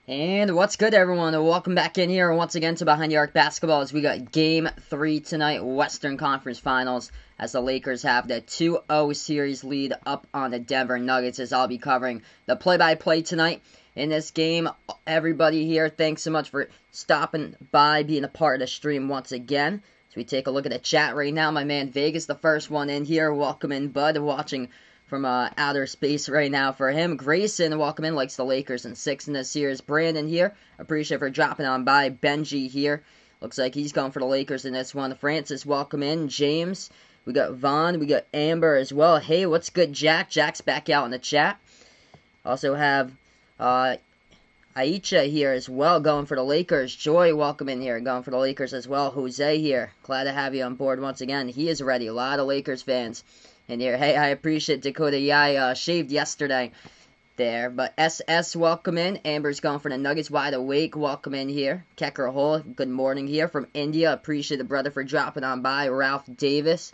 And what's good, everyone? Welcome back in here once again to Behind the Arc Basketball as we got Game 3 tonight, Western Conference Finals, as the Lakers have the 2-0 series lead up on the Denver Nuggets, as I'll be covering the play-by-play tonight in this game. Everybody here, thanks so much for stopping by, being a part of the stream once again. As we take a look at the chat right now, my man Vegas, the first one in here. Welcome in, bud, watching from outer space right now for him. Grayson, welcome in, likes the Lakers in 6 in this series. Brandon here, appreciate for dropping on by. Benji here, looks like he's going for the Lakers in this one. Francis, welcome in. James, we got Vaughn, we got Amber as well. Hey, what's good, Jack? Jack's back out in the chat. Also have Aisha here as well, going for the Lakers. Joy, welcome in here, going for the Lakers as well. Jose here, glad to have you on board once again. He is ready. A lot of Lakers fans in here. Hey, I appreciate Dakota. Yeah, I shaved yesterday there. But SS, welcome in. Amber's going for the Nuggets. Wide Awake, welcome in here. Kecker Hole, good morning here from India. Appreciate the brother for dropping on by. Ralph Davis,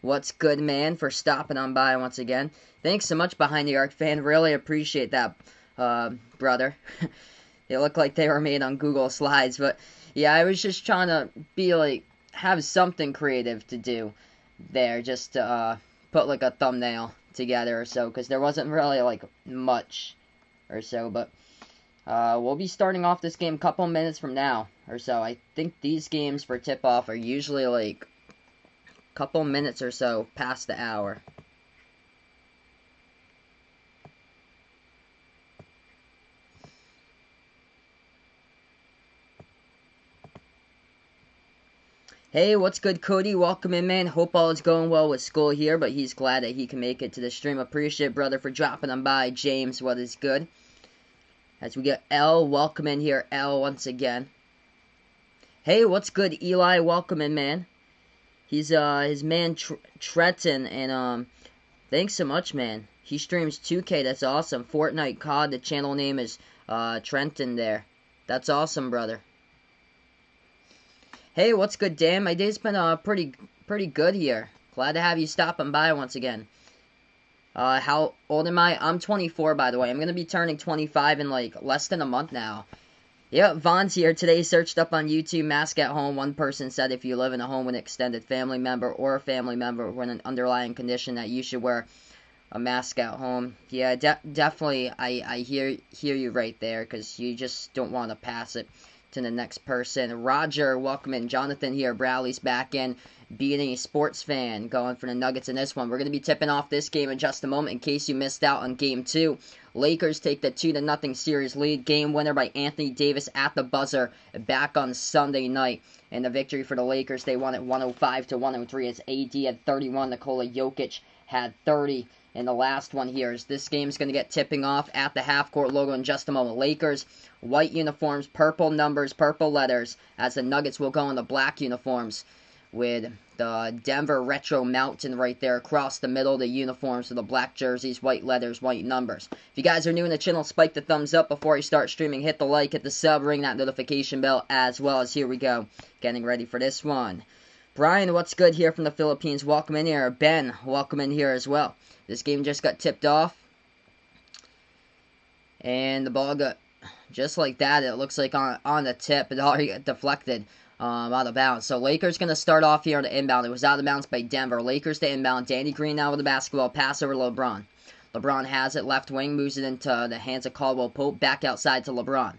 what's good, man, for stopping on by once again. Thanks so much, Behind the Arc fan. Really appreciate that, brother. They look like they were made on Google Slides. But, yeah, I was just trying to be like, have something creative to do there. Just to, put like a thumbnail together or so, because there wasn't really like much or so, but we'll be starting off this game a couple minutes from now or so. I think these games for tip-off are usually like a couple minutes or so past the hour. Hey, what's good, Cody? Welcome in, man. Hope all is going well with school here, but he's glad that he can make it to the stream. Appreciate it, brother, for dropping on by. James, what is good? As we get L, welcome in here, L, once again. Hey, what's good, Eli? Welcome in, man. He's, his man, Trenton, and, thanks so much, man. He streams 2K, that's awesome. Fortnite COD, the channel name is, Trenton there. That's awesome, brother. Hey, what's good, Dan? My day's been pretty good here. Glad to have you stopping by once again. How old am I? I'm 24, by the way. I'm gonna be turning 25 in like less than a month now. Yep, Vaughn's here today. Searched up on YouTube, mask at home. One person said if you live in a home with an extended family member or a family member with an underlying condition that you should wear a mask at home. Yeah, definitely. I hear you right there, because you just don't want to pass it to the next person. Roger, welcome in. Jonathan here. Bradley's back in. Being a sports fan, going for the Nuggets in this one. We're going to be tipping off this game in just a moment in case you missed out on Game 2. Lakers take the 2-0 series lead. Game winner by Anthony Davis at the buzzer back on Sunday night. And the victory for the Lakers, they won it 105-103 as AD had 31. Nikola Jokic had 30. And the last one here is this game's going to get tipping off at the half-court logo in just a moment. Lakers, white uniforms, purple numbers, purple letters, as the Nuggets will go in the black uniforms with the Denver Retro Mountain right there across the middle, the uniforms with the black jerseys, white letters, white numbers. If you guys are new in the channel, spike the thumbs up before you start streaming. Hit the like, hit the sub, ring that notification bell as well. As here we go, getting ready for this one. Brian, what's good here from the Philippines? Welcome in here. Ben, welcome in here as well. This game just got tipped off. And the ball got, just like that, it looks like on the tip, it already got deflected out of bounds. So Lakers going to start off here on the inbound. It was out of bounds by Denver. Lakers to inbound. Danny Green now with the basketball. Pass over to LeBron. LeBron has it. Left wing. Moves it into the hands of Caldwell Pope. Back outside to LeBron.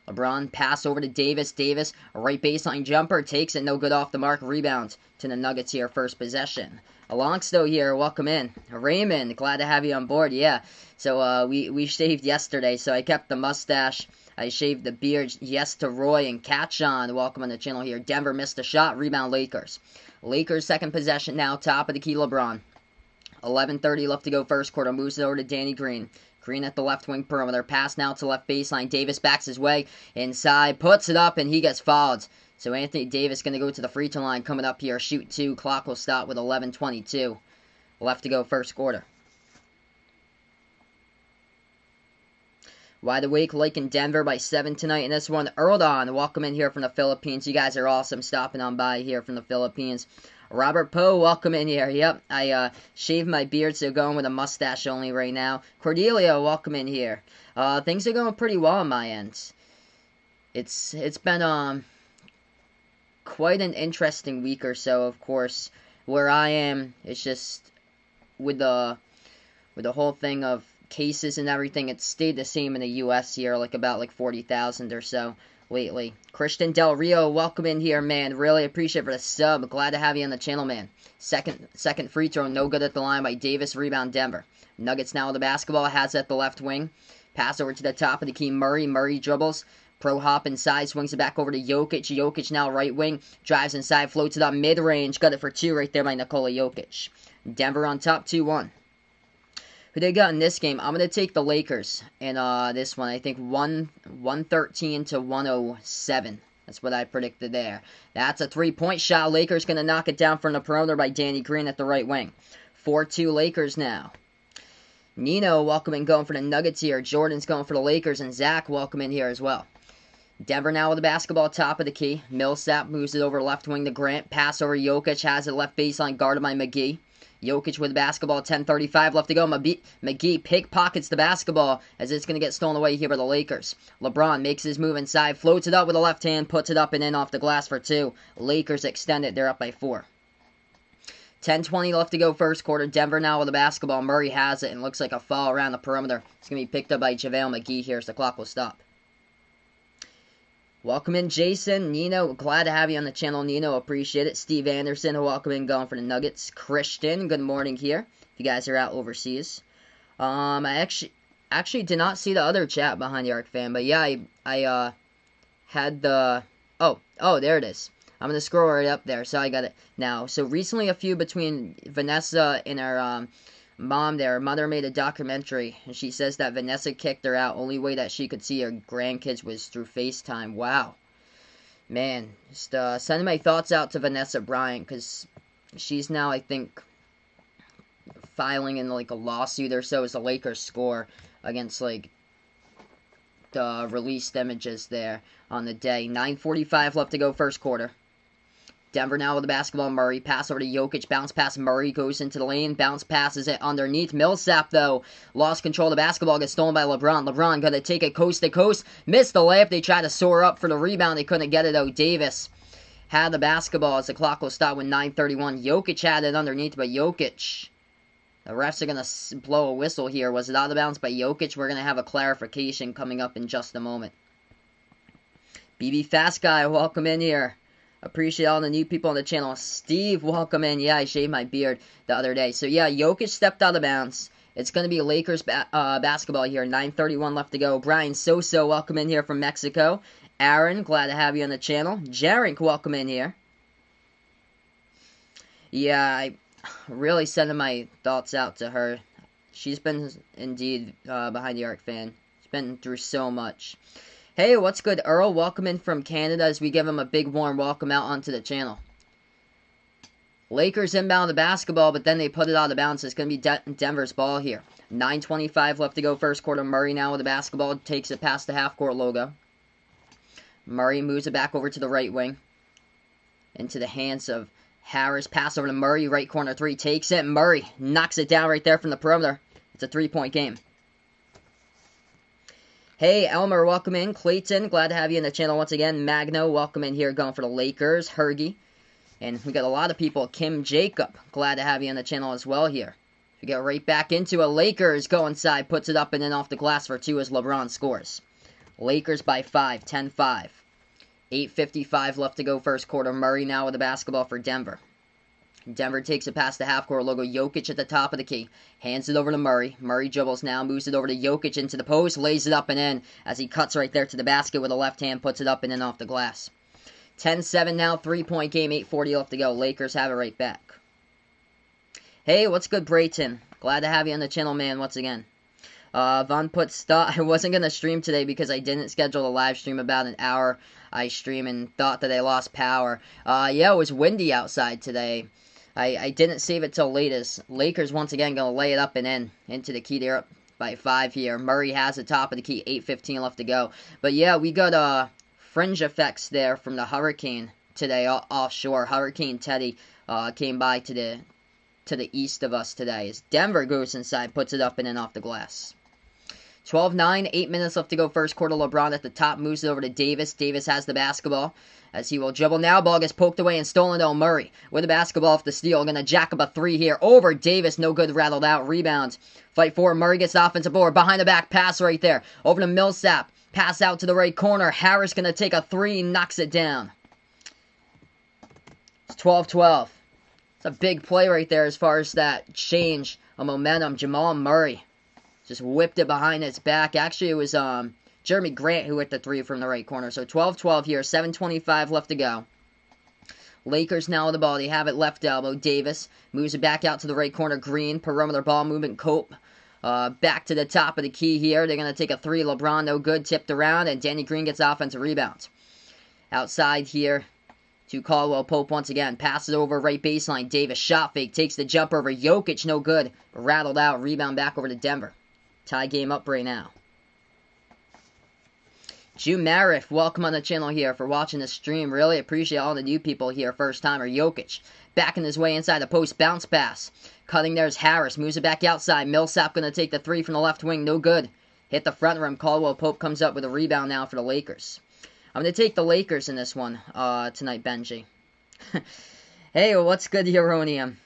LeBron pass over to Davis. Davis, a right baseline jumper. Takes it. No good off the mark. Rebound to the Nuggets here. First possession. Alonso here, welcome in. Raymond, glad to have you on board, yeah. So, we shaved yesterday, so I kept the mustache. I shaved the beard. Yes to Roy and Catch On, welcome on the channel here. Denver missed a shot, rebound Lakers. Lakers second possession now, top of the key LeBron. 11:30 left to go first quarter, moves it over to Danny Green. Green at the left wing perimeter, pass now to left baseline. Davis backs his way, inside, puts it up, and he gets fouled. So Anthony Davis going to go to the free throw line coming up here. Shoot 2. Clock will stop with 11:22 left to go first quarter. Wide Awake, Lake in Denver by 7 tonight in this one. Erldon, welcome in here from the Philippines. You guys are awesome stopping on by here from the Philippines. Robert Poe, welcome in here. Yep, I shaved my beard, so going with a mustache only right now. Cordelia, welcome in here. Things are going pretty well on my end. It's been quite an interesting week or so. Of course, where I am, it's just with the whole thing of cases and everything, it's stayed the same in the U.S. here, like about like 40,000 or so lately. Christian Del Rio, welcome in here, man. Really appreciate it for the sub. Glad to have you on the channel, man. Second free throw, no good at the line by Davis. Rebound Denver. Nuggets now with the basketball. Has it at the left wing. Pass over to the top of the key. Murray dribbles. Pro hop inside, swings it back over to Jokic. Jokic now right wing. Drives inside, floats it up mid-range. Got it for 2 right there by Nikola Jokic. Denver on top, 2-1. Who they got in this game? I'm going to take the Lakers in this one. I think 113 to 107. That's what I predicted there. That's a 3-point shot. Lakers going to knock it down from the perimeter by Danny Green at the right wing. 4-2 Lakers now. Nino, welcome in, going for the Nuggets here. Jordan's going for the Lakers, and Zach, welcome in here as well. Denver now with the basketball, top of the key. Millsap moves it over left wing to Grant. Pass over Jokic, has it left baseline, guarded by McGee. Jokic with the basketball, 10:35 left to go. McGee pickpockets the basketball as it's going to get stolen away here by the Lakers. LeBron makes his move inside, floats it up with the left hand, puts it up and in off the glass for 2. Lakers extend it, they're up by 4. 10:20 left to go first quarter. Denver now with the basketball. Murray has it and looks like a foul around the perimeter. It's going to be picked up by JaVale McGee here as the clock will stop. Welcome in, Jason. Nino, glad to have you on the channel. Nino, appreciate it. Steve Anderson, welcome in, going for the Nuggets. Christian, good morning here. If you guys are out overseas. I actually did not see the other chat behind the Arc fan, but yeah, I had the... Oh, there it is. I'm going to scroll right up there, so I got it now. So recently a feud between Vanessa and her mom there. Her mother made a documentary, and she says that Vanessa kicked her out. Only way that she could see her grandkids was through FaceTime. Wow. Man, just sending my thoughts out to Vanessa Bryant, because she's now, I think, filing in like a lawsuit or so as the Lakers score against like the released images there on the day. 9:45 left to go first quarter. Denver now with the basketball. Murray, pass over to Jokic, bounce pass. Murray goes into the lane, bounce passes it underneath. Millsap, though, lost control of the basketball, gets stolen by LeBron. LeBron gonna take it coast to coast, missed the layup. They tried to soar up for the rebound, they couldn't get it, though. Davis had the basketball as the clock will stop with 9:31. Jokic had it underneath, but Jokic, the refs are gonna blow a whistle here. Was it out of bounds by Jokic? We're gonna have a clarification coming up in just a moment. BB Fast Guy, welcome in here. Appreciate all the new people on the channel. Steve, welcome in. Yeah, I shaved my beard the other day. So, yeah, Jokic stepped out of bounds. It's going to be Lakers basketball here. 9:31 left to go. Brian Soso, welcome in here from Mexico. Aaron, glad to have you on the channel. Jarink, welcome in here. Yeah, I really sending my thoughts out to her. She's been, indeed, behind the arc fan. She's been through so much. Hey, what's good, Earl? Welcome in from Canada as we give him a big warm welcome out onto the channel. Lakers inbound the basketball, but then they put it out of bounds. It's going to be Denver's ball here. 9:25 left to go first quarter. Murray now with the basketball. Takes it past the half-court logo. Murray moves it back over to the right wing. Into the hands of Harris. Pass over to Murray. Right corner 3. Takes it. Murray knocks it down right there from the perimeter. It's a 3-point game. Hey, Elmer, welcome in. Clayton, glad to have you in the channel once again. Magno, welcome in here, going for the Lakers. Hergy. And we got a lot of people. Kim Jacob, glad to have you on the channel as well here. We get right back into it. Lakers go inside, puts it up and then off the glass for 2 as LeBron scores. Lakers by 5, 10-5. 8:55 left to go first quarter. Murray now with the basketball for Denver. Denver takes it past the half-court logo. Jokic at the top of the key. Hands it over to Murray. Murray dribbles now, moves it over to Jokic into the post, lays it up and in as he cuts right there to the basket with a left hand, puts it up and in off the glass. 10-7 now, 3-point game, 8:40 left to go. Lakers have it right back. Hey, what's good, Brayton? Glad to have you on the channel, man, once again. Von puts thought I wasn't going to stream today because I didn't schedule a live stream about an hour. I stream and thought that I lost power. Yeah, it was windy outside today. I didn't save it till latest. Lakers once again going to lay it up and in into the key. They're up by 5 here. Murray has the top of the key. 8:15 left to go. But yeah, we got fringe effects there from the hurricane today offshore. Hurricane Teddy came by to the east of us today. As Denver goes inside, puts it up and in off the glass. 12-9, 8 minutes left to go first quarter. LeBron at the top, moves it over to Davis. Davis has the basketball as he will dribble now. Ball gets poked away and stolen to Murray with the basketball off the steal. Going to jack up a three here over Davis. No good, rattled out. Rebound. Fight for Murray gets the offensive board. Behind the back pass right there. Over to Millsap. Pass out to the right corner. Harris going to take a three. Knocks it down. It's 12-12. It's a big play right there as far as that change of momentum. Jamal Murray just whipped it behind his back. Actually, it was Jeremy Grant who hit the three from the right corner. So 12-12 here. 7:25 left to go. Lakers now with the ball. They have it left elbow. Davis moves it back out to the right corner. Green. Perimeter ball movement. Cope. Back to the top of the key here. They're going to take a three. LeBron no good. Tipped around. And Danny Green gets offensive rebound. Outside here to Caldwell Pope once again. Passes over right baseline. Davis shot fake. Takes the jumper over Jokic. No good. Rattled out. Rebound back over to Denver. Tie game up right now. June Marif, welcome on the channel here for watching the stream. Really appreciate all the new people here. First timer Jokic. Backing his way inside the post. Bounce pass. Cutting there's Harris. Moves it back outside. Millsap going to take the three from the left wing. No good. Hit the front rim. Caldwell Pope comes up with a rebound now for the Lakers. I'm going to take the Lakers in this one tonight, Benji. Hey, what's good, Uronium?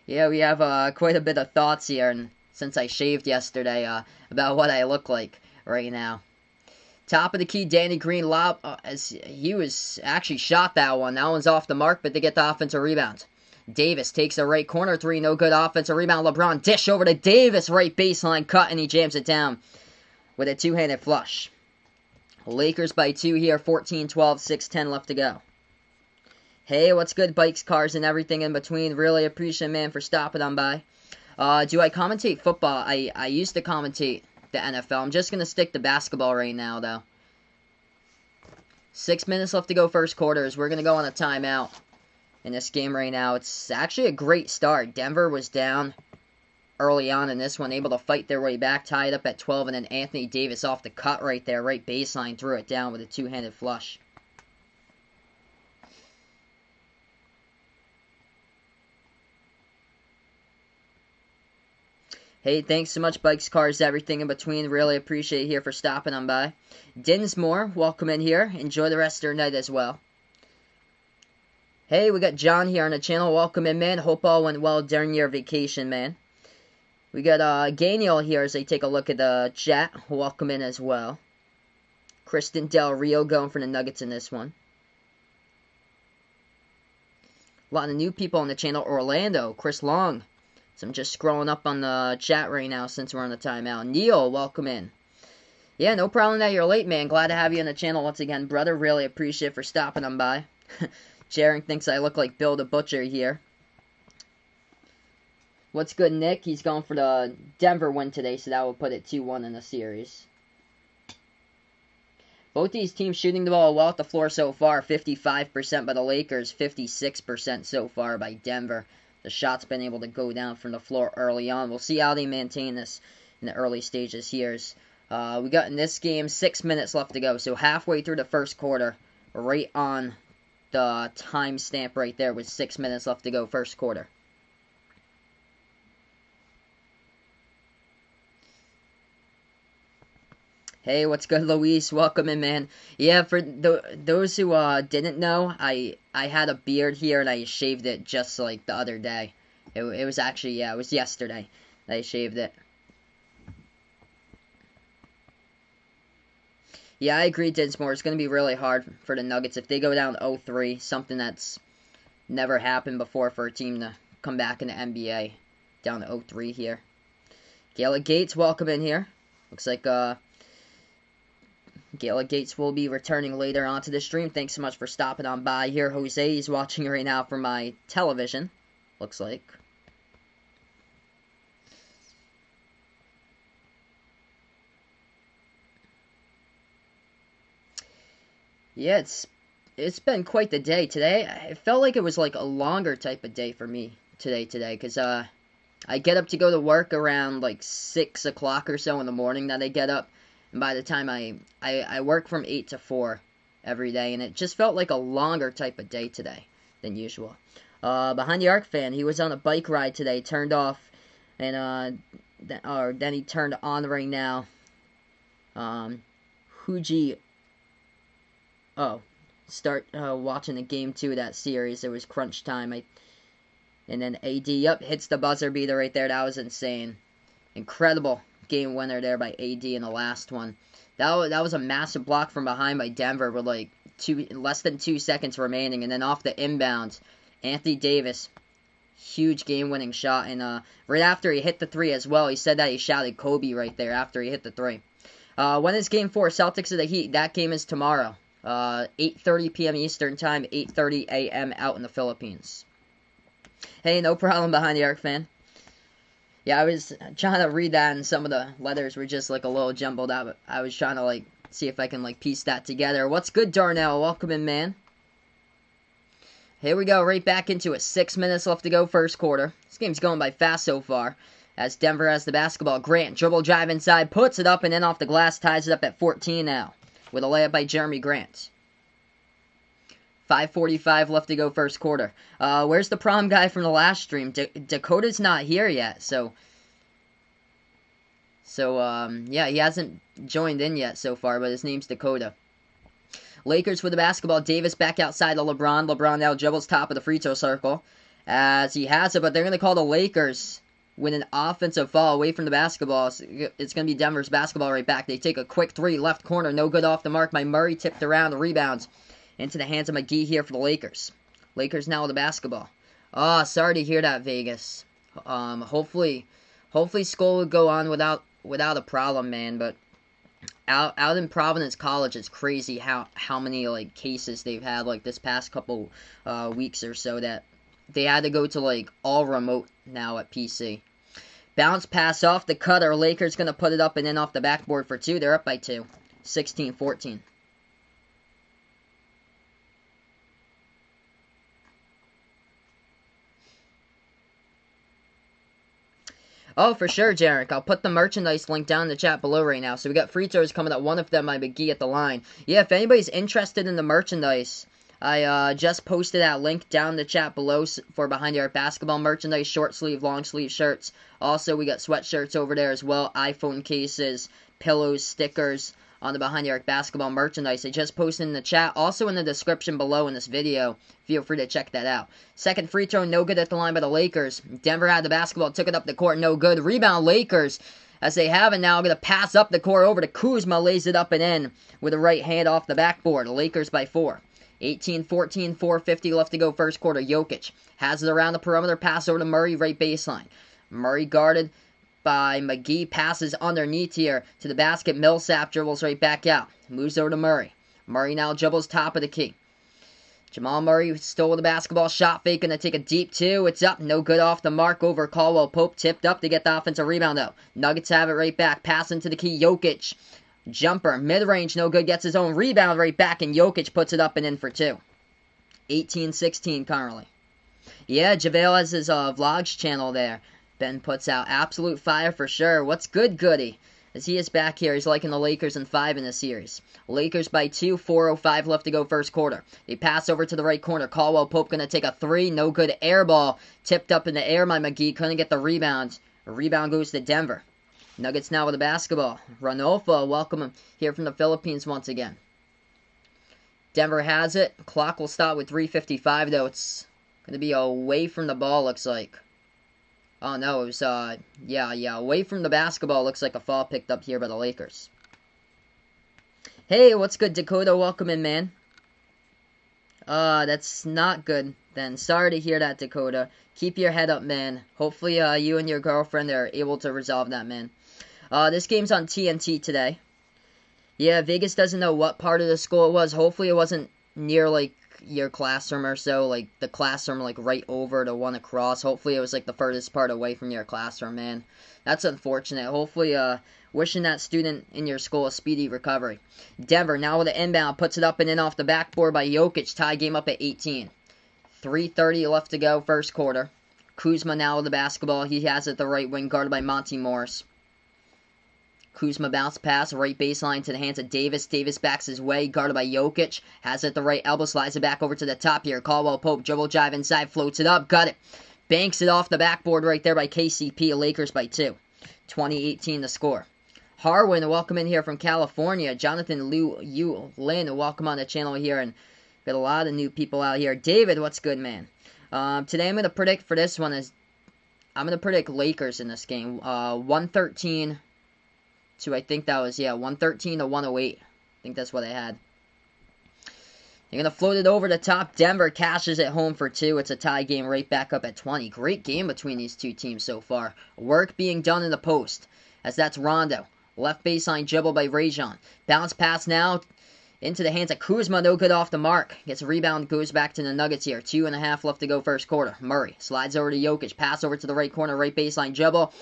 Yeah, we have quite a bit of thoughts here, and since I shaved yesterday, about what I look like right now. Top of the key, Danny Green lob, as he was actually shot that one. That one's off the mark, but they get the offensive rebound. Davis takes the right corner three, no good offensive rebound. LeBron dish over to Davis, right baseline cut, and he jams it down with a two-handed flush. Lakers by 2 here, 14-12, 6:10 left to go. Hey, what's good, bikes, cars, and everything in between. Really appreciate, man, for stopping on by. Do I commentate football? I used to commentate the NFL. I'm just going to stick to basketball right now, though. 6 minutes left to go first quarters. We're going to go on a timeout in this game right now. It's actually a great start. Denver was down early on in this one, able to fight their way back, tie it up at 12, and then Anthony Davis off the cut right there, right baseline, threw it down with a two-handed flush. Hey, thanks so much, bikes, cars, everything in between. Really appreciate it here for stopping on by. Dinsmore, welcome in here. Enjoy the rest of your night as well. Hey, we got John here on the channel. Welcome in, man. Hope all went well during your vacation, man. We got Ganiel here as they take a look at the chat. Welcome in as well. Kristen Del Rio going for the Nuggets in this one. A lot of new people on the channel. Orlando, Chris Long. So I'm just scrolling up on the chat right now since we're on the timeout. Neil, welcome in. Yeah, no problem that you're late, man. Glad to have you on the channel once again, brother. Really appreciate it for stopping on by. Jaron thinks I look like Bill the Butcher here. What's good, Nick? He's going for the Denver win today, so that will put it 2-1 in the series. Both these teams shooting the ball well at the floor so far. 55% by the Lakers, 56% so far by Denver. The shot's been able to go down from the floor early on. We'll see how they maintain this in the early stages here. We got in this game 6 minutes left to go. So halfway through the first quarter, right on the timestamp right there with 6 minutes left to go first quarter. Hey, what's good, Luis? Welcome in, man. Yeah, for those who didn't know, I had a beard here and I shaved it just like the other day. It was actually, yeah, it was yesterday that I shaved it. Yeah, I agree, Dinsmore. It's going to be really hard for the Nuggets if they go down 0-3, something that's never happened before for a team to come back in the NBA down to 0-3 here. Gala Gates, welcome in here. Looks like Gala Gates will be returning later onto the stream. Thanks so much for stopping on by here. Jose is watching right now from my television, looks like. Yeah, it's been quite the day today. It felt like it was like a longer type of day for me today, because I get up to go to work around like 6 o'clock or so in the morning that I get up. And by the time I work from 8 to 4 every day, and it just felt like a longer type of day today than usual. Behind the Arc fan, he was on a bike ride today, turned off, and then he turned on right now. Huji. Oh, start watching the game 2 of that series. It was crunch time. And then AD, yep, hits the buzzer beater right there. That was insane. Incredible game winner there by AD in the last one. That was a massive block from behind by Denver with like less than 2 seconds remaining. And then off the inbound, Anthony Davis, huge game-winning shot. And right after he hit the 3 as well, he said that he shouted Kobe right there after he hit the 3. When is Game 4? Celtics of the Heat. That game is tomorrow. 8:30 p.m. Eastern Time, 8:30 a.m. out in the Philippines. Hey, no problem behind the arc, fan. Yeah, I was trying to read that, and some of the letters were just, like, a little jumbled out. But I was trying to, like, see if I can, like, piece that together. What's good, Darnell? Welcome in, man. Here we go, right back into it. 6 minutes left to go, first quarter. This game's going by fast so far, as Denver has the basketball. Grant, dribble drive inside, puts it up, and then off the glass, ties it up at 14 now, with a layup by Jeremy Grant. 5:45 left to go first quarter. Where's the prom guy from the last stream? Dakota's not here yet, so yeah, he hasn't joined in yet so far, but his name's Dakota. Lakers with the basketball. Davis back outside to LeBron. LeBron now dribbles top of the free throw circle as he has it, but they're going to call the Lakers with an offensive foul away from the basketball. It's going to be Denver's basketball right back. They take a quick 3, left corner, no good off the mark by Murray, tipped around, the rebounds into the hands of McGee here for the Lakers. Lakers now with the basketball. Oh, sorry to hear that, Vegas. Hopefully school would go on without a problem, man. But out in Providence College, it's crazy how many like cases they've had like this past couple weeks or so that they had to go to like all remote now at PC. Bounce pass off the cutter. Lakers gonna put it up and in off the backboard for 2. They're up by 2, 16-14. Oh, for sure, Jarek. I'll put the merchandise link down in the chat below right now. So we got free throws coming up. One of them by McGee at the line. Yeah, if anybody's interested in the merchandise, I just posted that link down in the chat below for Behind the Arc basketball merchandise, short sleeve, long sleeve shirts. Also, we got sweatshirts over there as well, iPhone cases, pillows, stickers on the Behind the Arc basketball merchandise. I just posted in the chat, also in the description below in this video. Feel free to check that out. Second free throw, no good at the line by the Lakers. Denver had the basketball, took it up the court, no good. Rebound Lakers, as they have it now. Going to pass up the court over to Kuzma, lays it up and in with a right hand off the backboard. The Lakers by 4. 18-14, 4:50 left to go first quarter. Jokic has it around the perimeter, pass over to Murray, right baseline. Murray guarded by McGee, passes underneath here to the basket. Millsap dribbles right back out. Moves over to Murray. Murray now dribbles top of the key. Jamal Murray stole the basketball. Shot fake, going to take a deep 2. It's up. No good off the mark over Caldwell Pope. Tipped up to get the offensive rebound though. Nuggets have it right back. Passing to the key. Jokic. Jumper. Mid-range. No good. Gets his own rebound right back. And Jokic puts it up and in for 2. 18-16 currently. Yeah, JaVale has his vlogs channel there. Ben puts out absolute fire for sure. What's good, Goody? As he is back here, he's liking the Lakers in 5 in this series. Lakers by 2, 4:05 left to go first quarter. They pass over to the right corner. Caldwell Pope going to take a 3. No good air ball. Tipped up in the air by McGee. Couldn't get the rebound. A rebound goes to Denver. Nuggets now with the basketball. Ranolfo, welcome him here from the Philippines once again. Denver has it. Clock will stop with 3:55 though. It's going to be away from the ball, looks like. Oh, no, it was, yeah, away from the basketball. Looks like a foul picked up here by the Lakers. Hey, what's good, Dakota? Welcome in, man. That's not good, then. Sorry to hear that, Dakota. Keep your head up, man. Hopefully, you and your girlfriend are able to resolve that, man. This game's on TNT today. Yeah, Vegas doesn't know what part of the school it was. Hopefully, it wasn't near, like, your classroom or so, like the classroom like right over the one across. Hopefully it was like the furthest part away from your classroom, man. That's unfortunate. Hopefully wishing that student in your school a speedy recovery. Denver now with the inbound, puts it up and in off the backboard by Jokic. Tie game up at 18. 3:30 left to go first quarter. Kuzma now with the basketball. He has it the right wing, guarded by Monty Morris. Kuzma bounce pass, right baseline to the hands of Davis. Davis backs his way, guarded by Jokic. Has it the right elbow, slides it back over to the top here. Caldwell Pope, dribble drive inside, floats it up, got it. Banks it off the backboard right there by KCP. Lakers by 2. 20-18 the score. Harwin, welcome in here from California. Jonathan Liu Yu Lin, welcome on the channel here. And got a lot of new people out here. David, what's good, man? Today I'm going to predict for this one is I'm going to predict Lakers in this game. 113 to, I think that was, 113 to 108. I think that's what I had. They're going to float it over the top. Denver cashes at home for 2. It's a tie game right back up at 20. Great game between these two teams so far. Work being done in the post, as that's Rondo. Left baseline dribble by Rajon. Bounce pass now into the hands of Kuzma. No good off the mark. Gets a rebound. Goes back to the Nuggets here. 2.5 left to go first quarter. Murray slides over to Jokic. Pass over to the right corner. Right baseline dribble.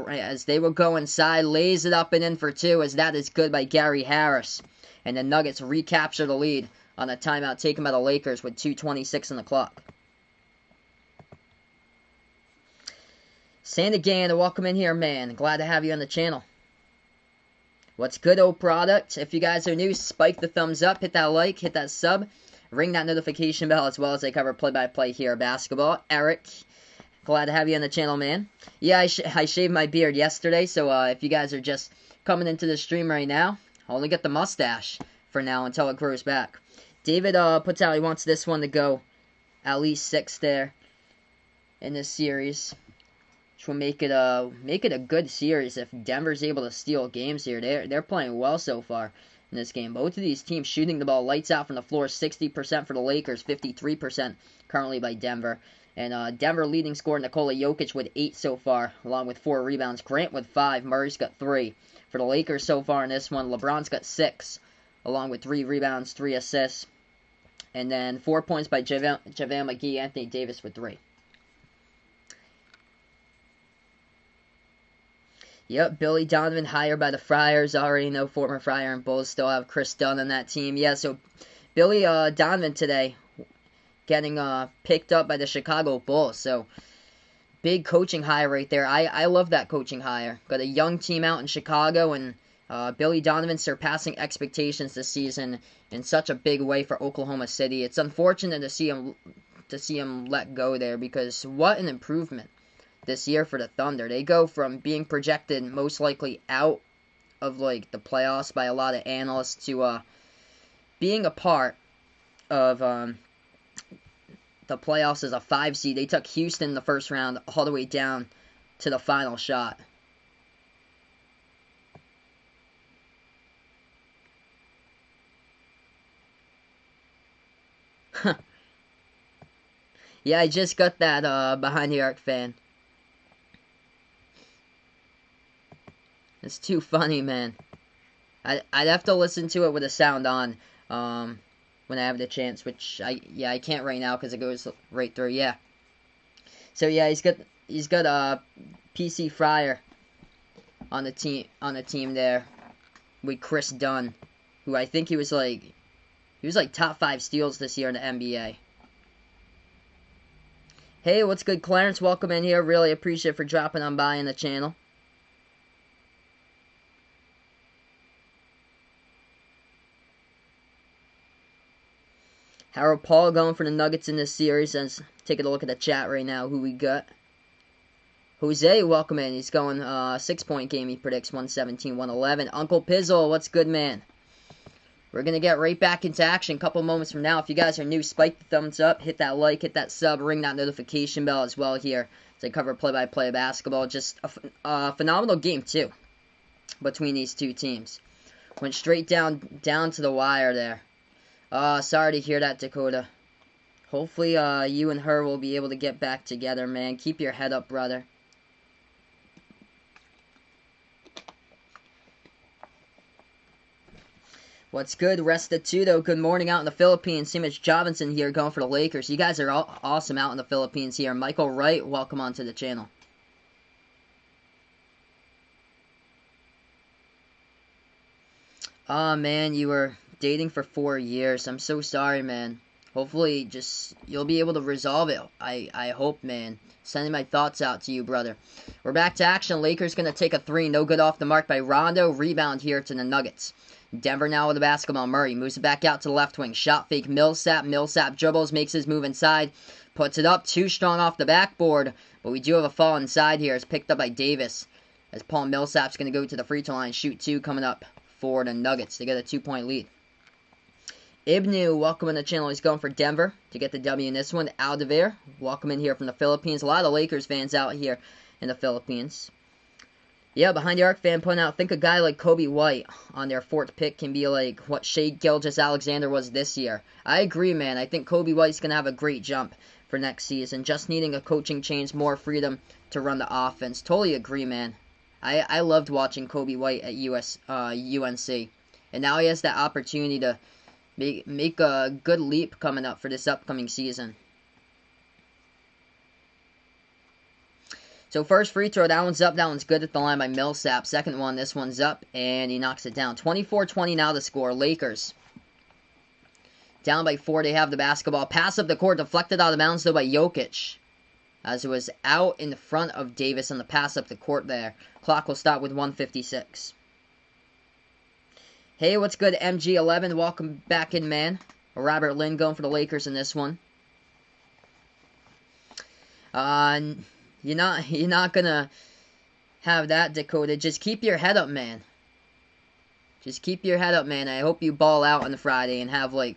As they will go inside. Lays it up and in for 2. As that is good by Gary Harris. And the Nuggets recapture the lead on a timeout taken by the Lakers with 2:26 on the clock. Sandigan, welcome in here, man. Glad to have you on the channel. What's good, old product? If you guys are new, spike the thumbs up, hit that like, hit that sub, ring that notification bell as well as I cover play-by-play here basketball. Eric, glad to have you on the channel, man. Yeah, I shaved my beard yesterday, so if you guys are just coming into the stream right now, I only get the mustache for now until it grows back. David puts out he wants this one to go at least 6 there in this series, which will make it a good series if Denver's able to steal games here. They're playing well so far in this game. Both of these teams shooting the ball lights out from the floor. 60% for the Lakers, 53% currently by Denver. And Denver leading scorer Nikola Jokic with 8 so far, along with 4 rebounds. Grant with 5. Murray's got 3. For the Lakers so far in this one, LeBron's got 6, along with 3 rebounds, 3 assists. And then 4 points by JaVale McGee, Anthony Davis with 3. Yep, Billy Donovan hired by the Friars. Already know former Friar and Bulls still have Chris Dunn on that team. Yeah, so Billy Donovan today getting picked up by the Chicago Bulls. So big coaching hire right there. I love that coaching hire. Got a young team out in Chicago, and Billy Donovan surpassing expectations this season in such a big way for Oklahoma City. It's unfortunate to see him let go there, because what an improvement this year for the Thunder. They go from being projected most likely out of like the playoffs by a lot of analysts to being a part of the playoffs as a 5 seed. They took Houston in the first round all the way down to the final shot. Yeah, I just got that behind the arc fan. It's too funny, man. I'd have to listen to it with the sound on when I have the chance, which I can't right now because it goes right through. Yeah. So yeah, he's got PC Fryer on the team there with Chris Dunn, who I think he was like top 5 steals this year in the NBA. Hey, what's good, Clarence? Welcome in here. Really appreciate for dropping on by in the channel. Harold Paul going for the Nuggets in this series. Let's take a look at the chat right now. Who we got? Jose, welcome in. He's going 6-point game. He predicts 117-111. Uncle Pizzle, what's good, man? We're going to get right back into action a couple moments from now. If you guys are new, spike the thumbs up, hit that like, hit that sub, ring that notification bell as well here as I cover play-by-play basketball. Just a phenomenal game, too, between these two teams. Went straight down to the wire there. Sorry to hear that, Dakota. Hopefully you and her will be able to get back together, man. Keep your head up, brother. What's good, Restituto? Good morning out in the Philippines. Simic Jovinson here going for the Lakers. You guys are all awesome out in the Philippines here. Michael Wright, welcome onto the channel. Oh, man, you were dating for 4 years. I'm so sorry, man. Hopefully, you'll be able to resolve it. I hope, man. Sending my thoughts out to you, brother. We're back to action. Lakers going to take a 3. No good off the mark by Rondo. Rebound here to the Nuggets. Denver now with the basketball. Murray moves it back out to the left wing. Shot fake. Millsap. Millsap dribbles. Makes his move inside. Puts it up. Too strong off the backboard. But we do have a fall inside here. It's picked up by Davis. as Paul Millsap's going to go to the free throw line, shoot 2 coming up for the Nuggets. They get a 2-point lead. Ibnu, welcome in the channel. He's going for Denver to get the W in this one. Aldevere, welcome in here from the Philippines. A lot of Lakers fans out here in the Philippines. Yeah, Behind the Arc fan pointing out, think a guy like Kobe White on their 4th pick can be like what Shai Gilgeous-Alexander was this year. I agree, man. I think Kobe White's going to have a great jump for next season. Just needing a coaching change, more freedom to run the offense. Totally agree, man. I loved watching Kobe White at UNC. And now he has that opportunity to make a good leap coming up for this upcoming season. So first free throw, that one's up. That one's good at the line by Millsap. Second one, this one's up, and he knocks it down. 24-20 now the score. Lakers down by 4. They have the basketball. Pass up the court, deflected out of bounds though by Jokic, as it was out in front of Davis on the pass up the court there. Clock will stop with 1:56. Hey, what's good, MG11? Welcome back in, man. Robert Lynn going for the Lakers in this one. You're not gonna have that, Dakota. Just keep your head up, man. Just keep your head up, man. I hope you ball out on the Friday and have, like,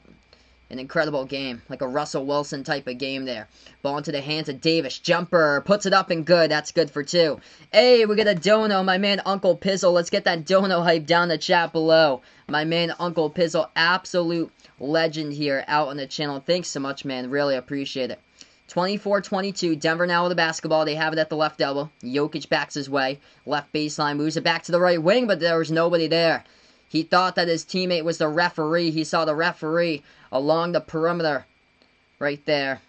an incredible game. Like a Russell Wilson type of game there. Ball into the hands of Davis. Jumper. Puts it up and good. That's good for 2. Hey, we got a dono. My man, Uncle Pizzle. Let's get that dono hype down in the chat below. My man, Uncle Pizzle. Absolute legend here out on the channel. Thanks so much, man. Really appreciate it. 24-22. Denver now with the basketball. They have it at the left elbow. Jokic backs his way. Left baseline. Moves it back to the right wing, but there was nobody there. He thought that his teammate was the referee. He saw the referee along the perimeter right there.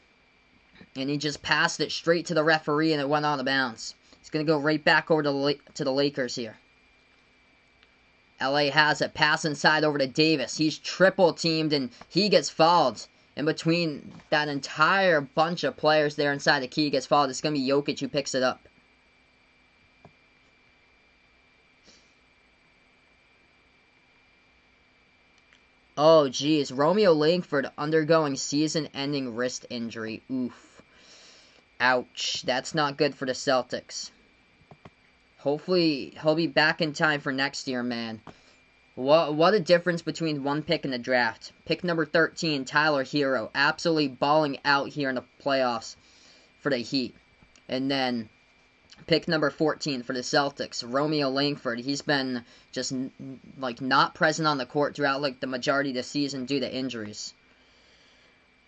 And he just passed it straight to the referee, and it went out of bounds. It's going to go right back over to the Lakers here. LA has it. Pass inside over to Davis. He's triple teamed, and he gets fouled. In between that entire bunch of players there inside the key gets fouled. It's going to be Jokic who picks it up. Oh, geez. Romeo Langford undergoing season-ending wrist injury. Oof. Ouch. That's not good for the Celtics. Hopefully, he'll be back in time for next year, man. What a difference between one pick in the draft. Pick number 13, Tyler Hero. Absolutely balling out here in the playoffs for the Heat. And then pick number 14 for the Celtics, Romeo Langford. He's been just like not present on the court throughout like the majority of the season due to injuries.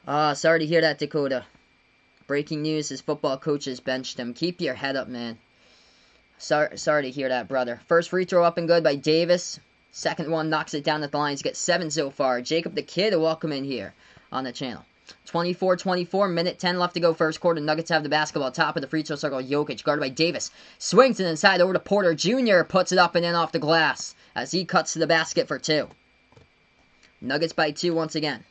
Sorry to hear that, Dakota. Breaking news: his football coaches benched him. Keep your head up, man. Sorry to hear that, brother. First free throw up and good by Davis. Second one knocks it down at the line. He's got 7 so far. Jacob the Kid, welcome in here on the channel. 24-24, minute 10 left to go first quarter. Nuggets have the basketball, top of the free throw circle. Jokic, guarded by Davis. Swings it inside over to Porter Jr. Puts it up and in off the glass as he cuts to the basket for 2. Nuggets by 2 once again.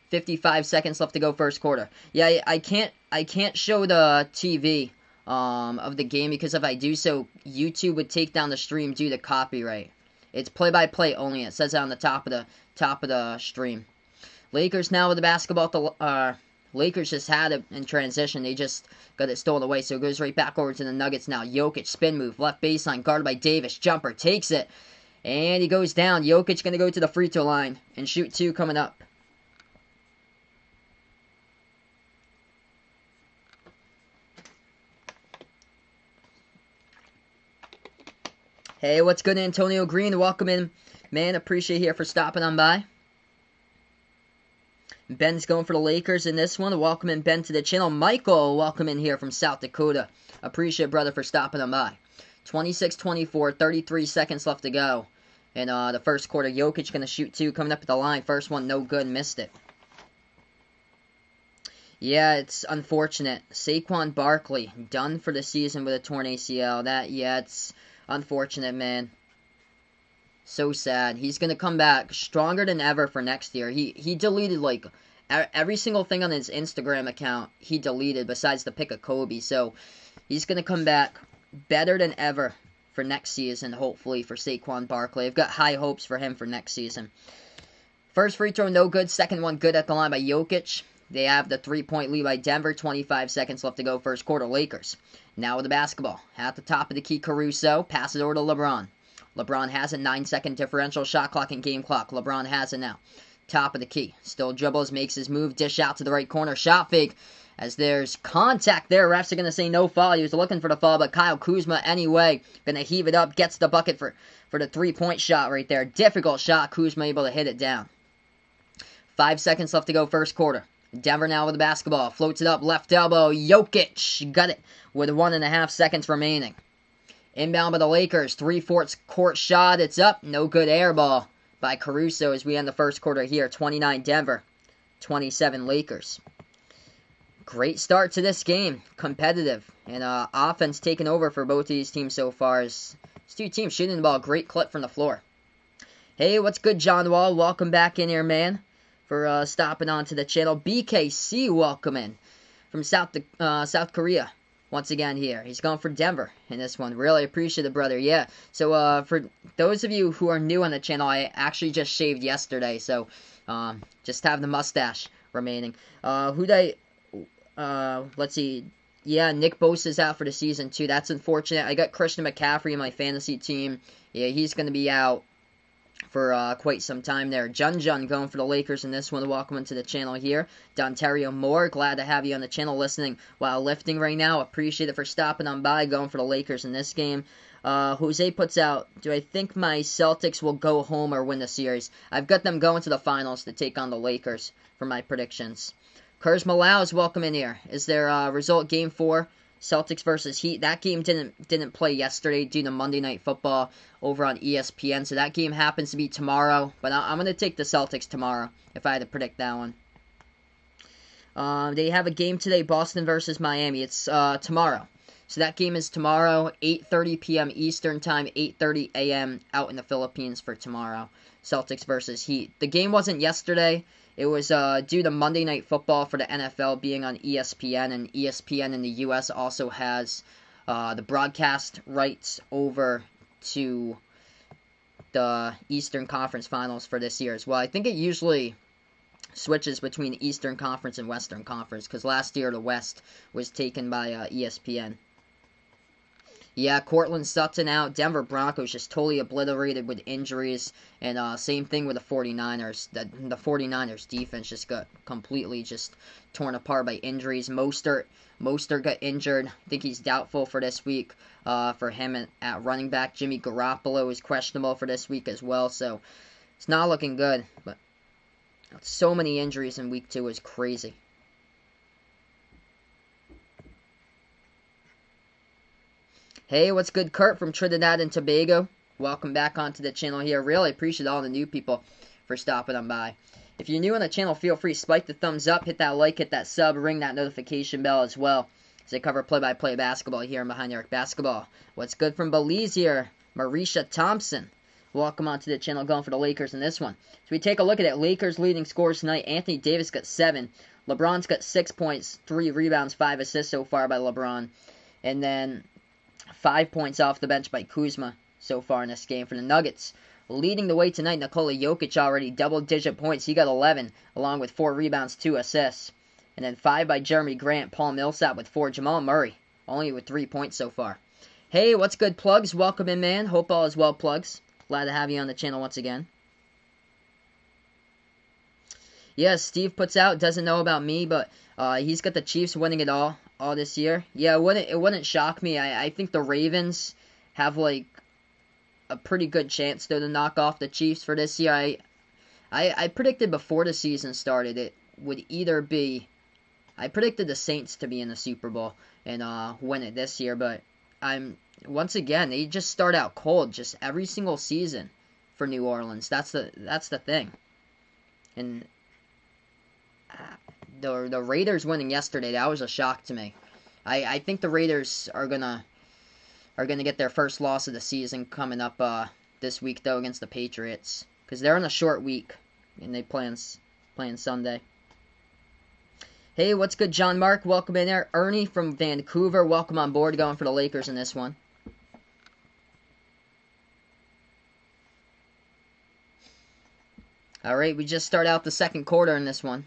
55 seconds left to go first quarter. Yeah, I can't show the TV of the game because if I do so, YouTube would take down the stream due to copyright. It's play-by-play only. It says it on the top of the stream. Lakers now with the basketball. Lakers just had it in transition. They just got it stolen away, so it goes right back over to the Nuggets now. Jokic, spin move, left baseline, guarded by Davis. Jumper, takes it, and he goes down. Jokic going to go to the free throw line and shoot 2 coming up. Hey, what's good, Antonio Green? Welcome in, man. Appreciate you here for stopping on by. Ben's going for the Lakers in this one. Welcome in, Ben, to the channel. Michael, welcome in here from South Dakota. Appreciate, brother, for stopping on by. 26-24, 33 seconds left to go. In the first quarter, Jokic going to shoot 2 coming up at the line. First one, no good, missed it. Yeah, it's unfortunate. Saquon Barkley, done for the season with a torn ACL. It's unfortunate, man. So sad. He's going to come back stronger than ever for next year. He deleted, like, every single thing on his Instagram account he deleted besides the pick of Kobe. So, he's going to come back better than ever for next season, hopefully, for Saquon Barkley. I've got high hopes for him for next season. First free throw, no good. Second one, good at the line by Jokic. They have the 3-point lead by Denver. 25 seconds left to go first quarter. Lakers Now with the basketball. At the top of the key, Caruso. Passes over to LeBron. LeBron has a 9-second differential. Shot clock and game clock. LeBron has it now. Top of the key. Still dribbles. Makes his move. Dish out to the right corner. Shot fake. As there's contact there. Refs are going to say no foul. He was looking for the foul, but Kyle Kuzma anyway. Going to heave it up. Gets the bucket for the three-point shot right there. Difficult shot. Kuzma able to hit it down. 5 seconds left to go first quarter. Denver now with the basketball. Floats it up. Left elbow. Jokic. Got it with 1.5 seconds remaining. Inbound by the Lakers. 3/4 court shot. It's up. No good. Air ball by Caruso as we end the first quarter here. 29 Denver. 27 Lakers. Great start to this game. Competitive. And offense taking over for both of these teams so far. These two teams shooting the ball. Great clip from the floor. Hey, what's good, John Wall? Welcome back in here, man. For stopping onto the channel. BKC, welcome in. From South Korea. Once again here. He's going for Denver in this one. Really appreciate it, brother. Yeah. So, for those of you who are new on the channel, I actually just shaved yesterday. So, just have the mustache remaining. Let's see. Yeah, Nick Bosa's out for the season, too. That's unfortunate. I got Christian McCaffrey in my fantasy team. Yeah, he's going to be out for quite some time there. Jun going for the Lakers in this one. Welcome into the channel here. Dontario Moore, glad to have you on the channel listening while lifting right now. Appreciate it for stopping on by, going for the Lakers in this game. Jose puts out, do I think my Celtics will go home or win the series? I've got them going to the finals to take on the Lakers for my predictions. Kurz Malau's welcome in here. Is there result game 4? Celtics versus Heat. That game didn't play yesterday due to Monday Night Football over on ESPN. So that game happens to be tomorrow. But I'm going to take the Celtics tomorrow if I had to predict that one. They have a game today, Boston versus Miami. It's tomorrow. So that game is tomorrow, 8:30 p.m. Eastern Time, 8:30 a.m. out in the Philippines for tomorrow. Celtics versus Heat. The game wasn't yesterday. It was due to Monday Night Football for the NFL being on ESPN, and ESPN in the U.S. also has the broadcast rights over to the Eastern Conference Finals for this year as well. I think it usually switches between Eastern Conference and Western Conference, because last year the West was taken by ESPN. Yeah, Cortland Sutton out. Denver Broncos just totally obliterated with injuries. And same thing with the 49ers. The 49ers defense just got completely just torn apart by injuries. Mostert got injured. I think he's doubtful for this week for him at running back. Jimmy Garoppolo is questionable for this week as well. So it's not looking good. But so many injuries in week 2 is crazy. Hey, what's good, Kurt from Trinidad and Tobago? Welcome back onto the channel here. Really appreciate all the new people for stopping on by. If you're new on the channel, feel free to spike the thumbs up, hit that like, hit that sub, ring that notification bell as well, as I cover play-by-play basketball here in Behind Eric Basketball. What's good from Belize here? Marisha Thompson. Welcome onto the channel, going for the Lakers in this one. So we take a look at it. Lakers leading scorers tonight. Anthony Davis got 7. LeBron's got 6 points, 3 rebounds, 5 assists so far by LeBron. And then 5 points off the bench by Kuzma so far in this game for the Nuggets. Leading the way tonight, Nikola Jokic already double-digit points. He got 11, along with 4 rebounds, 2 assists. And then 5 by Jeremy Grant. Paul Millsap with 4. Jamal Murray only with 3 points so far. Hey, what's good, Plugs? Welcome in, man. Hope all is well, Plugs. Glad to have you on the channel once again. Yes, Steve puts out, doesn't know about me, but he's got the Chiefs winning it all this year. Yeah, it wouldn't shock me. I think the Ravens have like a pretty good chance though to knock off the Chiefs for this year. I predicted before the season started it would either be, I predicted the Saints to be in the Super Bowl and win it this year, but once again, they just start out cold just every single season for New Orleans. That's the thing. And the Raiders winning yesterday, that was a shock to me. I think the Raiders are gonna get their first loss of the season coming up this week though against the Patriots, because they're on a short week and they play on Sunday. Hey, what's good, John Mark? Welcome in there. Ernie from Vancouver, welcome on board, going for the Lakers in this one. Alright, we just start out the second quarter in this one.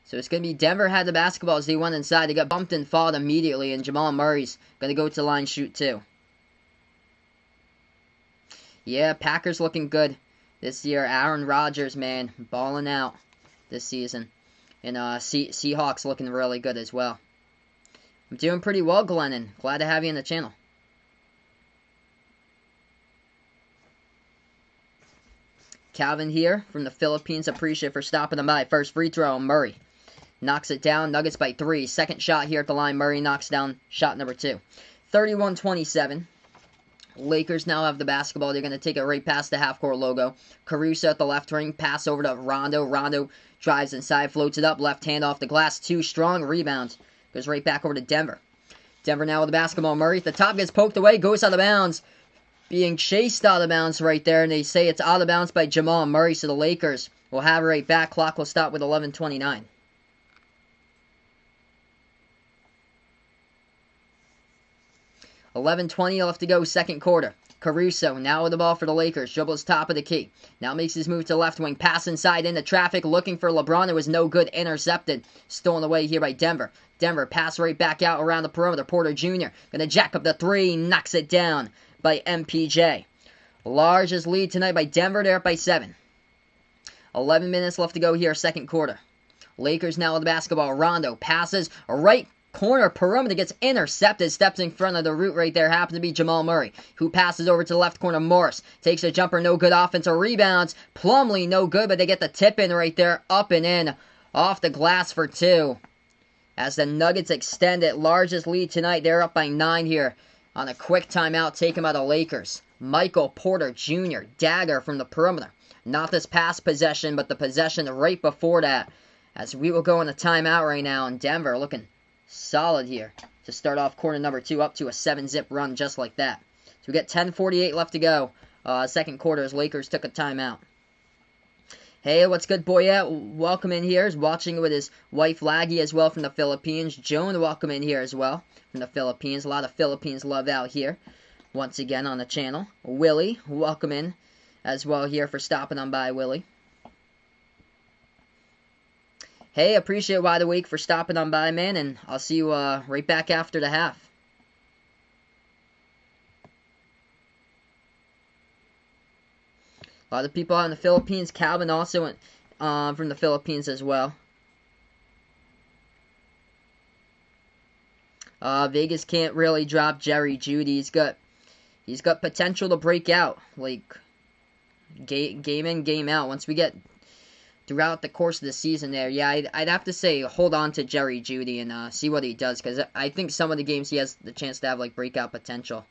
So it's going to be Denver had the basketball as they went inside. They got bumped and fouled immediately, and Jamal Murray's going to go to the line shoot too. Yeah, Packers looking good this year. Aaron Rodgers, man, balling out this season. And Seahawks looking really good as well. I'm doing pretty well, Glennon. Glad to have you on the channel. Calvin here from the Philippines. Appreciate for stopping them by. First free throw, Murray. Knocks it down. Nuggets by 3. Second shot here at the line. Murray knocks down shot number 2. 31-27. Lakers now have the basketball. They're going to take it right past the half-court logo. Caruso at the left wing. Pass over to Rondo. Rondo drives inside. Floats it up. Left hand off the glass. 2 strong rebounds. Goes right back over to Denver. Denver now with the basketball. Murray at the top gets poked away. Goes out of bounds. Being chased out of bounds right there. And they say it's out of bounds by Jamal Murray. So the Lakers will have it right back. Clock will stop with 11:29. 11:20 left to go, second quarter. Caruso now with the ball for the Lakers. Dribbles top of the key. Now makes his move to the left wing. Pass inside into traffic. Looking for LeBron. It was no good. Intercepted. Stolen away here by Denver. Denver pass right back out around the perimeter. Porter Jr. Gonna jack up the 3. Knocks it down by MPJ. Largest lead tonight by Denver. They're up by 7. 11 minutes left to go here, second quarter. Lakers now with the basketball. Rondo passes right corner perimeter, gets intercepted, steps in front of the root right there, happens to be Jamal Murray, who passes over to the left corner. Morris takes a jumper, no good. Offensive rebounds, Plumlee no good, but they get the tip in right there, up and in, off the glass for 2. As the Nuggets extend it, largest lead tonight, they're up by 9 here on a quick timeout taken by the Lakers. Michael Porter Jr., dagger from the perimeter. Not this past possession, but the possession right before that. As we will go on a timeout right now, and Denver looking solid here to start off quarter number 2, up to a 7-zip run just like that. So we got 10:48 left to go. Second quarter as Lakers took a timeout. Hey, what's good, Boyette? Welcome in here. He's watching with his wife Laggy as well from the Philippines. Joan, welcome in here as well from the Philippines. A lot of Philippines love out here once again on the channel. Willie, welcome in as well here for stopping on by, Willie. Hey, appreciate Wide Awake for stopping on by, man, and I'll see you right back after the half. A lot of people out in the Philippines. Calvin also went from the Philippines as well. Vegas can't really drop Jerry Jeudy. He's got potential to break out, like game in, game out. Once we get throughout the course of the season there, yeah, I'd have to say hold on to Jerry Jeudy and see what he does, because I think some of the games he has the chance to have like breakout potential.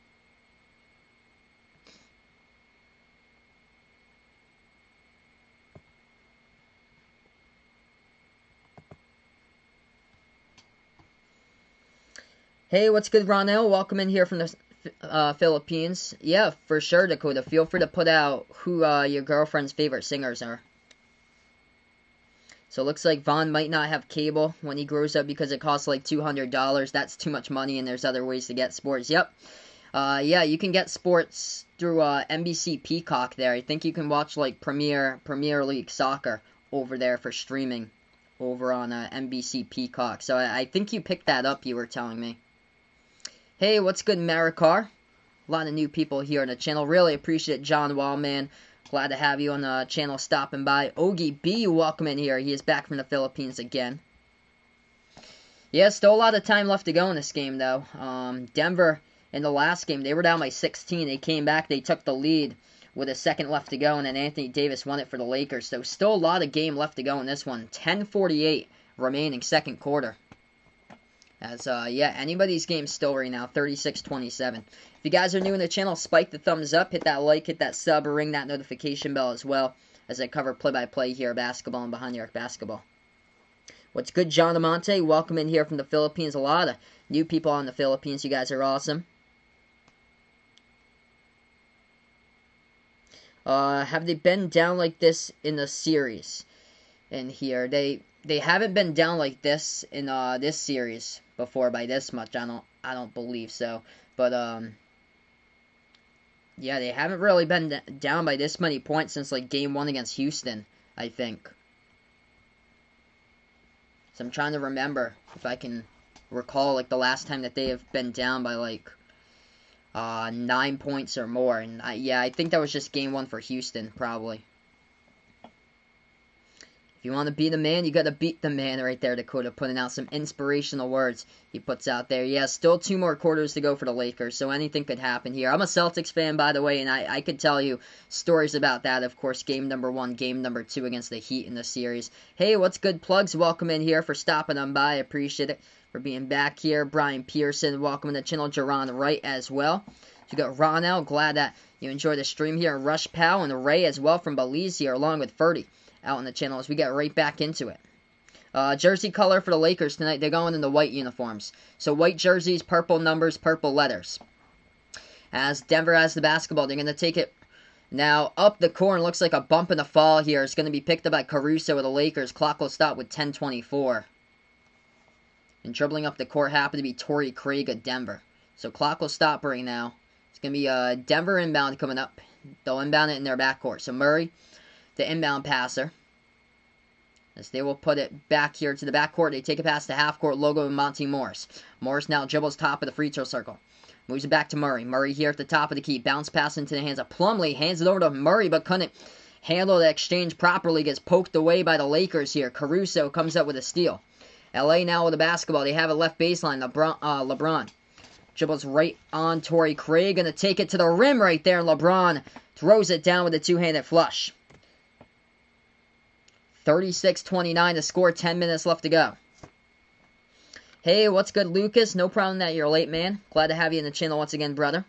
Hey, what's good, Ronell? Welcome in here from the Philippines. Yeah, for sure, Dakota. Feel free to put out who your girlfriend's favorite singers are. So it looks like Vaughn might not have cable when he grows up because it costs like $200. That's too much money, and there's other ways to get sports. Yep. Yeah, you can get sports through NBC Peacock there. I think you can watch like Premier League Soccer over there for streaming over on NBC Peacock. So I think you picked that up, you were telling me. Hey, what's good, Marikar? A lot of new people here on the channel. Really appreciate John Wallman. Glad to have you on the channel stopping by. Ogie B, welcome in here. He is back from the Philippines again. Yeah, still a lot of time left to go in this game, though. Denver, in the last game, they were down by 16. They came back. They took the lead with a second left to go, and then Anthony Davis won it for the Lakers. So still a lot of game left to go in this one. 10:48 remaining second quarter. As, yeah, anybody's game still right now, 36-27. If you guys are new in the channel, spike the thumbs up, hit that like, hit that sub, or ring that notification bell as well, as I cover play-by-play here, basketball and Behind the Arc basketball. What's good, John Amante? Welcome in here from the Philippines. A lot of new people on the Philippines. You guys are awesome. Have they been down like this in the series? In here, they haven't been down like this in this series before by this much. I don't believe so. But yeah, they haven't really been down by this many points since like game 1 against Houston, I think. So I'm trying to remember if I can recall, like, the last time that they have been down by, like, 9 points or more. And, yeah, I think that was just game 1 for Houston, probably. If you want to be the man, you got to beat the man right there, Dakota, putting out some inspirational words he puts out there. Yeah, still 2 more quarters to go for the Lakers, so anything could happen here. I'm a Celtics fan, by the way, and I could tell you stories about that. Of course, game number 1, game number 2 against the Heat in the series. Hey, what's good, plugs? Welcome in here for stopping on by. I appreciate it for being back here. Brian Pearson, welcome to the channel. Jerron Wright as well. So you got Ron out. Glad that you enjoyed the stream here. Rush Powell and Ray as well from Belize here, along with Ferdy out on the channel as we get right back into it. Jersey color for the Lakers tonight, they're going in the white uniforms. So white jerseys, purple numbers, purple letters. As Denver has the basketball, they're going to take it now up the court. Looks like a bump in the fall here. It's going to be picked up by Caruso of the Lakers. Clock will stop with 10:24. And dribbling up the court happened to be Torrey Craig of Denver. So clock will stop right now. It's going to be Denver inbound coming up. They'll inbound it in their backcourt. So Murray, the inbound passer, as they will put it back here to the backcourt. They take it past the half-court logo of Monty Morris. Morris now dribbles top of the free throw circle. Moves it back to Murray. Murray here at the top of the key. Bounce pass into the hands of Plumlee. Hands it over to Murray, but couldn't handle the exchange properly. Gets poked away by the Lakers here. Caruso comes up with a steal. LA now with the basketball. They have it left baseline. LeBron dribbles right on Torrey Craig. Going to take it to the rim right there. And LeBron throws it down with a two-handed flush. 36-29 to score, 10 minutes left to go. Hey, what's good, Lucas? No problem that you're late, man. Glad to have you in the channel once again, brother.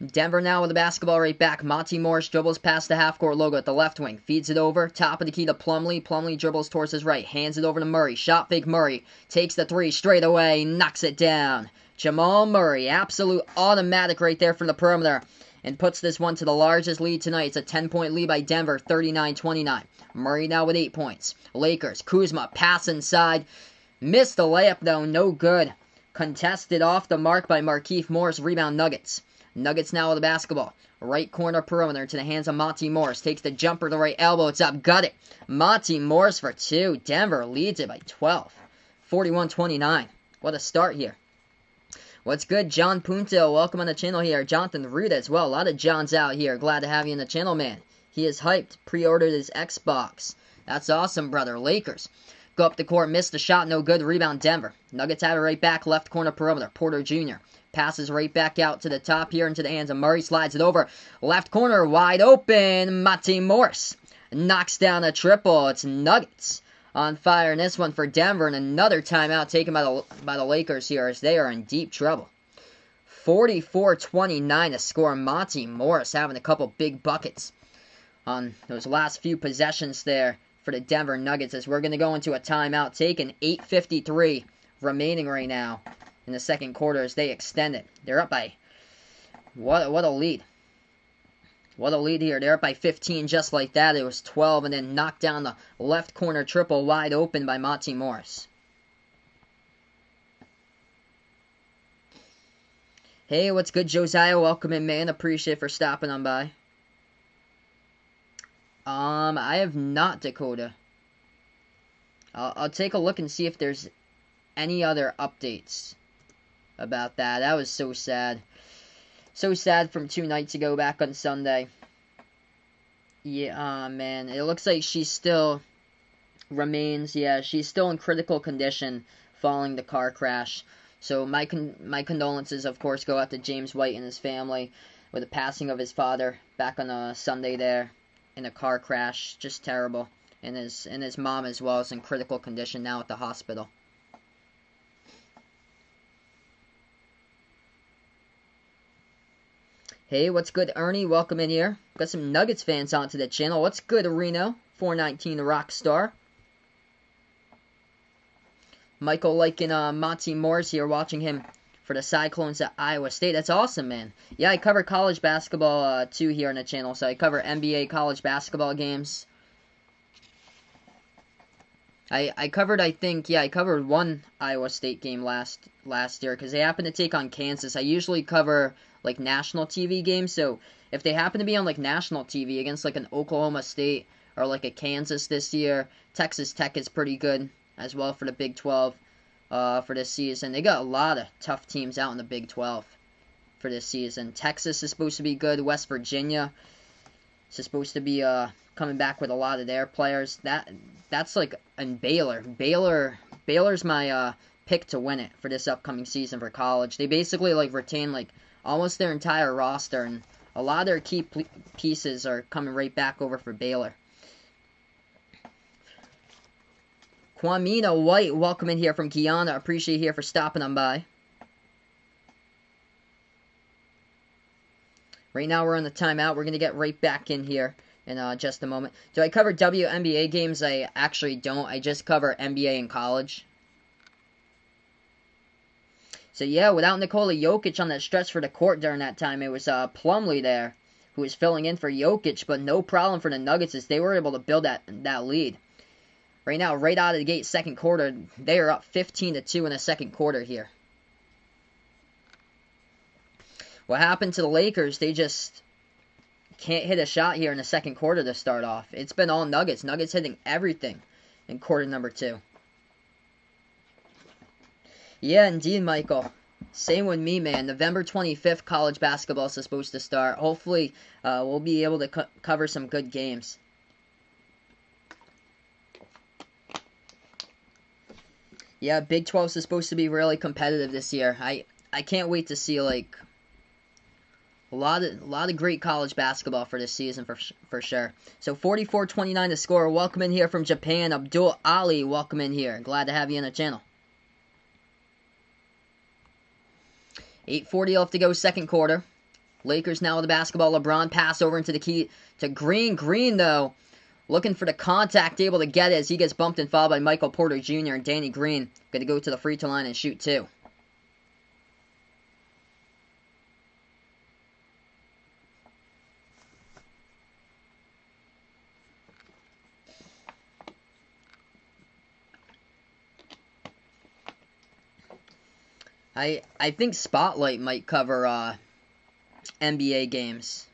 Denver now with the basketball right back. Monty Morris dribbles past the half-court logo at the left wing. Feeds it over. Top of the key to Plumlee. Plumlee dribbles towards his right. Hands it over to Murray. Shot fake Murray. Takes the 3 straight away. Knocks it down. Jamal Murray. Absolute automatic right there from the perimeter. And puts this one to the largest lead tonight. It's a 10-point lead by Denver, 39-29. Murray now with 8 points. Lakers, Kuzma, pass inside. Missed the layup, though. No good. Contested off the mark by Markieff Morris. Rebound Nuggets. Nuggets now with the basketball. Right corner perimeter to the hands of Monty Morris. Takes the jumper to the right elbow. It's up. Got it. Monty Morris for 2. Denver leads it by 12. 41-29. What a start here. What's good, John Punto? Welcome on the channel here. Jonathan Root as well. A lot of Johns out here. Glad to have you in the channel, man. He is hyped. Pre-ordered his Xbox. That's awesome, brother. Lakers go up the court. Missed the shot. No good. Rebound, Denver. Nuggets have it right back. Left corner perimeter. Porter Jr. Passes right back out to the top here into the hands of Murray. Slides it over. Left corner. Wide open. Monty Morris knocks down a triple. It's Nuggets on fire in this one for Denver, and another timeout taken by the Lakers here as they are in deep trouble. 44-29 to score. Monty Morris having a couple big buckets on those last few possessions there for the Denver Nuggets as we're going to go into a timeout taken. 8:53 remaining right now in the second quarter as they extend it. They're up by, what a lead. What a lead here. They're up by 15 just like that. It was 12 and then knocked down the left corner triple wide open by Monty Morris. Hey, what's good, Josiah? Welcome in, man. Appreciate it for stopping on by. I have not, Dakota. I'll take a look and see if there's any other updates about that. That was so sad. So sad from 2 nights ago back on Sunday. Yeah, man. It looks like she still remains, yeah, she's still in critical condition following the car crash. So my condolences, of course, go out to James White and his family with the passing of his father back on a Sunday there in a car crash. Just terrible. And his mom as well is in critical condition now at the hospital. Hey, what's good, Ernie? Welcome in here. Got some Nuggets fans onto the channel. What's good, Reno? 419 Rockstar. Michael liking Monty Morris here, watching him for the Cyclones at Iowa State. That's awesome, man. Yeah, I cover college basketball too here on the channel. So I cover NBA college basketball games. I covered, I think, yeah, I covered one Iowa State game last year because they happened to take on Kansas. I usually cover like national TV games, so if they happen to be on like national TV against like an Oklahoma State or like a Kansas this year. Texas Tech is pretty good as well for the Big 12 for this season. They got a lot of tough teams out in the Big 12 for this season. Texas is supposed to be good. West Virginia is supposed to be coming back with a lot of their players. That's like, and Baylor's my pick to win it for this upcoming season for college. They basically like retain like almost their entire roster, and a lot of their key pieces are coming right back over for Baylor. Kwamina White, welcome in here from Guyana. Appreciate you here for stopping on by. Right now we're on the timeout. We're going to get right back in here in just a moment. Do I cover WNBA games? I actually don't. I just cover NBA and college. So yeah, without Nikola Jokic on that stretch for the court during that time, it was Plumlee there who was filling in for Jokic, but no problem for the Nuggets as they were able to build that lead. Right now, right out of the gate, second quarter, they are up 15-2 in the second quarter here. What happened to the Lakers? They just can't hit a shot here in the second quarter to start off. It's been all Nuggets. Nuggets hitting everything in quarter number 2. Yeah, indeed, Michael. Same with me, man. November 25th, college basketball is supposed to start. Hopefully, we'll be able to cover some good games. Yeah, Big 12 is supposed to be really competitive this year. I can't wait to see like a lot of great college basketball for this season for sure. So 44-29 to score. Welcome in here from Japan, Abdul Ali. Welcome in here. Glad to have you on the channel. 8:40 left to go, second quarter. Lakers now with the basketball. LeBron pass over into the key to Green. Green though, looking for the contact, able to get it as he gets bumped and fouled by Michael Porter Jr. and Danny Green. Going to go to the free throw line and shoot 2. I think Spotlight might cover NBA games.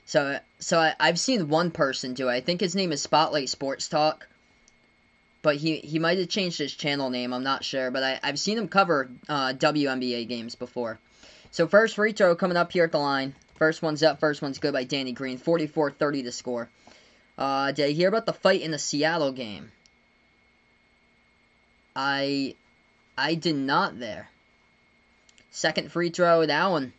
So I've seen one person do it. I think his name is Spotlight Sports Talk. But he might have changed his channel name, I'm not sure. But I've seen him cover WNBA games before. So first free throw coming up here at the line. First one's up, first one's good by Danny Green. 44-30 to score. Did I hear about the fight in the Seattle game? I did not there. Second free throw, that one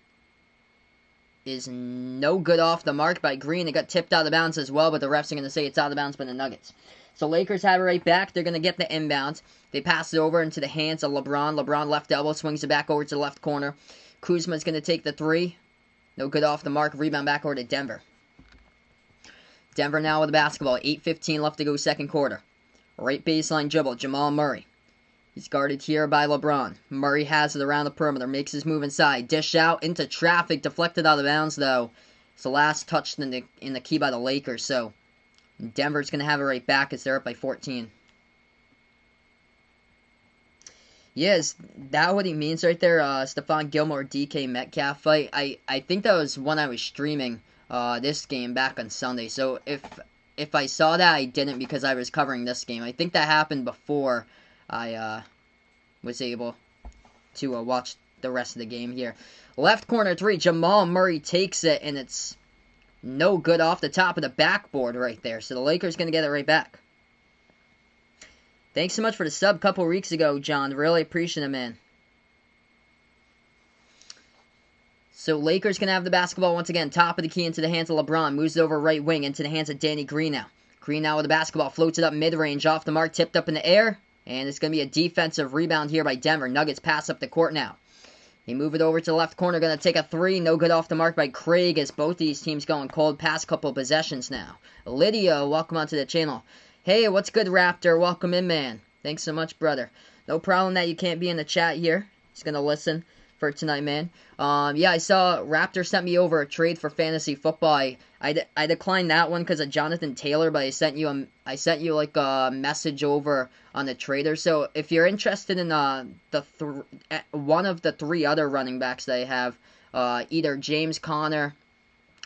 is no good off the mark by Green. It got tipped out of bounds as well, but the refs are going to say it's out of bounds by the Nuggets. So Lakers have it right back. They're going to get the inbounds. They pass it over into the hands of LeBron. LeBron left elbow, swings it back over to the left corner. Kuzma's going to take the 3. No good off the mark. Rebound back over to Denver. Denver now with the basketball. 8:15 left to go, second quarter. Right baseline dribble. Jamal Murray. He's guarded here by LeBron. Murray has it around the perimeter. Makes his move inside. Dish out into traffic. Deflected out of bounds, though. It's the last touch in the key by the Lakers. So Denver's going to have it right back as they're up by 14. Yeah, is that what he means right there? Stephon Gilmore, DK Metcalf fight. I think that was when I was streaming this game back on Sunday. So if I saw that, I didn't because I was covering this game. I think that happened before I was able to watch the rest of the game here. Left corner 3, Jamal Murray takes it, and it's no good off the top of the backboard right there. So the Lakers going to get it right back. Thanks so much for the sub a couple weeks ago, John. Really appreciate it, man. So Lakers going to have the basketball once again. Top of the key into the hands of LeBron. Moves it over right wing into the hands of Danny Green now. Green now with the basketball. Floats it up mid-range. Off the mark. Tipped up in the air. And it's going to be a defensive rebound here by Denver. Nuggets pass up the court now. They move it over to the left corner. Going to take a 3. No good off the mark by Craig as both these teams going cold. Past couple possessions now. Lydia, welcome onto the channel. Hey, what's good, Raptor? Welcome in, man. Thanks so much, brother. No problem that you can't be in the chat here. Just going to listen for tonight, man. Yeah, I saw Raptor sent me over a trade for fantasy football. I declined that one because of Jonathan Taylor, but I sent you like a message over on the trader. So if you're interested in one of the 3 other running backs that I have, either James Conner,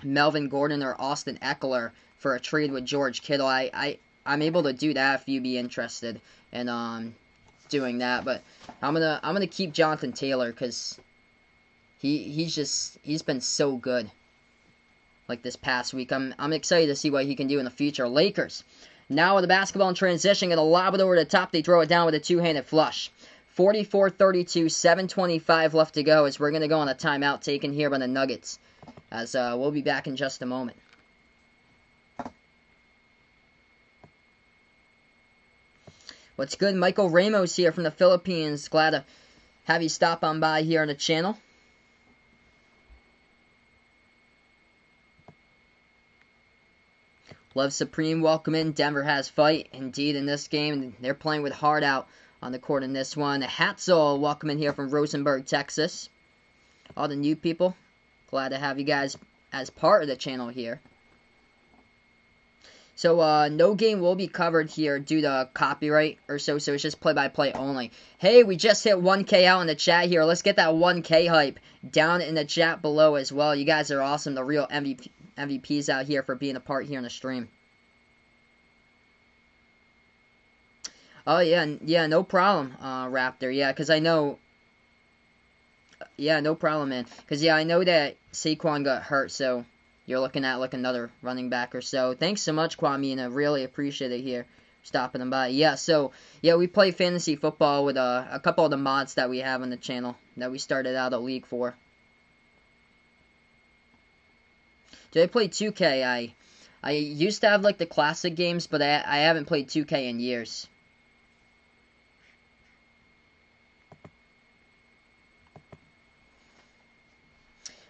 Melvin Gordon, or Austin Eckler, for a trade with George Kittle. I'm able to do that if you'd be interested in doing that. But I'm gonna keep Jonathan Taylor because he's been so good like this past week. I'm excited to see what he can do in the future. Lakers now with the basketball in transition, gonna lob it over the top. They throw it down with a two-handed flush. 44-32, 7:25 left to go as we're gonna go on a timeout taken here by the Nuggets. As we'll be back in just a moment. What's good? Michael Ramos here from the Philippines. Glad to have you stop on by here on the channel. Love Supreme, welcome in. Denver has fight. Indeed, in this game, they're playing with heart out on the court in this one. Hatzel, welcome in here from Rosenberg, Texas. All the new people, glad to have you guys as part of the channel here. So, no game will be covered here due to copyright or so it's just play-by-play only. Hey, we just hit 1K out in the chat here. Let's get that 1K hype down in the chat below as well. You guys are awesome, the real MVPs out here for being a part here in the stream. Oh, yeah, no problem, Raptor. Yeah, because I know... Yeah, no problem, man. Because, yeah, I know that Saquon got hurt, so... You're looking at like another running back or so. Thanks so much, Kwame, and really appreciate it here, stopping them by. Yeah, so, yeah, we play fantasy football with a couple of the mods that we have on the channel that we started out a league for. Do I play 2K? I used to have like the classic games, but I haven't played 2K in years.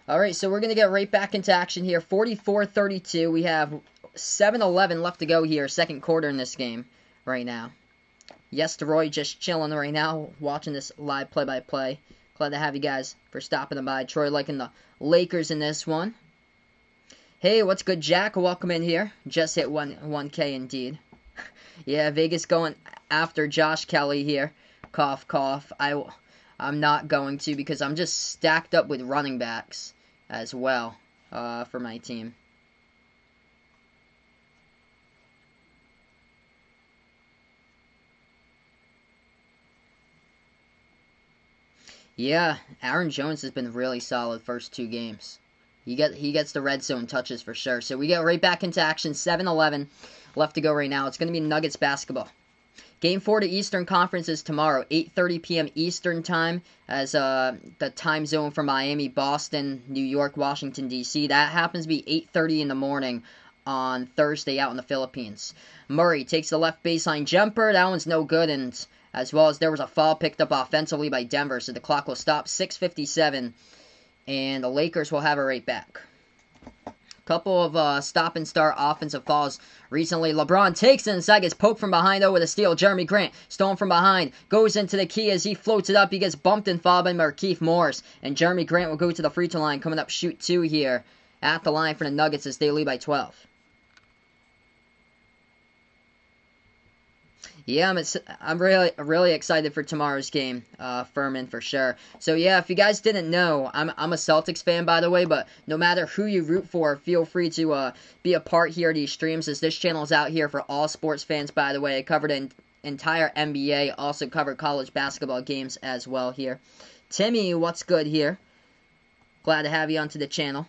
Alright, so we're going to get right back into action here. 44-32. We have 7:11 left to go here. Second quarter in this game right now. Yes, Roy just chilling right now, watching this live play-by-play. Glad to have you guys for stopping by. Troy liking the Lakers in this one. Hey, what's good, Jack? Welcome in here. Just hit 1K indeed. Yeah, Vegas going after Josh Kelly here. Cough, cough. I'm not going to because I'm just stacked up with running backs as well for my team. Yeah, Aaron Jones has been really solid first two games. He gets the red zone touches for sure. So we get right back into action. 7:11 left to go right now. It's going to be Nuggets basketball. Game 4 to Eastern Conference is tomorrow, 8:30 p.m. Eastern Time, as the time zone for Miami, Boston, New York, Washington, D.C. That happens to be 8:30 in the morning on Thursday out in the Philippines. Murray takes the left baseline jumper. That one's no good, and as well as there was a foul picked up offensively by Denver, so the clock will stop. 6:57, and the Lakers will have it right back. Couple of stop-and-start offensive fouls recently. LeBron takes it inside, gets poked from behind, though, with a steal. Jeremy Grant, stolen from behind, goes into the key as he floats it up. He gets bumped and fouled by Markieff Morris. And Jeremy Grant will go to the free throw line, coming up shoot 2 here at the line for the Nuggets as they lead by 12. Yeah, I'm really excited for tomorrow's game, Furman, for sure. So yeah, if you guys didn't know, I'm a Celtics fan, by the way, but no matter who you root for, feel free to be a part here of these streams, as this channel is out here for all sports fans, by the way. I covered an entire NBA, also covered college basketball games as well here. Timmy, what's good here? Glad to have you onto the channel.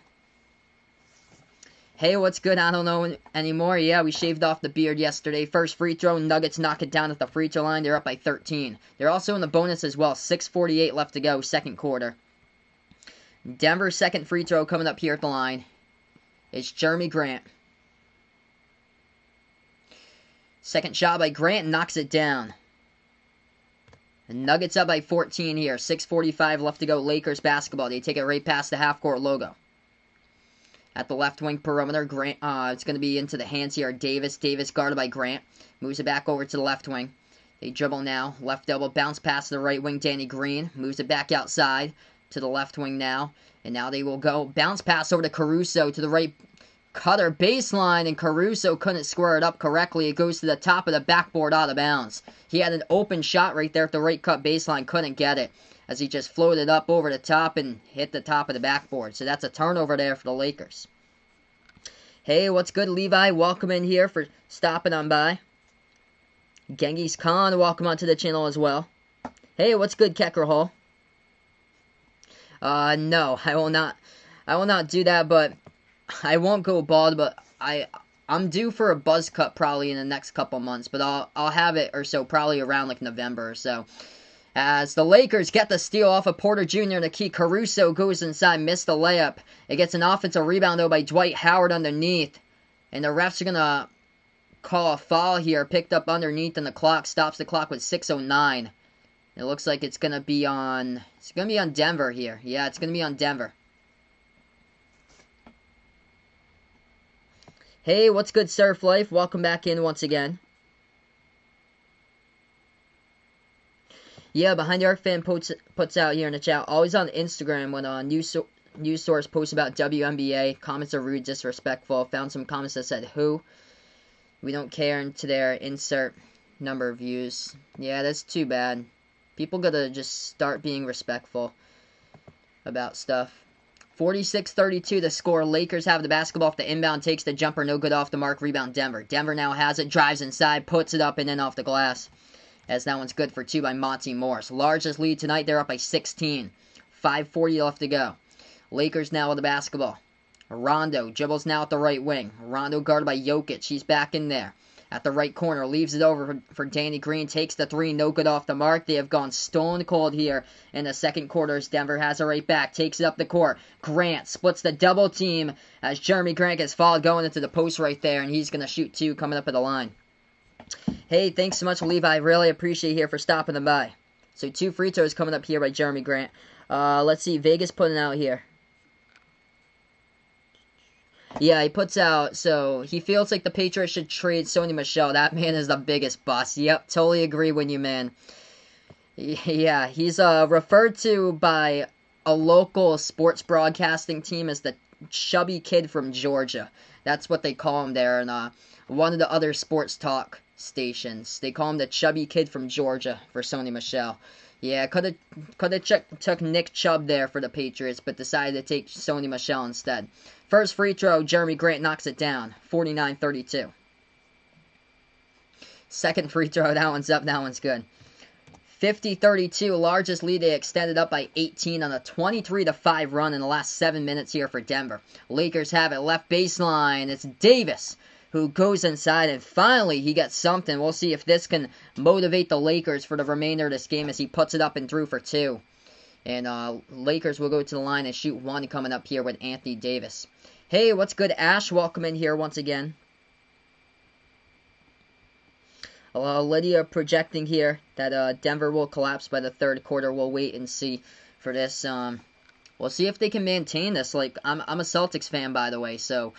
Hey, what's good? I don't know anymore. Yeah, we shaved off the beard yesterday. First free throw, Nuggets knock it down at the free throw line. They're up by 13. They're also in the bonus as well. 6:48 left to go, second quarter. Denver's second free throw coming up here at the line. It's Jeremy Grant. Second shot by Grant, knocks it down. The Nuggets up by 14 here. 6:45 left to go, Lakers basketball. They take it right past the half-court logo. At the left wing perimeter, Grant. It's going to be into the hands here. Davis guarded by Grant. Moves it back over to the left wing. They dribble now. Left elbow bounce pass to the right wing. Danny Green moves it back outside to the left wing now. And now they will go. Bounce pass over to Caruso to the right cutter baseline. And Caruso couldn't square it up correctly. It goes to the top of the backboard out of bounds. He had an open shot right there at the right cut baseline. Couldn't get it, as he just floated up over the top and hit the top of the backboard. So that's a turnover there for the Lakers. Hey, what's good, Levi? Welcome in here for stopping on by. Genghis Khan, welcome onto the channel as well. Hey, what's good, Kekrahol? No, I will not do that, but I won't go bald, but I'm due for a buzz cut probably in the next couple months, but I'll have it or so probably around like November or so. As the Lakers get the steal off of Porter Jr. and the key, Caruso goes inside, missed the layup. It gets an offensive rebound though by Dwight Howard underneath, and the refs are gonna call a foul here, picked up underneath, and the clock stops the clock with 6:09. It looks like it's gonna be on Denver here. Yeah, it's gonna be on Denver. Hey, what's good, Surf Life? Welcome back in once again. Yeah, Behind the Arc fan puts out here in the chat, always on Instagram when news source posts about WNBA. Comments are rude, disrespectful. Found some comments that said who. We don't care into their insert number of views. Yeah, that's too bad. People gotta just start being respectful about stuff. 46-32 the score. Lakers have the basketball off the inbound, takes the jumper, no good off the mark, rebound Denver. Denver now has it, drives inside, puts it up and in off the glass. As that one's good for two by Monty Morris. Largest lead tonight, they're up by 16. 5:40 left to go. Lakers now with the basketball. Rondo dribbles now at the right wing. Rondo guarded by Jokic. He's back in there. At the right corner, leaves it over for Danny Green. Takes the three, no good off the mark. They have gone stone cold here in the second quarter as Denver has it right back. Takes it up the court. Grant splits the double team as Jeremy Grant gets fouled going into the post right there, and he's going to shoot two coming up at the line. Hey, thanks so much, Levi. I really appreciate you here for stopping them by. So 2 free throws coming up here by Jeremy Grant. Let's see, Vegas putting out here. Yeah, he puts out, so he feels like the Patriots should trade Sony Michel. That man is the biggest bust. Yep, totally agree with you, man. Yeah, he's referred to by a local sports broadcasting team as the chubby kid from Georgia. That's what they call him there, and one of the other sports talk stations. They call him the chubby kid from Georgia for Sony Michel. Yeah, could have took Nick Chubb there for the Patriots, but decided to take Sony Michel instead. First free throw, Jeremy Grant knocks it down, 49-32. Second free throw, that one's up, that one's good. 50-32, largest lead they extended up by 18 on a 23-5 run in the last 7 minutes here for Denver. Lakers have it, left baseline, it's Davis who goes inside, and finally he gets something. We'll see if this can motivate the Lakers for the remainder of this game as he puts it up and through for two. And Lakers will go to the line and shoot one coming up here with Anthony Davis. Hey, what's good, Ash? Welcome in here once again. Lydia projecting here that Denver will collapse by the third quarter. We'll wait and see for this. We'll see if they can maintain this. Like, I'm a Celtics fan, by the way, so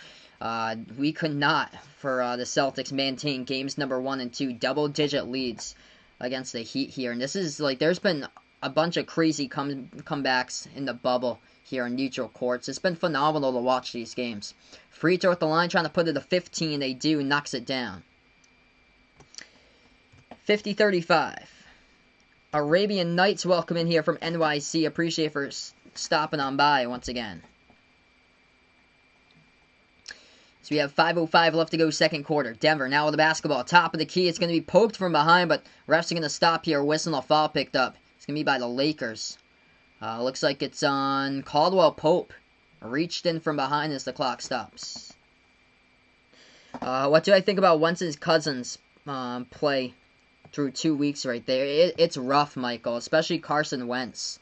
we could not, for the Celtics, maintain games number 1 and 2, double-digit leads against the Heat here. And this is, like, there's been a bunch of crazy comebacks in the bubble here in neutral courts. It's been phenomenal to watch these games. Free throw at the line, trying to put it to 15. They do, knocks it down. 50-35. Arabian Nights welcome in here from NYC. Appreciate for stopping on by once again. So we have 5:05 left to go, second quarter. Denver now with the basketball. Top of the key. It's going to be poked from behind, but refs are going to stop here. Whistle, a foul picked up. It's going to be by the Lakers. Looks like it's on Caldwell Pope. Reached in from behind as the clock stops. What do I think about Winston's Cousins play through 2 weeks right there? It's rough, Michael, especially Carson Wentz.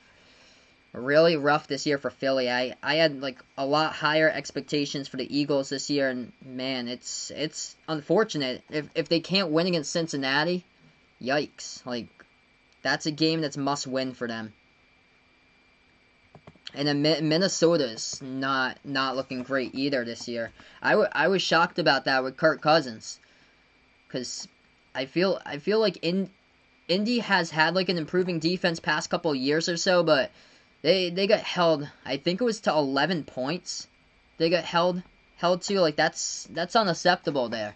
Really rough this year for Philly. I had like a lot higher expectations for the Eagles this year, and man, it's unfortunate if they can't win against Cincinnati. Yikes! Like, that's a game that's must win for them. And then Minnesota's not looking great either this year. I was shocked about that with Kirk Cousins, because I feel like Indy has had like an improving defense past couple of years or so, but They got held, I think it was to 11 points. They got held to, like, that's unacceptable there.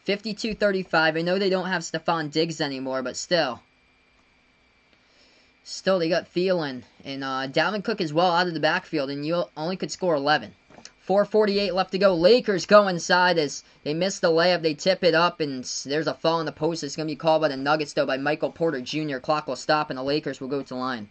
52-35. I know they don't have Stephon Diggs anymore, but still. Still, they got Thielen and Dalvin Cook as well out of the backfield, and you only could score 11. 4:48 left to go. Lakers go inside as they miss the layup. They tip it up, and there's a foul on the post. It's going to be called by the Nuggets, though, by Michael Porter Jr. Clock will stop, and the Lakers will go to the line.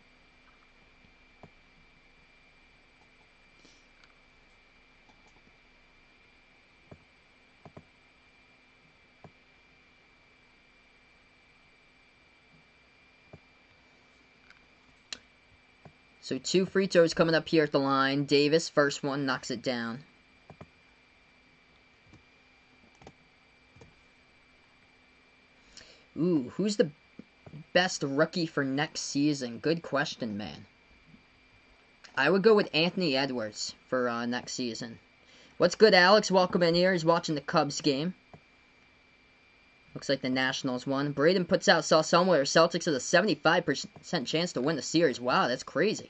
So 2 free throws coming up here at the line. Davis, first one, knocks it down. Ooh, who's the best rookie for next season? Good question, man. I would go with Anthony Edwards for next season. What's good, Alex? Welcome in here. He's watching the Cubs game. Looks like the Nationals won. Braden puts out, saw somewhere, Celtics has a 75% chance to win the series. Wow, that's crazy.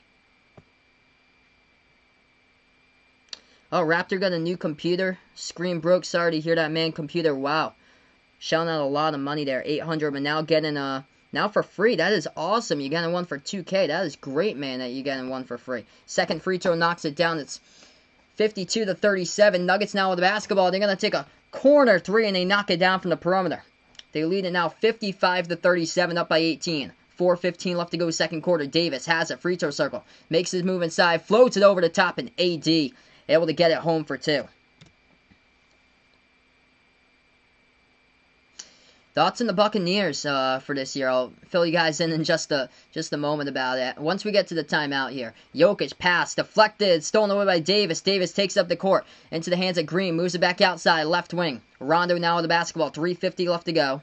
Oh, Raptor got a new computer. Screen broke. Sorry to hear that, man. Computer, wow. Shelling out a lot of money there. $800, but now getting, now for free. That is awesome. You're getting one for $2K. That is great, man, that you're getting one for free. Second free throw knocks it down. It's 52-37. Nuggets now with the basketball. They're going to take a corner three, and they knock it down from the perimeter. They lead it now 55-37, up by 18. 4:15 left to go, second quarter. Davis has it, free throw circle. Makes his move inside, floats it over the top, and AD able to get it home for 2. Thoughts on the Buccaneers for this year? I'll fill you guys in just a moment about it. Once we get to the timeout here. Jokic pass, deflected, stolen away by Davis. Davis takes up the court into the hands of Green. Moves it back outside, left wing. Rondo now with the basketball. 3:50 left to go.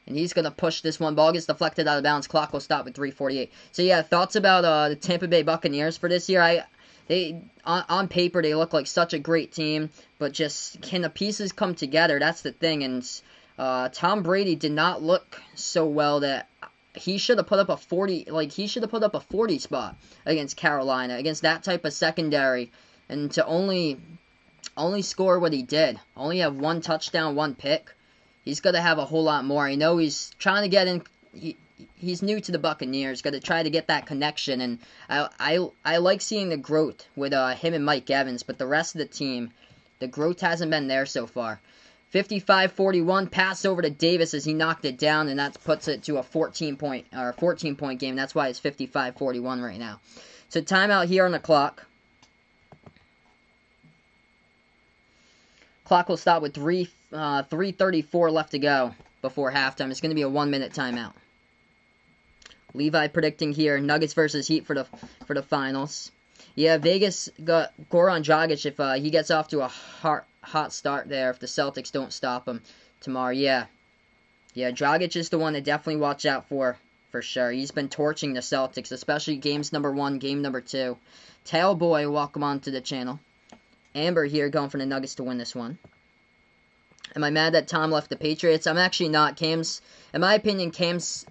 And he's going to push this one. Ball gets deflected out of bounds. Clock will stop at 3:48. So yeah, thoughts about the Tampa Bay Buccaneers for this year? They on paper, they look like such a great team. But just, can the pieces come together? That's the thing. And Tom Brady did not look so well that he should have put up a 40, he should have put up a 40 spot against Carolina, against that type of secondary, and to only score what he did, only have 1 touchdown, 1 pick. He's got to have a whole lot more. I know he's trying to get in. He's new to the Buccaneers, got to try to get that connection, and I like seeing the growth with him and Mike Evans, but the rest of the team, the growth hasn't been there so far. 55-41, pass over to Davis as he knocked it down, and that puts it to a 14-point game. That's why it's 55-41 right now. So timeout here on the clock. Clock will stop with 3:34 left to go before halftime. It's going to be a 1-minute timeout. Levi predicting here Nuggets versus Heat for the finals. Yeah, Vegas got Goran Dragic if he gets off to a hot start there, if the Celtics don't stop him tomorrow. Yeah, Dragic is the one to definitely watch out for sure. He's been torching the Celtics, especially games number 1, game number 2. Tailboy, welcome on to the channel. Amber here going for the Nuggets to win this one. Am I mad that Tom left the Patriots? I'm actually not. In my opinion, Cam's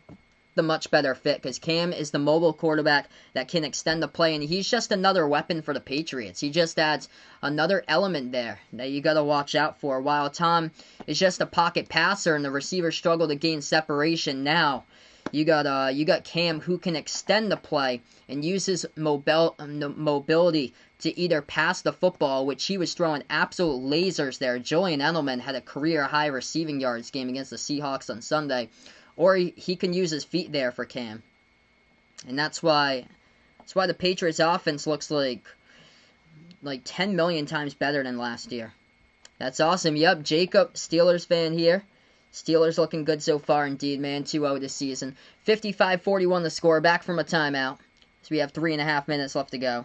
the much better fit, because Cam is the mobile quarterback that can extend the play, and he's just another weapon for the Patriots. He just adds another element there that you got to watch out for. While Tom is just a pocket passer and the receivers struggle to gain separation, now you got Cam who can extend the play and use his mobility to either pass the football, which he was throwing absolute lasers there. Julian Edelman had a career-high receiving yards game against the Seahawks on Sunday. Or he can use his feet there for Cam. And that's why the Patriots offense looks like 10 million times better than last year. That's awesome. Yep, Jacob, Steelers fan here. Steelers looking good so far indeed, man. 2-0 this season. 55-41 the score. Back from a timeout. So we have 3.5 minutes left to go.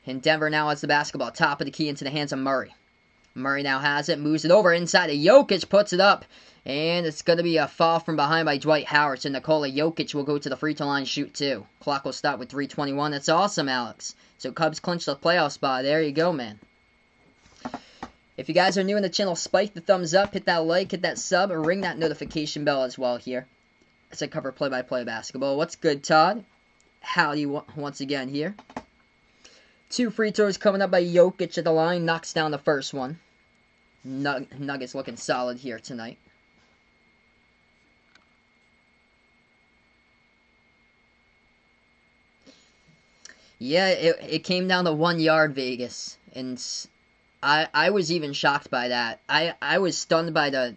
And Denver now has the basketball. Top of the key into the hands of Murray. Murray now has it, moves it over inside of Jokic, puts it up, and it's going to be a foul from behind by Dwight Howard. So Nikola Jokic will go to the free throw line, shoot 2. Clock will stop with 3:21. That's awesome, Alex. So Cubs clinch the playoff spot. There you go, man. If you guys are new in the channel, spike the thumbs up, hit that like, hit that sub, or ring that notification bell as well here as I cover play-by-play basketball. What's good, Todd? Howdy once again here. 2 free throws coming up by Jokic at the line, knocks down the first one. Nuggets looking solid here tonight. Yeah, it came down to 1 yard, Vegas, and I was even shocked by that. I was stunned by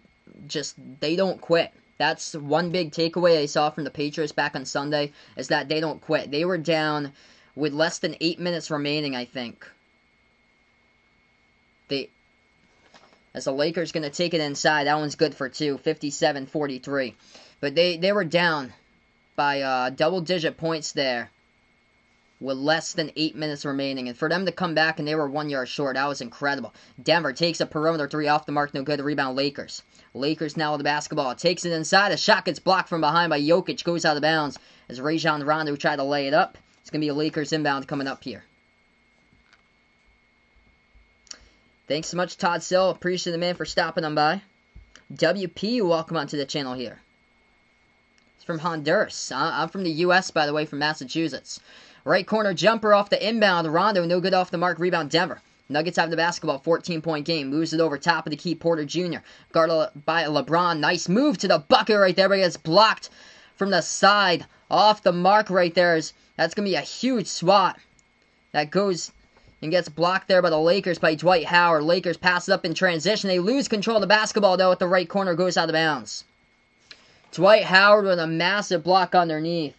they don't quit. That's one big takeaway I saw from the Patriots back on Sunday, is that they don't quit. They were down with less than 8 minutes remaining, I think. As the Lakers going to take it inside. That one's good for 2, 57-43. But they were down by double-digit points there with less than 8 minutes remaining. And for them to come back and they were 1 yard short, that was incredible. Denver takes a perimeter 3 off the mark, no good. Rebound Lakers. Lakers now with the basketball. Takes it inside. A shot gets blocked from behind by Jokic. Goes out of bounds as Rajon Rondo tried to lay it up. It's going to be a Lakers inbound coming up here. Thanks so much, Todd Sill. Appreciate the man for stopping on by. WP, welcome onto the channel here. It's from Honduras. I'm from the U.S., by the way, from Massachusetts. Right corner jumper off the inbound. Rondo, no good off the mark. Rebound Denver. Nuggets have the basketball. 14-point game. Moves it over top of the key. Porter Jr. Guarded by LeBron. Nice move to the bucket right there, but it gets blocked from the side. Off the mark right there. That's going to be a huge swat. That goes and gets blocked there by the Lakers by Dwight Howard. Lakers pass it up in transition. They lose control of the basketball, though, at the right corner. Goes out of bounds. Dwight Howard with a massive block underneath.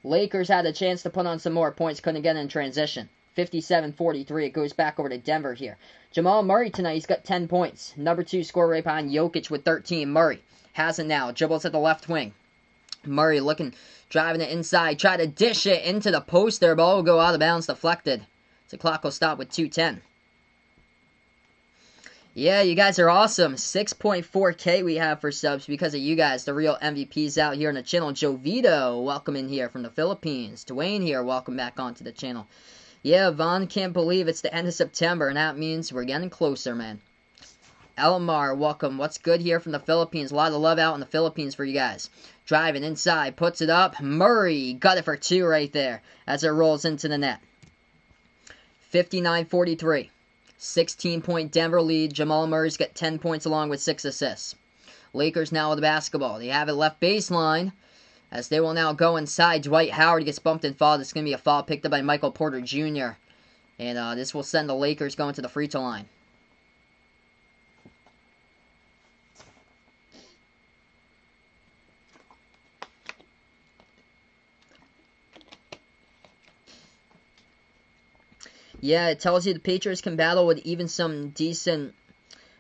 Lakers had a chance to put on some more points. Couldn't get in transition. 57-43. It goes back over to Denver here. Jamal Murray tonight, he's got 10 points. Number 2 scorer right behind Jokic with 13. Murray has it now. Dribbles at the left wing. Murray driving it inside. Try to dish it into the post there. Ball will go out of bounds. Deflected. The clock will stop with 2:10. Yeah, you guys are awesome. 6.4K we have for subs because of you guys, the real MVPs out here on the channel. Joe Vito, welcome in here from the Philippines. Dwayne here, welcome back onto the channel. Yeah, Vaughn can't believe it's the end of September, and that means we're getting closer, man. Elmar, welcome. What's good here from the Philippines? A lot of love out in the Philippines for you guys. Driving inside, puts it up. Murray got it for 2 right there as it rolls into the net. 59-43. 16-point Denver lead. Jamal Murray's got 10 points along with 6 assists. Lakers now with the basketball. They have it left baseline as they will now go inside. Dwight Howard gets bumped and fouled. It's going to be a foul picked up by Michael Porter Jr. And this will send the Lakers going to the free throw line. Yeah, it tells you the Patriots can battle with even some decent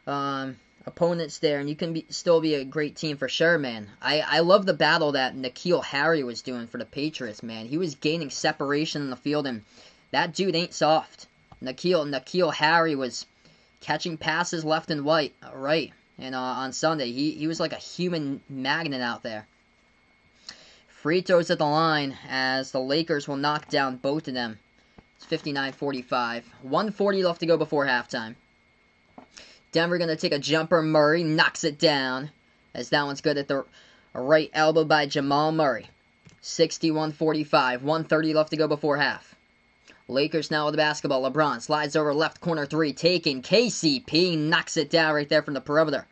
opponents there, and you can still be a great team for sure, man. I love the battle that N'Keal Harry was doing for the Patriots, man. He was gaining separation in the field, and that dude ain't soft. N'Keal Harry was catching passes left and right, and on Sunday. He was like a human magnet out there. Free throws at the line as the Lakers will knock down both of them. 59-45. 1:40 left to go before halftime. Denver going to take a jumper. Murray knocks it down as that one's good at the right elbow by Jamal Murray. 61-45. 1:30 left to go before half. Lakers now with the basketball. LeBron slides over left corner 3. Taking KCP. Knocks it down right there from the perimeter.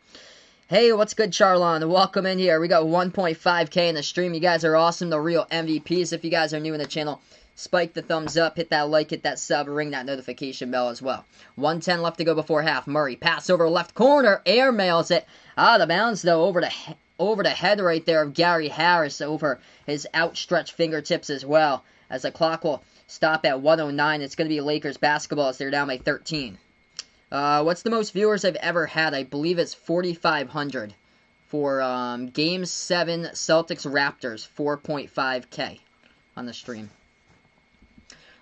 Hey, what's good, Charlon? Welcome in here. We got 1.5K in the stream. You guys are awesome. The real MVPs. If you guys are new in the channel, spike the thumbs up, hit that like, hit that sub, ring that notification bell as well. 1:10 left to go before half. Murray pass over left corner, air mails it out of bounds though, over the head right there of Gary Harris, over his outstretched fingertips as well. As the clock will stop at 1:09, it's going to be Lakers basketball as they're down by 13. What's the most viewers I've ever had? I believe it's 4,500 for Game 7 Celtics Raptors, 4.5K on the stream.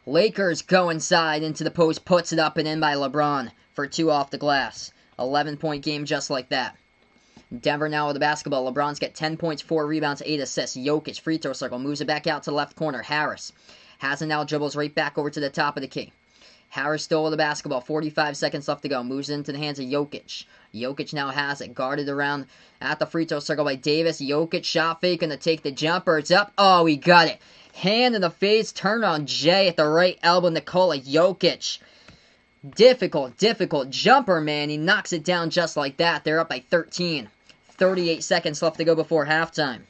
Lakers go inside into the post, puts it up and in by LeBron for 2 off the glass. 11-point game just like that. Denver now with the basketball. LeBron's got 10 points, 4 rebounds, 8 assists. Jokic, free throw circle, moves it back out to the left corner. Harris has it now, dribbles right back over to the top of the key. Harris still with the basketball, 45 seconds left to go. Moves it into the hands of Jokic. Jokic now has it, guarded around at the free throw circle by Davis. Jokic shot fake, gonna take the jumper. It's up. Oh, he got it. Hand in the face, turn on Jay at the right elbow. Nikola Jokic. Difficult jumper, man. He knocks it down just like that. They're up by 13. 38 seconds left to go before halftime.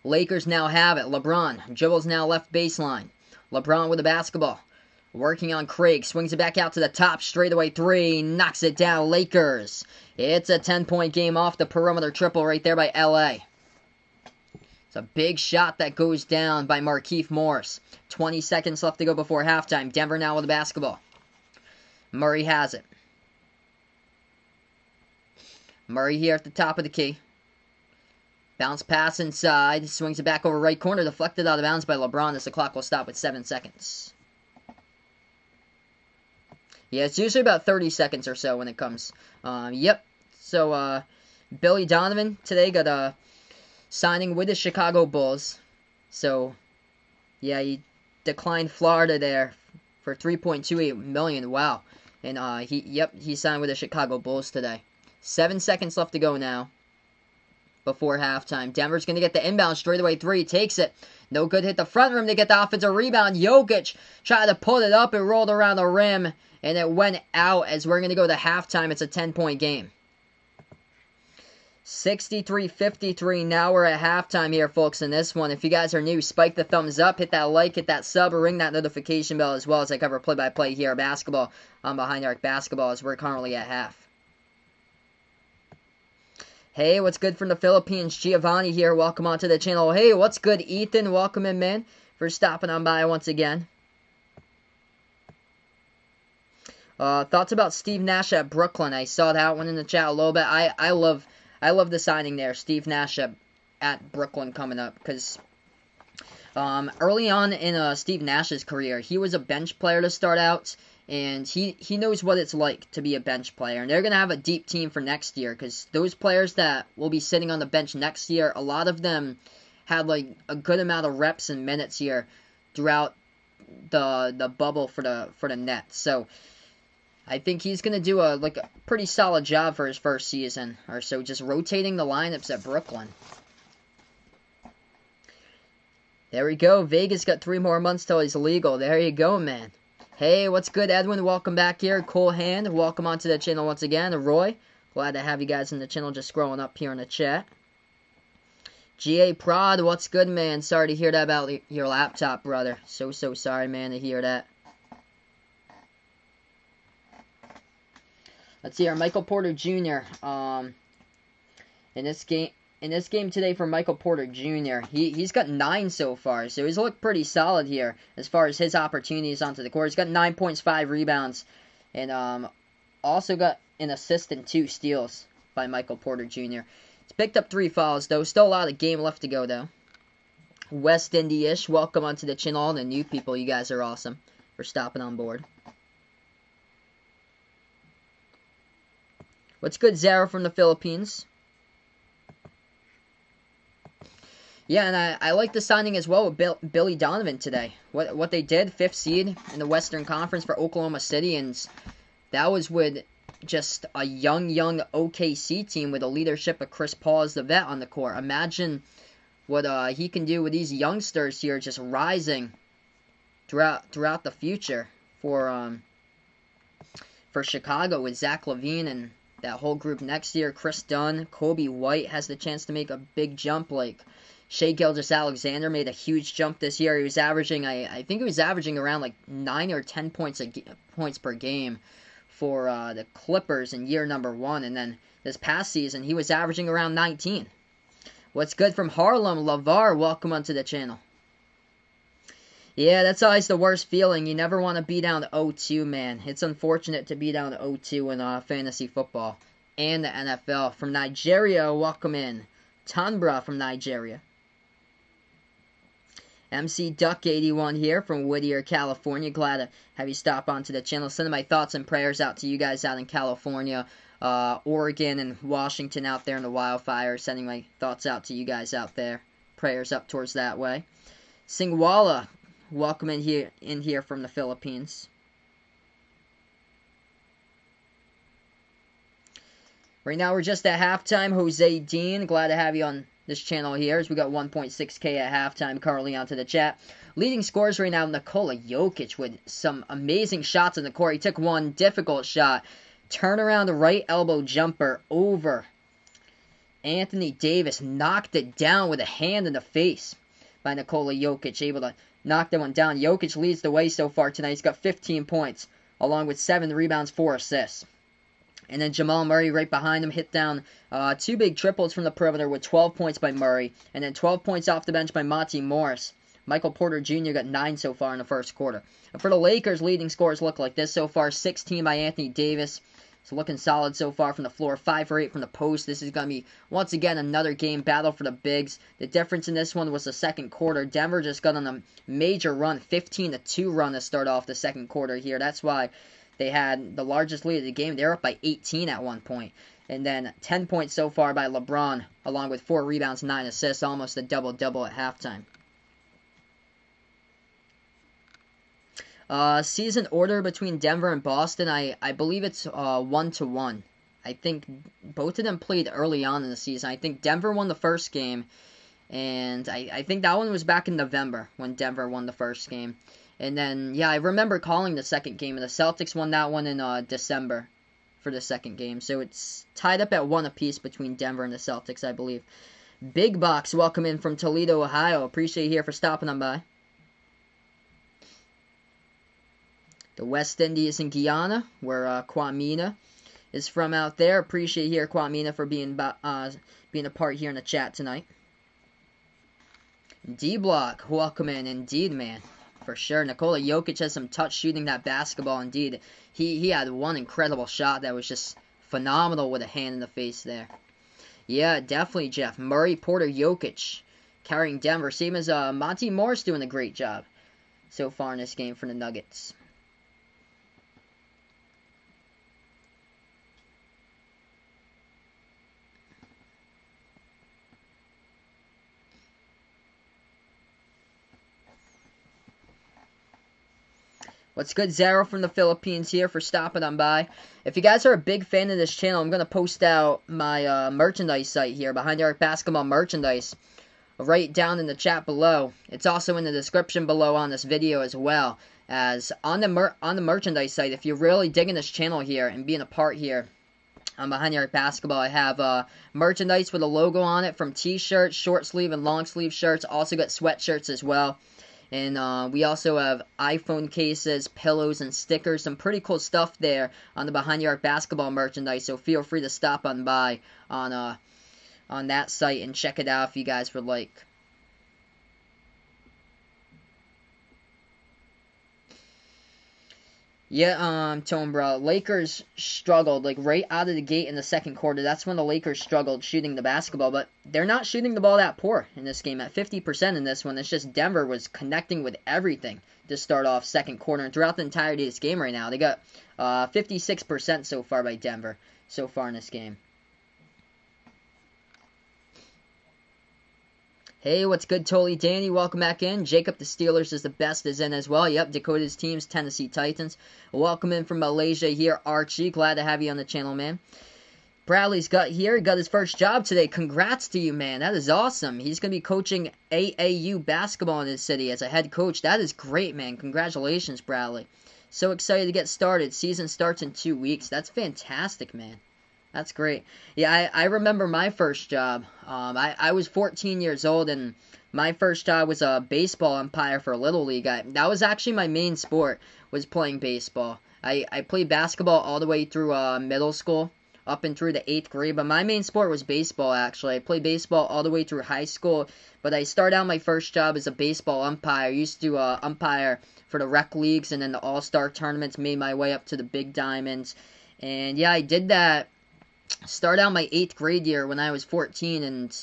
Lakers now have it. LeBron dribbles now left baseline. LeBron with the basketball. Working on Craig. Swings it back out to the top. Straightaway three. Knocks it down. Lakers. It's a 10-point game off the perimeter triple right there by LA. It's a big shot that goes down by Markieff Morris. 20 seconds left to go before halftime. Denver now with the basketball. Murray has it. Murray here at the top of the key. Bounce pass inside. Swings it back over right corner. Deflected out of bounds by LeBron as the clock will stop with 7 seconds. Yeah, it's usually about 30 seconds or so when it comes. Yep. So, Billy Donovan today got a signing with the Chicago Bulls. So, yeah, he declined Florida there for $3.28 million. Wow. And, he signed with the Chicago Bulls today. 7 seconds left to go now before halftime. Denver's going to get the inbound straightaway three. Takes it. No good. Hit the front rim to get the offensive rebound. Jokic tried to put it up. It rolled around the rim. And it went out as we're going to go to halftime. It's a 10-point game. 63-53. Now we're at halftime here, folks, in this one. If you guys are new, spike the thumbs up, hit that like, hit that sub, or ring that notification bell as well as I cover play-by-play here at basketball on Behind Arc Basketball as we're currently at half. Hey, what's good from the Philippines? Giovanni here. Welcome onto the channel. Hey, what's good, Ethan? Welcome in, man, for stopping on by once again. Thoughts about Steve Nash at Brooklyn? I saw that one in the chat a little bit. I love the signing there, Steve Nash at Brooklyn coming up, because early on in Steve Nash's career, he was a bench player to start out, and he knows what it's like to be a bench player. And they're going to have a deep team for next year, because those players that will be sitting on the bench next year, a lot of them had like a good amount of reps and minutes here throughout the bubble for the Nets. So I think he's going to do a pretty solid job for his first season or so, just rotating the lineups at Brooklyn. There we go. Vegas got 3 more months till he's legal. There you go, man. Hey, what's good, Edwin? Welcome back here. Cole Hand, welcome onto the channel once again. Roy, glad to have you guys in the channel, just scrolling up here in the chat. G.A. Prod, what's good, man? Sorry to hear that about your laptop, brother. So sorry, man, to hear that. Let's see here, Michael Porter Jr. In this game today for Michael Porter Jr., he's got 9 so far, so he's looked pretty solid here as far as his opportunities onto the court. He's got 9 points, 5 rebounds, and also got an assist and 2 steals by Michael Porter Jr. He's picked up 3 fouls, though. Still a lot of game left to go, though. West Indy-ish, welcome onto the channel. All the new people, you guys are awesome for stopping on board. What's good, Zara from the Philippines? Yeah, and I like the signing as well with Billy Donovan today. What they did, 5th seed in the Western Conference for Oklahoma City, and that was with just a young OKC team with the leadership of Chris Paul as the vet on the court. Imagine what he can do with these youngsters here just rising throughout the future for Chicago with Zach LaVine and that whole group next year. Chris Dunn, Kobe White has the chance to make a big jump. Like Shai Gilgeous-Alexander made a huge jump this year. He was averaging, I think he was averaging around like 9 or 10 points per game for the Clippers in year number 1. And then this past season, he was averaging around 19. What's good from Harlem? LaVar, welcome onto the channel. Yeah, that's always the worst feeling. You never want to be down 0-2, man. It's unfortunate to be down 0-2 in fantasy football and the NFL. From Nigeria, welcome in. Tanbra from Nigeria. MC Duck 81 here from Whittier, California. Glad to have you stop onto the channel. Sending my thoughts and prayers out to you guys out in California, Oregon, and Washington out there in the wildfire. Sending my thoughts out to you guys out there. Prayers up towards that way. Singwala, welcome in here from the Philippines. Right now we're just at halftime. Jose Dean, glad to have you on this channel here as we got 1.6K at halftime currently onto the chat. Leading scorers right now, Nikola Jokic with some amazing shots in the court. He took one difficult shot. Turnaround right elbow jumper over Anthony Davis. Knocked it down with a hand in the face by Nikola Jokic. Able to knocked that one down. Jokic leads the way so far tonight. He's got 15 points, along with 7 rebounds, 4 assists. And then Jamal Murray right behind him hit down 2 big triples from the perimeter with 12 points by Murray. And then 12 points off the bench by Monty Morris. Michael Porter Jr. got 9 so far in the first quarter. And for the Lakers, leading scorers look like this so far. 16 by Anthony Davis. It's looking solid so far from the floor. 5 for 8 from the post. This is going to be, once again, another game battle for the bigs. The difference in this one was the second quarter. Denver just got on a major run, 15-2 run to start off the second quarter here. That's why they had the largest lead of the game. They were up by 18 at one point. And then 10 points so far by LeBron, along with 4 rebounds, 9 assists, almost a double-double at halftime. Season order between Denver and Boston, I believe it's 1-1. I think both of them played early on in the season. I think Denver won the first game, and I think that one was back in November when Denver won the first game. And then, yeah, I remember calling the second game, and the Celtics won that one in December for the second game. So it's tied up at 1 apiece between Denver and the Celtics, I believe. Big Box, welcome in from Toledo, Ohio. Appreciate you here for stopping on by. The West Indies in Guyana, where Kwamina is from out there. Appreciate you here, Kwamina, for being a part here in the chat tonight. D-Block, welcome in, indeed, man. For sure. Nikola Jokic has some touch shooting that basketball, indeed. He had one incredible shot that was just phenomenal with a hand in the face there. Yeah, definitely, Jeff. Murray, Porter, Jokic carrying Denver. Same as Monty Morris doing a great job so far in this game for the Nuggets. What's good, Zaro from the Philippines here for stopping on by. If you guys are a big fan of this channel, I'm going to post out my merchandise site here, Behind the Arc Basketball merchandise, right down in the chat below. It's also in the description below on this video as well. As on the merchandise site, if you're really digging this channel here and being a part here on Behind the Arc Basketball, I have merchandise with a logo on it from t-shirts, short sleeve and long sleeve shirts. Also got sweatshirts as well. And we also have iPhone cases, pillows, and stickers. Some pretty cool stuff there on the Behind the Arc Basketball merchandise. So feel free to stop on by on that site and check it out if you guys would like. Yeah, Tone Bro, Lakers struggled, like, right out of the gate in the second quarter. That's when the Lakers struggled shooting the basketball, but they're not shooting the ball that poor in this game. At 50% in this one, it's just Denver was connecting with everything to start off second quarter. And throughout the entirety of this game right now, they got 56% so far by Denver so far in this game. Hey, what's good, Totally Danny? Welcome back in. Jacob, the Steelers is the best, is in as well. Yep, Dakota's teams, Tennessee Titans. Welcome in from Malaysia here, Archie. Glad to have you on the channel, man. Bradley's got here. He got his first job today. Congrats to you, man. That is awesome. He's going to be coaching AAU basketball in his city as a head coach. That is great, man. Congratulations, Bradley. So excited to get started. Season starts in 2 weeks. That's fantastic, man. That's great. Yeah, I remember my first job. I was 14 years old, and my first job was a baseball umpire for a Little League. That was actually my main sport, was playing baseball. I played basketball all the way through middle school, up and through the 8th grade, but my main sport was baseball, actually. I played baseball all the way through high school, but I started out my first job as a baseball umpire. I used to umpire for the rec leagues and then the all-star tournaments, made my way up to the big diamonds. And yeah, I did that. Started out my 8th grade year when I was 14, and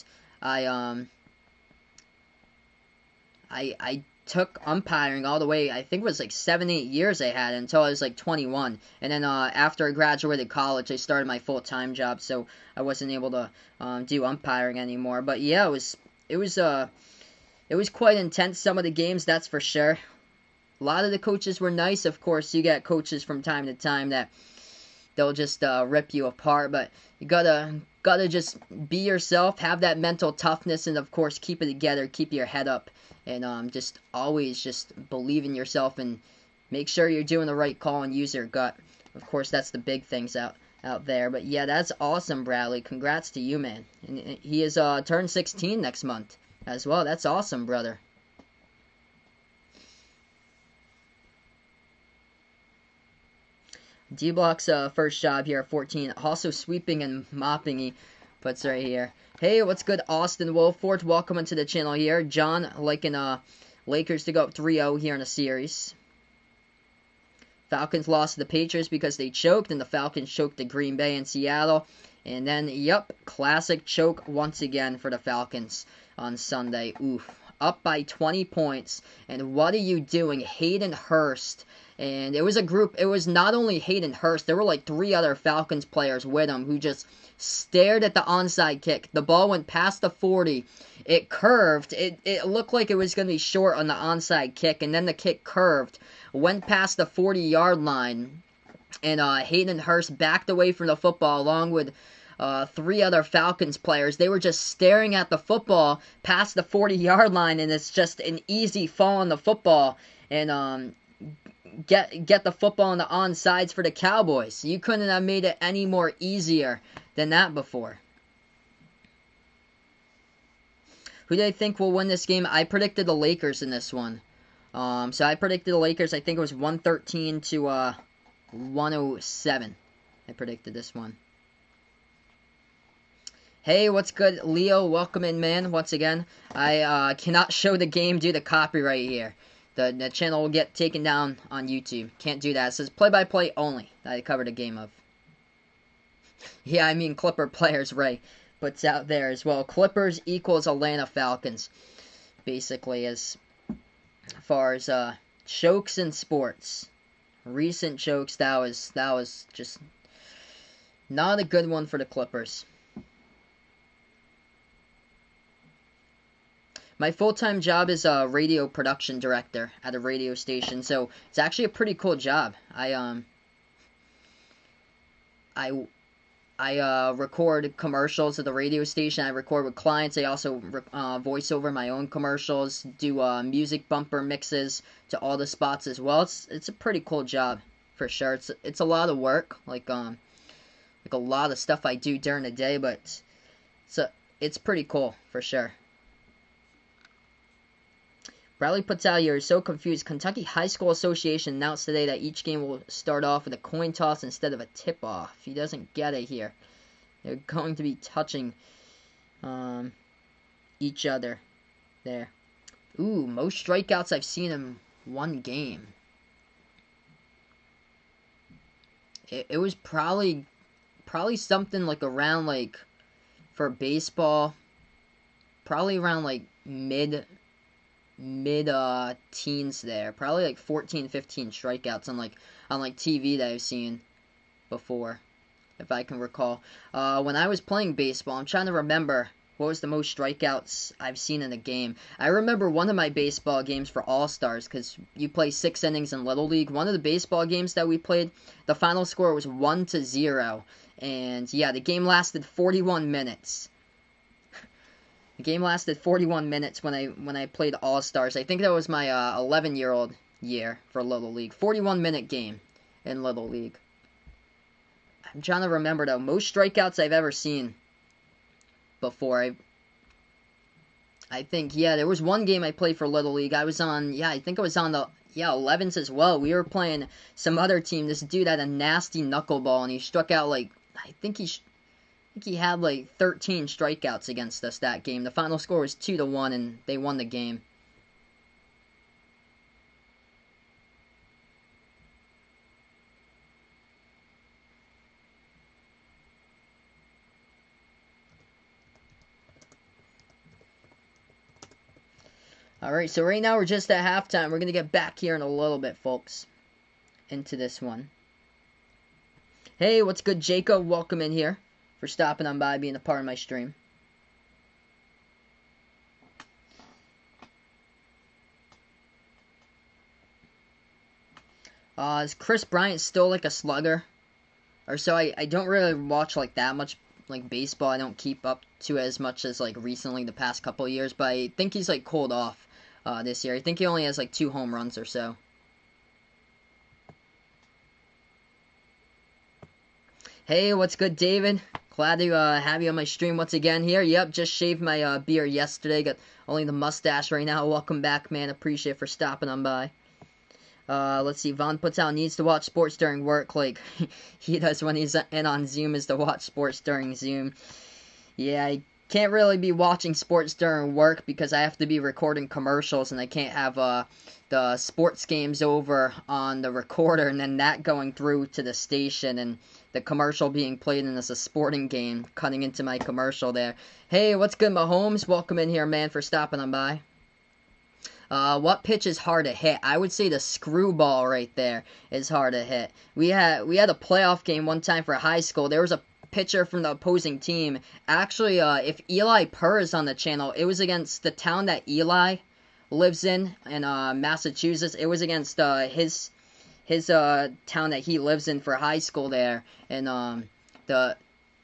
I took umpiring all the way. I think it was like 7-8 years I had until I was like 21. And then after I graduated college, I started my full-time job, so I wasn't able to do umpiring anymore. But yeah, it was quite intense. Some of the games, that's for sure. A lot of the coaches were nice. Of course, you get coaches from time to time that they'll just rip you apart, but you gotta just be yourself, have that mental toughness, and of course keep it together, keep your head up, and just always just believe in yourself and make sure you're doing the right call and use your gut. Of course, that's the big things out there. But yeah, that's awesome, Bradley. Congrats to you, man. And he is turned 16 next month as well. That's awesome, brother. D-Block's first job here at 14. Also sweeping and mopping, he puts right here. Hey, what's good, Austin Wolford? Welcome into the channel here. John liking Lakers to go up 3-0 here in the series. Falcons lost to the Patriots because they choked, and the Falcons choked to Green Bay and Seattle. And then, yep, classic choke once again for the Falcons on Sunday. Oof. Up by 20 points. And what are you doing? Hayden Hurst. And it was a group, it was not only Hayden Hurst, there were like 3 other Falcons players with him who just stared at the onside kick. The ball went past the 40. It curved. It looked like it was going to be short on the onside kick, and then the kick curved. Went past the 40-yard line, and Hayden Hurst backed away from the football along with 3 other Falcons players. They were just staring at the football past the 40-yard line, and it's just an easy fall on the football, and get the football on the onsides for the Cowboys. You couldn't have made it any more easier than that before. Who do I think will win this game? I predicted the Lakers in this one. So I predicted the Lakers. I think it was 113 to 107. I predicted this one. Hey, what's good, Leo? Welcome in, man. Once again, I cannot show the game due to copyright here. The channel will get taken down on YouTube. Can't do that. It says play-by-play only that I covered a game of. Yeah, I mean Clipper players, Ray. But it's out there as well. Clippers equals Atlanta Falcons. Basically, as far as chokes in sports. Recent chokes, that was just not a good one for the Clippers. My full-time job is a radio production director at a radio station, so it's actually a pretty cool job. I record commercials at the radio station. I record with clients. I also voice over my own commercials, do music bumper mixes to all the spots as well. It's a pretty cool job for sure. It's a lot of work, like a lot of stuff I do during the day, but it's pretty cool for sure. Bradley puts out here, so confused. Kentucky High School Association announced today that each game will start off with a coin toss instead of a tip-off. He doesn't get it here. They're going to be touching each other there. Ooh, most strikeouts I've seen in one game. It was probably something like around, like, for baseball, probably around, like, mid teens there. Probably like 14, 15 strikeouts on TV that I've seen before, if I can recall. When I was playing baseball, I'm trying to remember what was the most strikeouts I've seen in a game. I remember one of my baseball games for All-Stars, because you play 6 innings in Little League. One of the baseball games that we played, the final score was 1-0. And yeah, the game lasted 41 minutes. The game lasted 41 minutes when I played All-Stars. I think that was my 11-year-old year for Little League. 41-minute game in Little League. I'm trying to remember, though. Most strikeouts I've ever seen before. I think, yeah, there was one game I played for Little League. I was on, yeah, I think I was on the 11s as well. We were playing some other team. This dude had a nasty knuckleball, and he struck out, like, I think he had like 13 strikeouts against us that game. The final score was 2-1, and they won the game. Alright, so right now we're just at halftime. We're going to get back here in a little bit, folks, into this one. Hey, what's good, Jacob? Welcome in here. For stopping on by, being a part of my stream. Is Chris Bryant still like a slugger? Or so I don't really watch like that much like baseball. I don't keep up to it as much as like recently the past couple of years. But I think he's like cooled off this year. I think he only has like 2 home runs or so. Hey, what's good, David? Glad to have you on my stream once again here. Yep, just shaved my beard yesterday. Got only the mustache right now. Welcome back, man. Appreciate it for stopping on by. Let's see. Vaughn puts out needs to watch sports during work, like he does when he's in on Zoom, is to watch sports during Zoom. Yeah, I can't really be watching sports during work because I have to be recording commercials, and I can't have the sports games over on the recorder and then that going through to the station and the commercial being played in as a sporting game, cutting into my commercial there. Hey, what's good, Mahomes? Welcome in here, man, for stopping on by. What pitch is hard to hit? I would say the screwball right there is hard to hit. We had a playoff game one time for high school. There was a pitcher from the opposing team. Actually, if Eli Purr is on the channel, it was against the town that Eli lives in Massachusetts. It was against his town that he lives in for high school there, and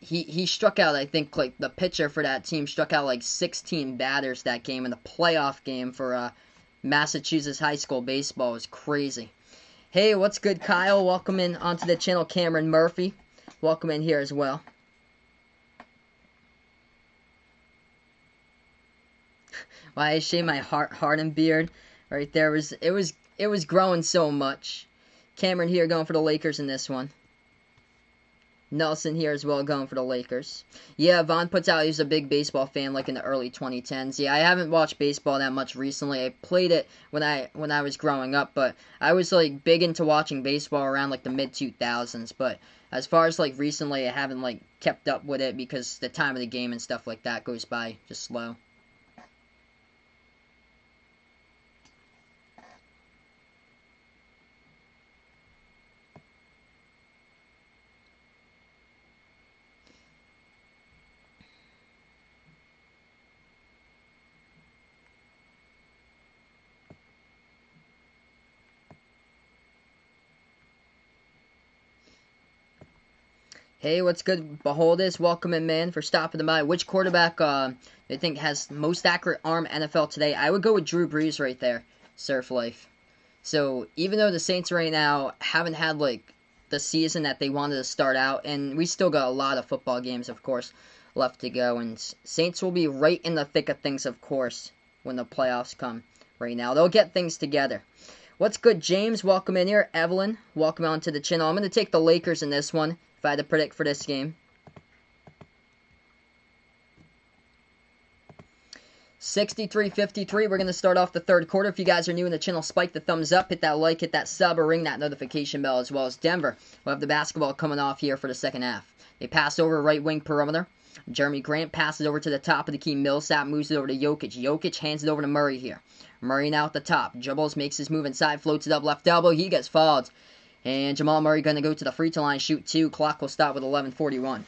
he struck out, I think, like the pitcher for that team struck out like 16 batters that game in the playoff game for Massachusetts high school baseball. It was crazy. Hey, what's good, Kyle? Welcome in onto the channel. Cameron Murphy, welcome in here as well. Why I shave my heart and beard right there, it was growing so much. Cameron here going for the Lakers in this one. Nelson here as well going for the Lakers. Yeah, Vaughn puts out he's a big baseball fan like in the early 2010s. Yeah, I haven't watched baseball that much recently. I played it when I was growing up, but I was like big into watching baseball around like the mid 2000s. But as far as like recently, I haven't like kept up with it because the time of the game and stuff like that goes by just slow. Hey, what's good, Beholdus? Welcome in, man, for stopping by. Which quarterback they think has most accurate arm NFL today? I would go with Drew Brees right there, Surf Life. So, even though the Saints right now haven't had, like, the season that they wanted to start out, and we still got a lot of football games, of course, left to go, and Saints will be right in the thick of things, of course, when the playoffs come right now. They'll get things together. What's good, James? Welcome in here. Evelyn, welcome on to the channel. I'm going to take the Lakers in this one, if I had to predict for this game. 63-53. We're going to start off the third quarter. If you guys are new in the channel, spike the thumbs up, hit that like, hit that sub, or ring that notification bell, as well as Denver. We'll have the basketball coming off here for the second half. They pass over right wing perimeter. Jeremy Grant passes over to the top of the key. Millsap moves it over to Jokic. Jokic hands it over to Murray here. Murray now at the top. Dribbles, makes his move inside, floats it up left elbow. He gets fouled. And Jamal Murray going to go to the free throw line, shoot 2. Clock will stop with 11:41.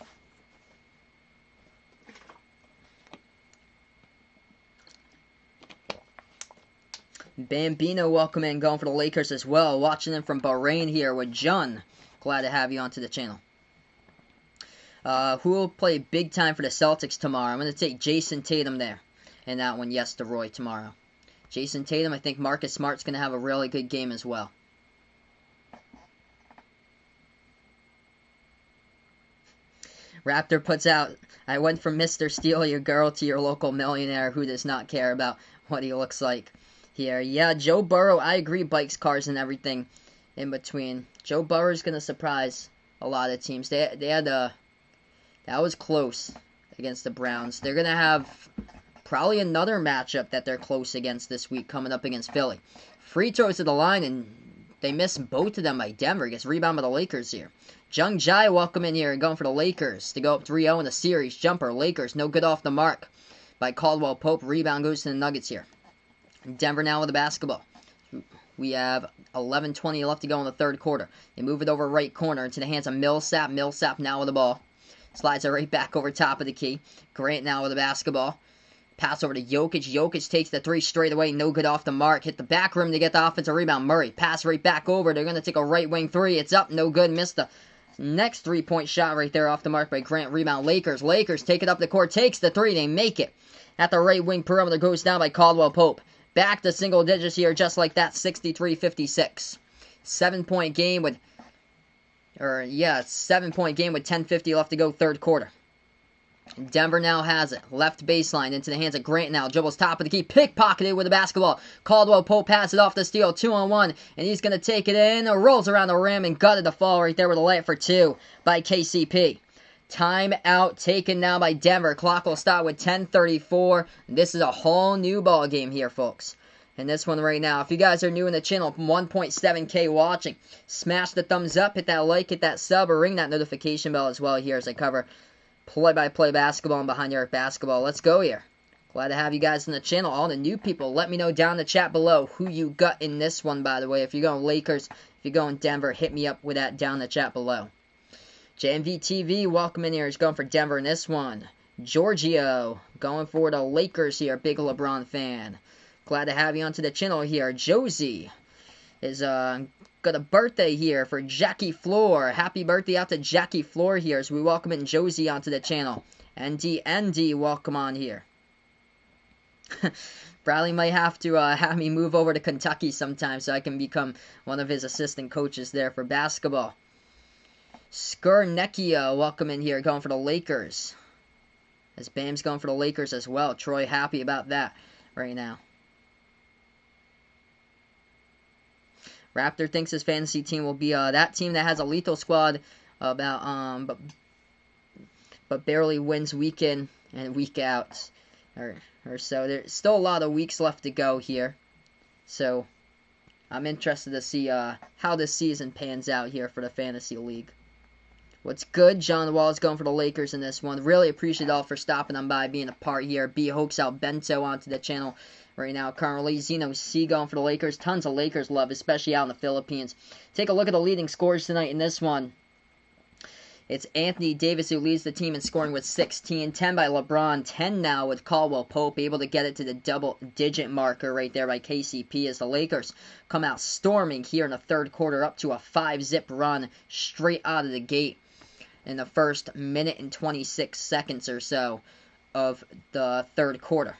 Bambino, welcome in, going for the Lakers as well. Watching them from Bahrain here with John. Glad to have you onto the channel. Who will play big time for the Celtics tomorrow? I'm going to take Jason Tatum there. And that one, yes, to Roy tomorrow. Jason Tatum, I think Marcus Smart's going to have a really good game as well. Raptor puts out, I went from Mr. Steal Your Girl to your local millionaire who does not care about what he looks like here. Yeah, Joe Burrow, I agree, bikes, cars, and everything in between. Joe Burrow's going to surprise a lot of teams. They had that was close against the Browns. They're going to have probably another matchup that they're close against this week coming up against Philly. Free throws to the line, and they missed both of them by Denver. Gets rebound by the Lakers here. Jung Jai, welcome in here, going for the Lakers to go up 3-0 in the series. Jumper, Lakers, no good off the mark by Caldwell Pope. Rebound goes to the Nuggets here. Denver now with the basketball. We have 11:20 left to go in the third quarter. They move it over right corner into the hands of Millsap. Millsap now with the ball. Slides it right back over top of the key. Grant now with the basketball. Pass over to Jokic. Jokic takes the 3 straight away. No good off the mark. Hit the back rim to get the offensive rebound. Murray. Pass right back over. They're going to take a right wing 3. It's up. No good. Missed the next 3-point shot right there off the mark by Grant. Rebound Lakers. Lakers take it up the court. Takes the 3. They make it. At the right wing perimeter goes down by Caldwell Pope. Back to single digits here just like that. 63-56. 7-point game with 7-point game with 10:50 left to go third quarter. Denver now has it. Left baseline into the hands of Grant now. Dribbles top of the key. Pickpocketed with the basketball. Caldwell Pope passes it off the steal. 2-on-1. And he's going to take it in. Rolls around the rim and gutted the fall right there with a layup for 2 by KCP. Timeout taken now by Denver. Clock will start with 10:34. This is a whole new ball game here, folks. And this one right now. If you guys are new in the channel, 1.7K watching, smash the thumbs up, hit that like, hit that sub, or ring that notification bell as well here as I cover play-by-play basketball and behind your basketball. Let's go here. Glad to have you guys in the channel. All the new people, let me know down in the chat below who you got in this one, by the way. If you're going Lakers, if you're going Denver, hit me up with that down in the chat below. JMV welcome in here. He's going for Denver in this one. Giorgio going for the Lakers here. Big LeBron fan. Glad to have you onto the channel here. Josie is got a birthday here for Jackie Floor. Happy birthday out to Jackie Floor here as we welcome in Josie onto the channel. ND, welcome on here. Bradley might have to have me move over to Kentucky sometime so I can become one of his assistant coaches there for basketball. Skirnecchia, welcome in here, going for the Lakers. As Bam's going for the Lakers as well. Troy happy about that right now. Raptor thinks his fantasy team will be that team that has a lethal squad about but barely wins week in and week out or so. There's still a lot of weeks left to go here, so I'm interested to see how this season pans out here for the fantasy league. What's good? John Wall is going for the Lakers in this one. Really appreciate all for stopping on by, being a part here. B Hoax out Bento onto the channel right now currently. Zeno C going for the Lakers. Tons of Lakers love, especially out in the Philippines. Take a look at the leading scorers tonight in this one. It's Anthony Davis who leads the team in scoring with 16. 10 by LeBron. 10 now with Caldwell Pope. Able to get it to the double-digit marker right there by KCP as the Lakers come out storming here in the third quarter, up to a 5-zip run straight out of the gate in the first minute and 26 seconds or so of the third quarter.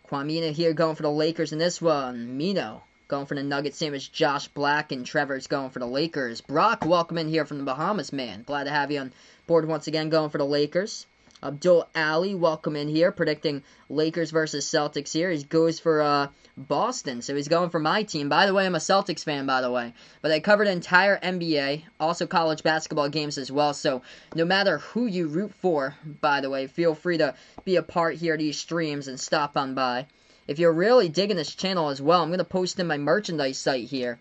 Kwamina here going for the Lakers in this one. Mino going for the Nuggets, same as Josh Black, and Trevor's going for the Lakers. Brock, welcome in here from the Bahamas, man. Glad to have you on board once again, going for the Lakers. Abdul Ali, welcome in here, predicting Lakers versus Celtics here. He goes for Boston, so he's going for my team. By the way, I'm a Celtics fan, by the way. But I covered the entire NBA, also college basketball games as well. So no matter who you root for, by the way, feel free to be a part here of these streams and stop on by. If you're really digging this channel as well, I'm going to post in my merchandise site here.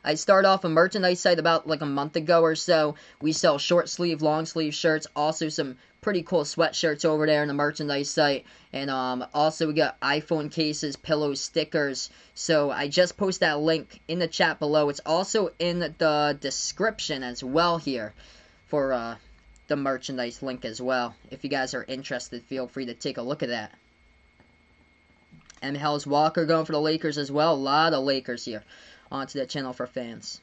I started off a merchandise site about like a month ago or so. We sell short sleeve, long sleeve shirts, also some pretty cool sweatshirts over there in the merchandise site. And also we got iPhone cases, pillows, stickers. So I just post that link in the chat below. It's also in the description as well here for the merchandise link as well. If you guys are interested, feel free to take a look at that. M. Hells Walker going for the Lakers as well. A lot of Lakers here onto the channel for fans.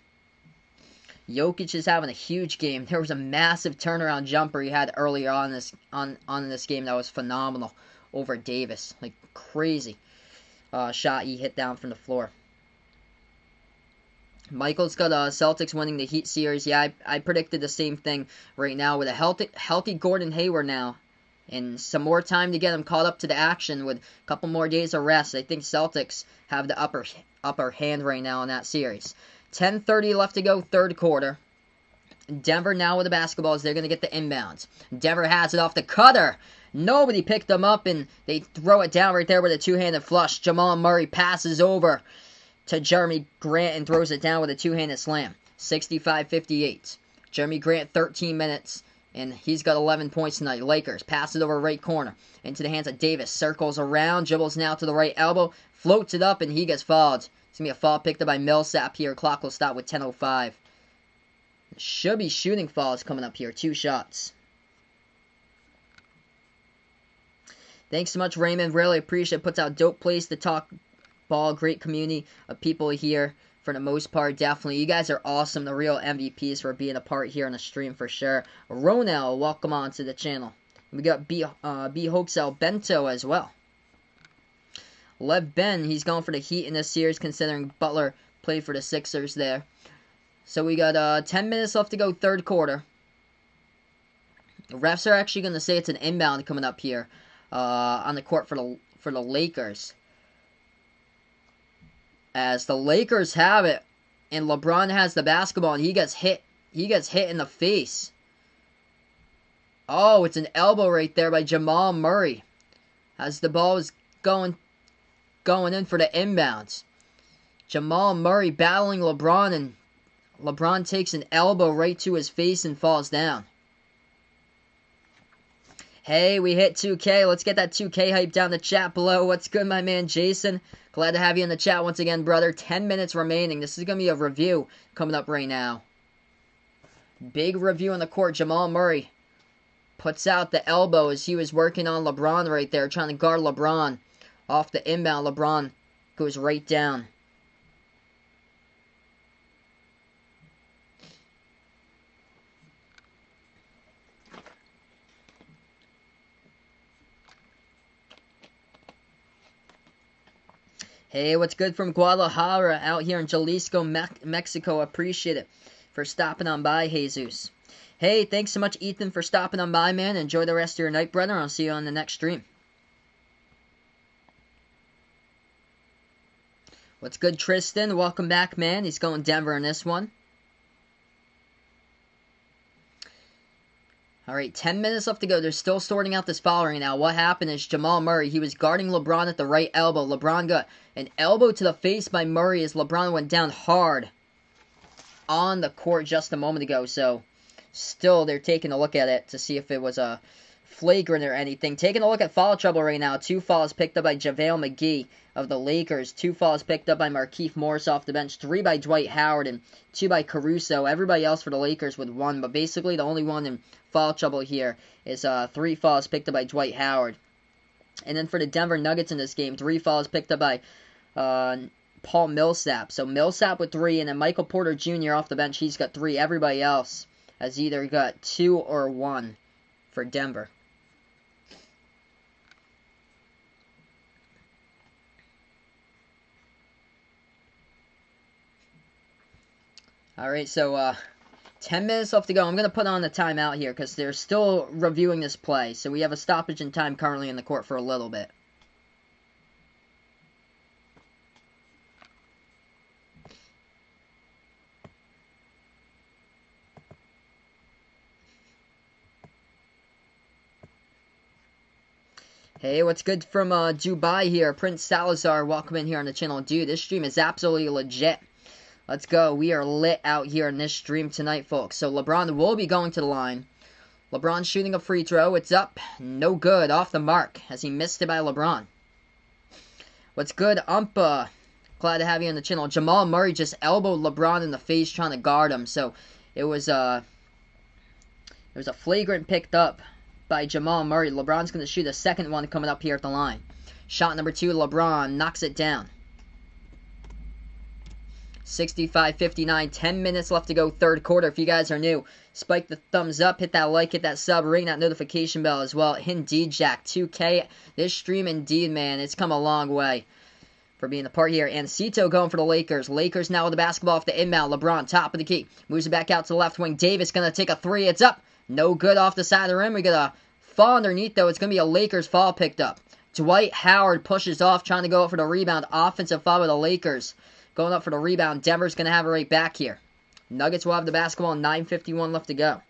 Jokic is having a huge game. There was a massive turnaround jumper he had earlier on this game that was phenomenal over Davis. Like crazy shot he hit down from the floor. Michael's got Celtics winning the Heat series. Yeah, I predicted the same thing right now with a healthy Gordon Hayward now. And some more time to get him caught up to the action with a couple more days of rest. I think Celtics have the upper hand right now in that series. 10:30 left to go, third quarter. Denver now with the basketball as they're going to get the inbounds. Denver has it off the cutter. Nobody picked them up, and they throw it down right there with a two-handed flush. Jamal Murray passes over to Jeremy Grant and throws it down with a two-handed slam. 65-58. Jeremy Grant, 13 minutes. And he's got 11 points tonight. Lakers pass it over right corner into the hands of Davis. Circles around. Dribbles now to the right elbow. Floats it up, and he gets fouled. It's going to be a foul picked up by Millsap here. Clock will stop with 10:05. Should be shooting fouls coming up here. 2 shots. Thanks so much, Raymond. Really appreciate it. Puts out dope plays to talk ball. Great community of people here. For the most part, definitely. You guys are awesome. The real MVPs for being a part here on the stream for sure. Ronell, welcome on to the channel. We got B Hoaxel Bento as well. Lev Ben, he's going for the Heat in this series considering Butler played for the Sixers there. So we got 10 minutes left to go, third quarter. The refs are actually going to say it's an inbound coming up here on the court for the Lakers. As the Lakers have it, and LeBron has the basketball, and he gets hit. He gets hit in the face. Oh, it's an elbow right there by Jamal Murray. As the ball is going in for the inbounds. Jamal Murray battling LeBron, and LeBron takes an elbow right to his face and falls down. Hey, we hit 2K. Let's get that 2K hype down the chat below. What's good, my man Jason? Glad to have you in the chat once again, brother. 10 minutes remaining. This is going to be a review coming up right now. Big review on the court. Jamal Murray puts out the elbow as he was working on LeBron right there, trying to guard LeBron. Off the inbound, LeBron goes right down. Hey, what's good from Guadalajara out here in Jalisco, Mexico? Appreciate it for stopping on by, Jesus. Hey, thanks so much, Ethan, for stopping on by, man. Enjoy the rest of your night, brother. I'll see you on the next stream. What's good, Tristan? Welcome back, man. He's going Denver in this one. Alright, 10 minutes left to go. They're still sorting out this foul right now. What happened is Jamal Murray, he was guarding LeBron at the right elbow. LeBron got an elbow to the face by Murray as LeBron went down hard on the court just a moment ago. So, still, they're taking a look at it to see if it was a flagrant or anything. Taking a look at foul trouble right now. 2 fouls picked up by JaVale McGee of the Lakers. 2 fouls picked up by Markieff Morris off the bench. 3 by Dwight Howard and 2 by Caruso. Everybody else for the Lakers with 1, but basically the only one in foul trouble here is 3 fouls picked up by Dwight Howard. And then for the Denver Nuggets in this game, 3 fouls picked up by Paul Millsap. So Millsap with 3, and then Michael Porter Jr. off the bench, he's got 3. Everybody else has either got 2 or 1 for Denver. Alright, so 10 minutes left to go. I'm going to put on the timeout here because they're still reviewing this play. So we have a stoppage in time currently in the court for a little bit. Hey, what's good from Dubai here? Prince Salazar, welcome in here on the channel. Dude, this stream is absolutely legit. Let's go. We are lit out here in this stream tonight, folks. So LeBron will be going to the line. LeBron shooting a free throw. It's up. No good. Off the mark as he missed it by LeBron. What's good, Umpa? Glad to have you on the channel. Jamal Murray just elbowed LeBron in the face trying to guard him. So it was a flagrant picked up by Jamal Murray. LeBron's going to shoot a second one coming up here at the line. Shot number 2, LeBron knocks it down. 65-59, 10 minutes left to go, third quarter. If you guys are new, spike the thumbs up, hit that like, hit that sub, ring that notification bell as well. Indeed, Jack, 2K. This stream, indeed, man, it's come a long way for being a part here. And Cito going for the Lakers. Lakers now with the basketball off the inbound. LeBron, top of the key. Moves it back out to the left wing. Davis going to take a 3. It's up. No good off the side of the rim. We got a fall underneath, though. It's going to be a Lakers fall picked up. Dwight Howard pushes off, trying to go up for the rebound. Offensive foul with the Lakers. Going up for the rebound. Denver's going to have it right back here. Nuggets will have the basketball. 9:51 left to go.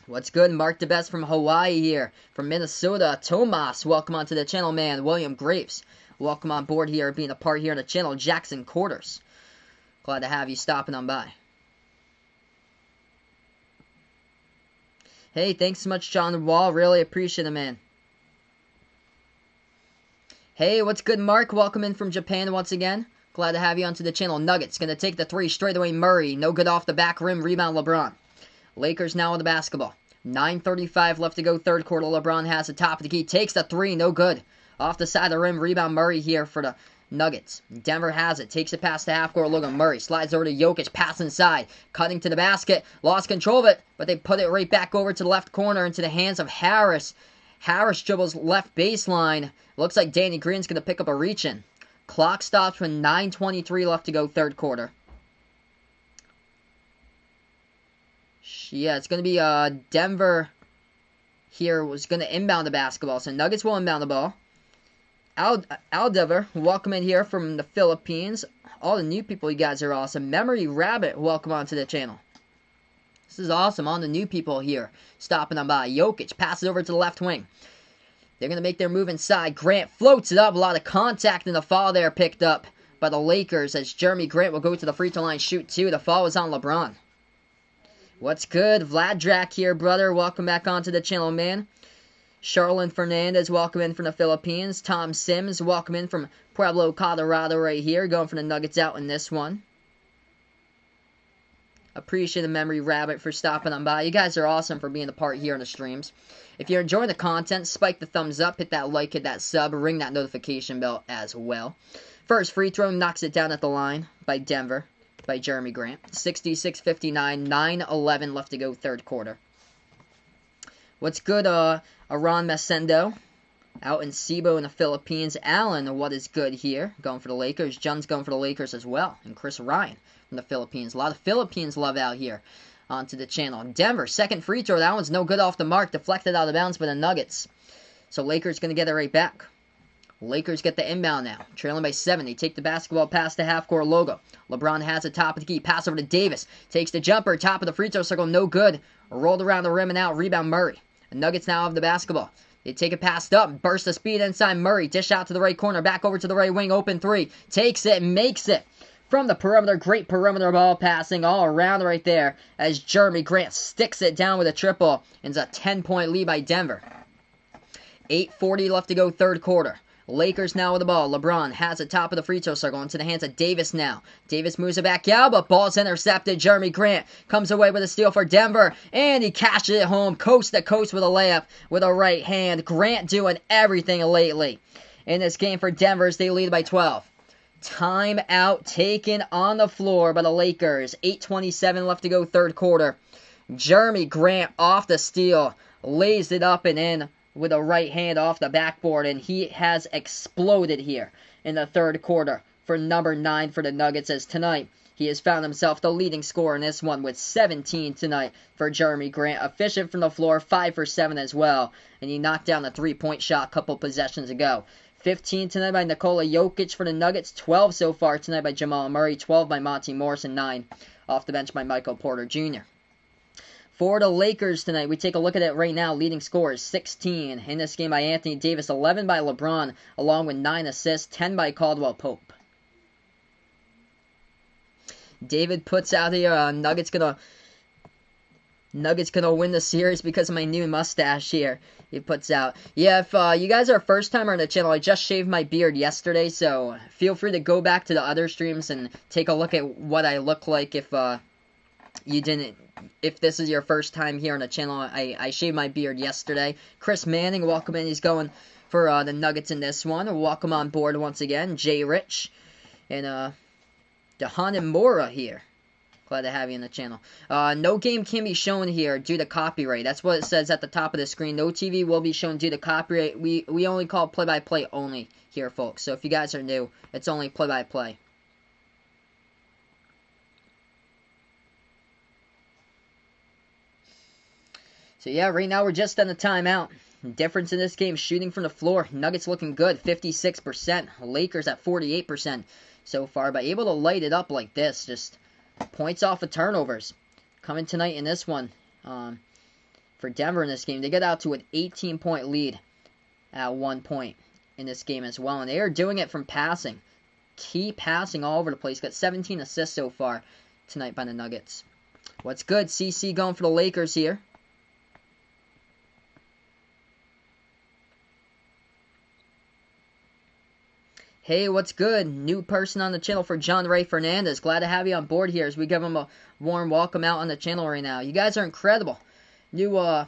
What's good? Mark the Best from Hawaii here. From Minnesota. Tomas, welcome onto the channel, man. William Graves, welcome on board here, being a part here on the channel. Jackson Quarters, glad to have you stopping on by. Hey, thanks so much, John Wall. Really appreciate it, man. Hey, what's good, Mark? Welcome in from Japan once again. Glad to have you onto the channel. Nuggets going to take the 3 straight away. Murray, no good off the back rim. Rebound, LeBron. Lakers now with the basketball. 9:35 left to go, third quarter. LeBron has the top of the key. Takes the 3, no good. Off the side of the rim. Rebound, Murray here for the Nuggets. Denver has it. Takes it past the half court. Look at Murray. Slides over to Jokic. Pass inside. Cutting to the basket. Lost control of it, but they put it right back over to the left corner into the hands of Harris. Harris dribbles left baseline. Looks like Danny Green's going to pick up a reach-in. Clock stops with 9:23 left to go, third quarter. Yeah, it's going to be Denver here was going to inbound the basketball. So Nuggets will inbound the ball. Aldever, welcome in here from the Philippines. All the new people, you guys are awesome. Memory Rabbit, welcome onto the channel. This is awesome. All the new people here stopping on by. Jokic, pass it over to the left wing. They're going to make their move inside. Grant floats it up. A lot of contact, and the foul there picked up by the Lakers as Jeremy Grant will go to the free throw line, shoot two. The foul is on LeBron. What's good? Vlad Drak here, brother. Welcome back onto the channel, man. Charlene Fernandez, welcome in from the Philippines. Tom Sims, welcome in from Pueblo, Colorado right here. Going for the Nuggets out in this one. Appreciate the Memory Rabbit for stopping on by. You guys are awesome for being a part here on the streams. If you're enjoying the content, spike the thumbs up, hit that like, hit that sub, ring that notification bell as well. First free throw knocks it down at the line by Denver, by Jeremy Grant. 66-59, 9-11 left to go third quarter. What's good, Aran Mesendo out in Cebu in the Philippines. Allen, what is good here? Going for the Lakers. Jun's going for the Lakers as well. And Chris Ryan from the Philippines. A lot of Philippines love out here onto the channel. Denver, second free throw. That one's no good off the mark. Deflected out of bounds by the Nuggets. So Lakers going to get it right back. Lakers get the inbound now. Trailing by 7. They take the basketball past the half-court logo. LeBron has it top of the key. Pass over to Davis. Takes the jumper. Top of the free throw circle. No good. Rolled around the rim and out. Rebound Murray. The Nuggets now have the basketball. They take it past up. Burst of speed inside Murray. Dish out to the right corner. Back over to the right wing. Open three. Takes it. Makes it. From the perimeter. Great perimeter ball passing all around right there as Jeremy Grant sticks it down with a triple. And it's a 10-point lead by Denver. 8:40 left to go third quarter. Lakers now with the ball. LeBron has it top of the free throw circle into the hands of Davis now. Davis moves it back out, but ball's intercepted. Jeremy Grant comes away with a steal for Denver, and he cashes it home coast to coast with a layup with a right hand. Grant doing everything lately in this game for Denver as they lead by 12. Timeout taken on the floor by the Lakers. 8:27 left to go third quarter. Jeremy Grant off the steal, lays it up and in with a right hand off the backboard, and he has exploded here in the third quarter for number 9 for the Nuggets, as tonight he has found himself the leading scorer in this one with 17 tonight for Jeremy Grant. Efficient from the floor, 5 for 7 as well, and he knocked down the three-point shot a couple possessions ago. 15 tonight by Nikola Jokic for the Nuggets, 12 so far tonight by Jamal Murray, 12 by Monty Morris, and 9 off the bench by Michael Porter Jr. For the Lakers tonight, we take a look at it right now. Leading scorers, 16 in this game by Anthony Davis, 11 by LeBron, along with 9 assists, 10 by Caldwell Pope. David puts out here, Nuggets gonna win the series because of my new mustache here. He puts out. Yeah, if you guys are a first timer on the channel, I just shaved my beard yesterday, so feel free to go back to the other streams and take a look at what I look like if if this is your first time here on the channel. I shaved my beard yesterday. Chris Manning, welcome in. He's going for the Nuggets in this one. Welcome on board once again. Jay Rich and Dehan and Mora here. Glad to have you on the channel. No game can be shown here due to copyright. That's what it says at the top of the screen. No TV will be shown due to copyright. We only call play-by-play only here, folks. So if you guys are new, it's only play-by-play. So yeah, right now we're just on the timeout. Difference in this game, shooting from the floor. Nuggets looking good, 56%. Lakers at 48% so far, but able to light it up like this. Just points off of turnovers. Coming tonight in this one for Denver in this game. They get out to an 18-point lead at one point in this game as well. And they are doing it from passing. Key passing all over the place. Got 17 assists so far tonight by the Nuggets. What's good? CC going for the Lakers here. Hey, what's good? New person on the channel for John Ray Fernandez. Glad to have you on board here as we give him a warm welcome out on the channel right now. You guys are incredible. New, all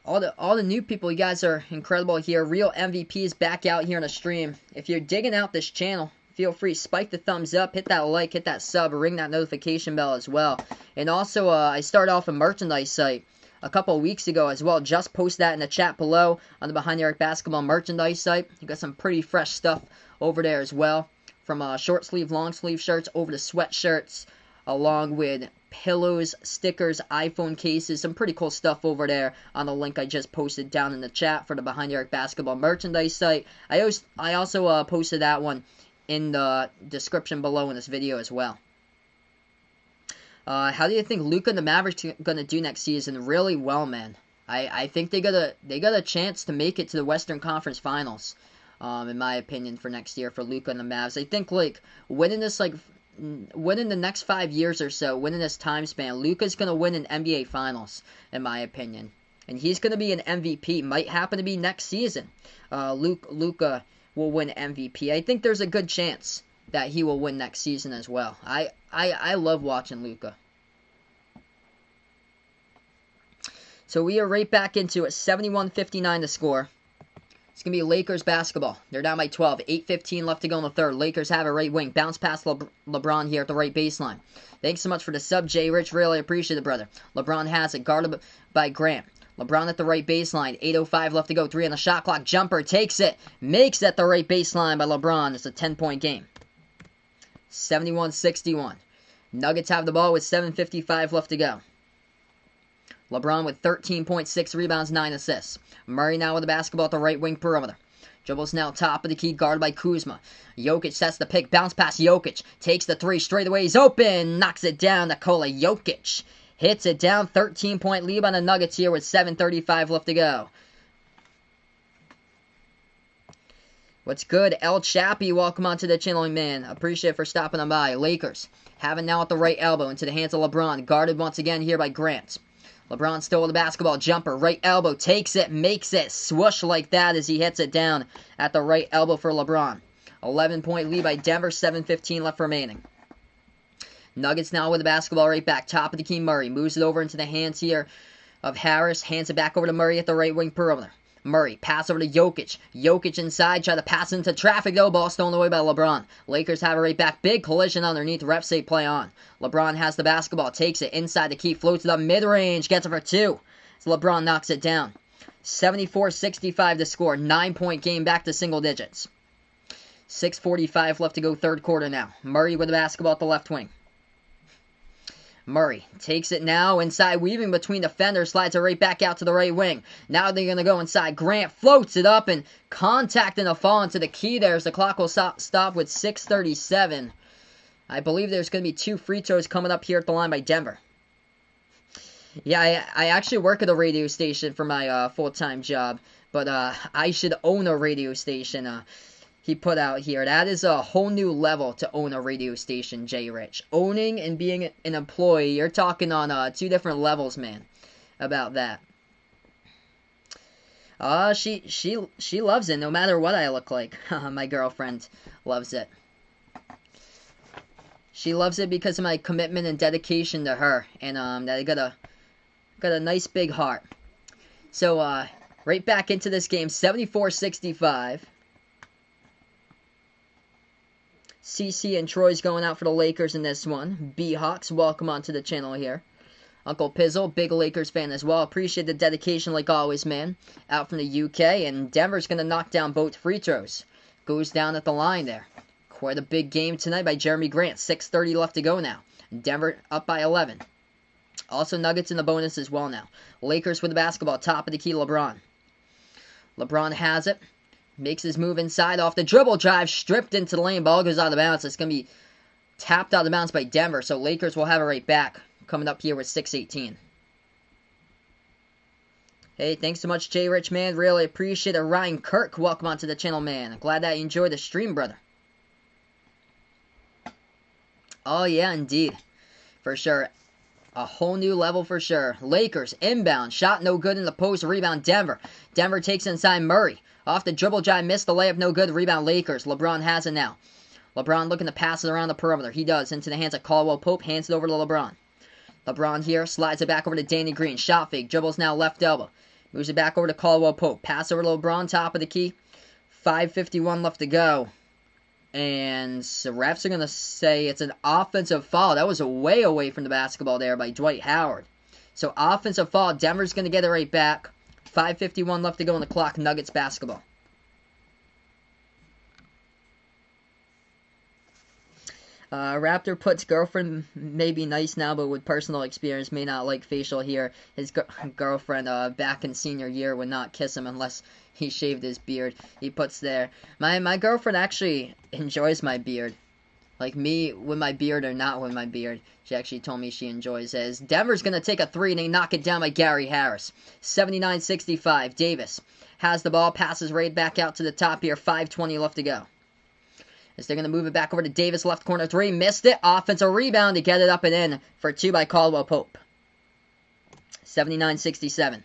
the new people, you guys are incredible here. Real MVPs back out here on the stream. If you're digging out this channel, feel free, spike the thumbs up, hit that like, hit that sub, ring that notification bell as well. And also, I started off a merchandise site a couple of weeks ago as well. Just post that in the chat below on the Behind the Arc Basketball merchandise site. You got some pretty fresh stuff over there as well, from short sleeve, long sleeve shirts over to sweatshirts, along with pillows, stickers, iPhone cases, some pretty cool stuff over there on the link I just posted down in the chat for the Behind the Arc Basketball merchandise site. I also posted that one in the description below in this video as well. How do you think Luka and the Mavericks gonna do next season? Really well, man. I think they got a chance to make it to the Western Conference Finals, in my opinion, for next year for Luka and the Mavs. I think like winning the next 5 years or so, winning this time span, Luka's gonna win an NBA Finals, in my opinion, and he's gonna be an MVP. Might happen to be next season. Luka will win MVP. I think there's a good chance that he will win next season as well. I love watching Luka. So we are right back into it. 71-59 to score. It's going to be Lakers basketball. They're down by 12. 8:15 left to go in the third. Lakers have a right wing. Bounce past LeBron here at the right baseline. Thanks so much for the sub, Jay Rich. Really appreciate it, brother. LeBron has it. Guarded by Grant. LeBron at the right baseline. 8:05 left to go. 3 on the shot clock. Jumper. Takes it. Makes it at the right baseline by LeBron. It's a 10-point game. 71-61. Nuggets have the ball with 7:55 left to go. LeBron with 13.6 rebounds, 9 assists. Murray now with the basketball at the right wing perimeter. Dribbles now top of the key, guarded by Kuzma. Jokic sets the pick, bounce past Jokic. Takes the 3 straight away, he's open. Knocks it down, Nikola Jokic. Hits it down, 13-point lead on the Nuggets here with 7:35 left to go. What's good? El Chappie, welcome onto the channel, man. Appreciate it for stopping on by. Lakers have it now at the right elbow into the hands of LeBron. Guarded once again here by Grant. LeBron still with the basketball. Jumper, right elbow, takes it, makes it. Swoosh like that as he hits it down at the right elbow for LeBron. 11-point lead by Denver, 7:15 left remaining. Nuggets now with the basketball right back. Top of the key, Murray. Moves it over into the hands here of Harris. Hands it back over to Murray at the right wing perimeter. Murray, pass over to Jokic. Jokic inside, try to pass into traffic, though. Ball stolen away by LeBron. Lakers have it right back. Big collision underneath. Refs say play on. LeBron has the basketball, takes it inside the key, floats it up mid-range, gets it for 2. So LeBron knocks it down. 74-65 to score. 9-point game, back to single digits. 6:45 left to go, third quarter now. Murray with the basketball at the left wing. Murray takes it now inside, weaving between defenders, slides it right back out to the right wing. Now they're going to go inside. Grant floats it up and contact and a fall into the key there as the clock will stop with 6:37. I believe there's going to be 2 free throws coming up here at the line by Denver. Yeah, I actually work at a radio station for my full-time job, but I should own a radio station. He put out here. That is a whole new level to own a radio station, Jay Rich. Owning and being an employee, you're talking on 2 different levels, man, about that. She loves it no matter what I look like. My girlfriend loves it. She loves it because of my commitment and dedication to her, and that I got a nice big heart. So right back into this game, 74-65. CC and Troy's going out for the Lakers in this one. B-Hawks, welcome onto the channel here. Uncle Pizzle, big Lakers fan as well. Appreciate the dedication like always, man. Out from the UK, and Denver's going to knock down both free throws. Goes down at the line there. Quite a big game tonight by Jeremy Grant. 6:30 left to go now. Denver up by 11. Also Nuggets in the bonus as well now. Lakers with the basketball, top of the key, LeBron. LeBron has it. Makes his move inside off the dribble drive, stripped into the lane. Ball goes out of bounds. It's going to be tapped out of bounds by Denver, so Lakers will have it right back. Coming up here with 6:18. Hey, thanks so much, Jay Rich, man. Really appreciate it. Ryan Kirk, welcome onto the channel, man. Glad that you enjoyed the stream, brother. Oh, yeah, indeed. For sure. A whole new level for sure. Lakers, inbound. Shot no good in the post. Rebound, Denver. Denver takes inside Murray. Off the dribble drive, missed the layup, no good. Rebound, Lakers. LeBron has it now. LeBron looking to pass it around the perimeter. He does. Into the hands of Caldwell Pope. Hands it over to LeBron. LeBron here. Slides it back over to Danny Green. Shot fake. Dribbles now left elbow. Moves it back over to Caldwell Pope. Pass over to LeBron. Top of the key. 5:51 left to go. And the refs are going to say it's an offensive foul. That was way away from the basketball there by Dwight Howard. So offensive foul. Denver's going to get it right back. 5:51 left to go on the clock. Nuggets basketball. Raptor puts girlfriend may be nice now, but with personal experience may not like facial hair. His girlfriend back in senior year would not kiss him unless he shaved his beard. He puts there. My girlfriend actually enjoys my beard. Like me with my beard or not with my beard. She actually told me she enjoys it. As Denver's going to take a three and they knock it down by Gary Harris. 79-65. Davis has the ball, passes right back out to the top here. 5:20 left to go. As they're going to move it back over to Davis, left corner three. Missed it. Offensive rebound to get it up and in for two by Caldwell Pope. 79-67.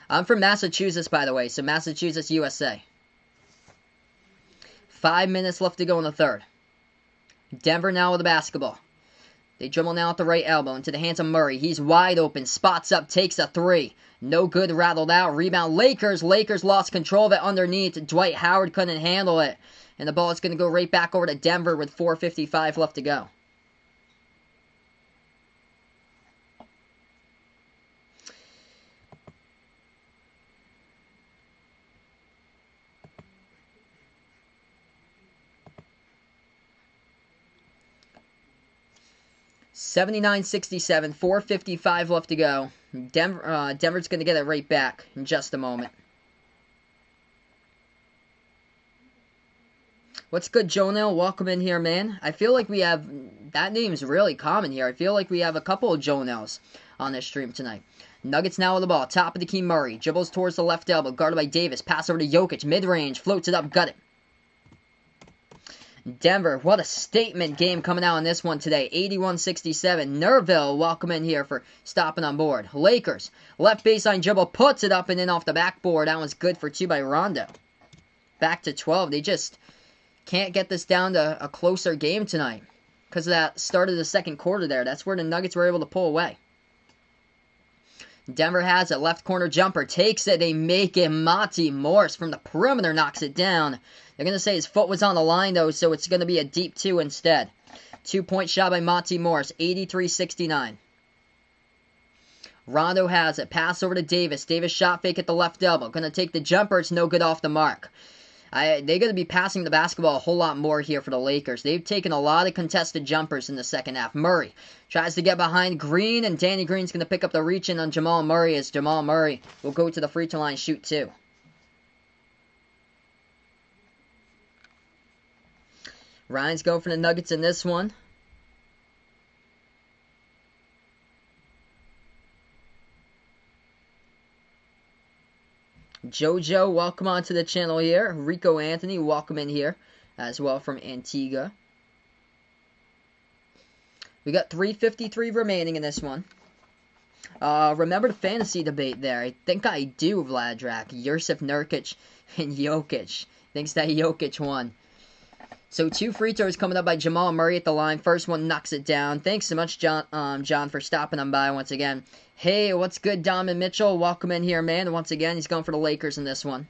I'm from Massachusetts, by the way, so Massachusetts, USA. 5 minutes left to go in the third. Denver now with the basketball. They dribble now at the right elbow into the hands of Murray. He's wide open. Spots up. Takes a three. No good. Rattled out. Rebound Lakers. Lakers lost control of it underneath. Dwight Howard couldn't handle it. And the ball is going to go right back over to Denver with 4:55 left to go. $79-67, 4:55 left to go. Denver's going to get it right back in just a moment. What's good, Jonel? Welcome in here, man. I feel like we have... That name's really common here. I feel like we have a couple of Jonels on this stream tonight. Nuggets now with the ball. Top of the key, Murray. Dribbles towards the left elbow. Guarded by Davis. Pass over to Jokic. Mid-range. Floats it up. Got it. Denver, what a statement game coming out in this one today. 81-67. Nerville, welcome in here for stopping on board. Lakers, left baseline dribble, puts it up and in off the backboard. That one's good for two by Rondo. Back to 12. They just can't get this down to a closer game tonight because of that start of the second quarter there. That's where the Nuggets were able to pull away. Denver has it. Left corner jumper. Takes it. They make it. Monty Morris from the perimeter knocks it down. They're going to say his foot was on the line, though, so it's going to be a deep two instead. 2-point shot by Monty Morris. 83-69. Rondo has it. Pass over to Davis. Davis shot fake at the left elbow. Going to take the jumper. It's no good off the mark. They're going to be passing the basketball a whole lot more here for the Lakers. They've taken a lot of contested jumpers in the second half. Murray tries to get behind Green, and Danny Green's going to pick up the reach-in on Jamal Murray as Jamal Murray will go to the free throw line, shoot two. Ryan's going for the Nuggets in this one. Jojo, welcome onto the channel here. Rico Anthony, welcome in here as well from Antigua. We got 3:53 remaining in this one. Remember the fantasy debate there? I think I do, Vladrak. Yusuf Nurkic and Jokic. Thinks that Jokic won. So two free throws coming up by Jamal Murray at the line. First one knocks it down. Thanks so much, John, for stopping on by once again. Hey, what's good, Donovan Mitchell? Welcome in here, man. Once again, he's going for the Lakers in this one.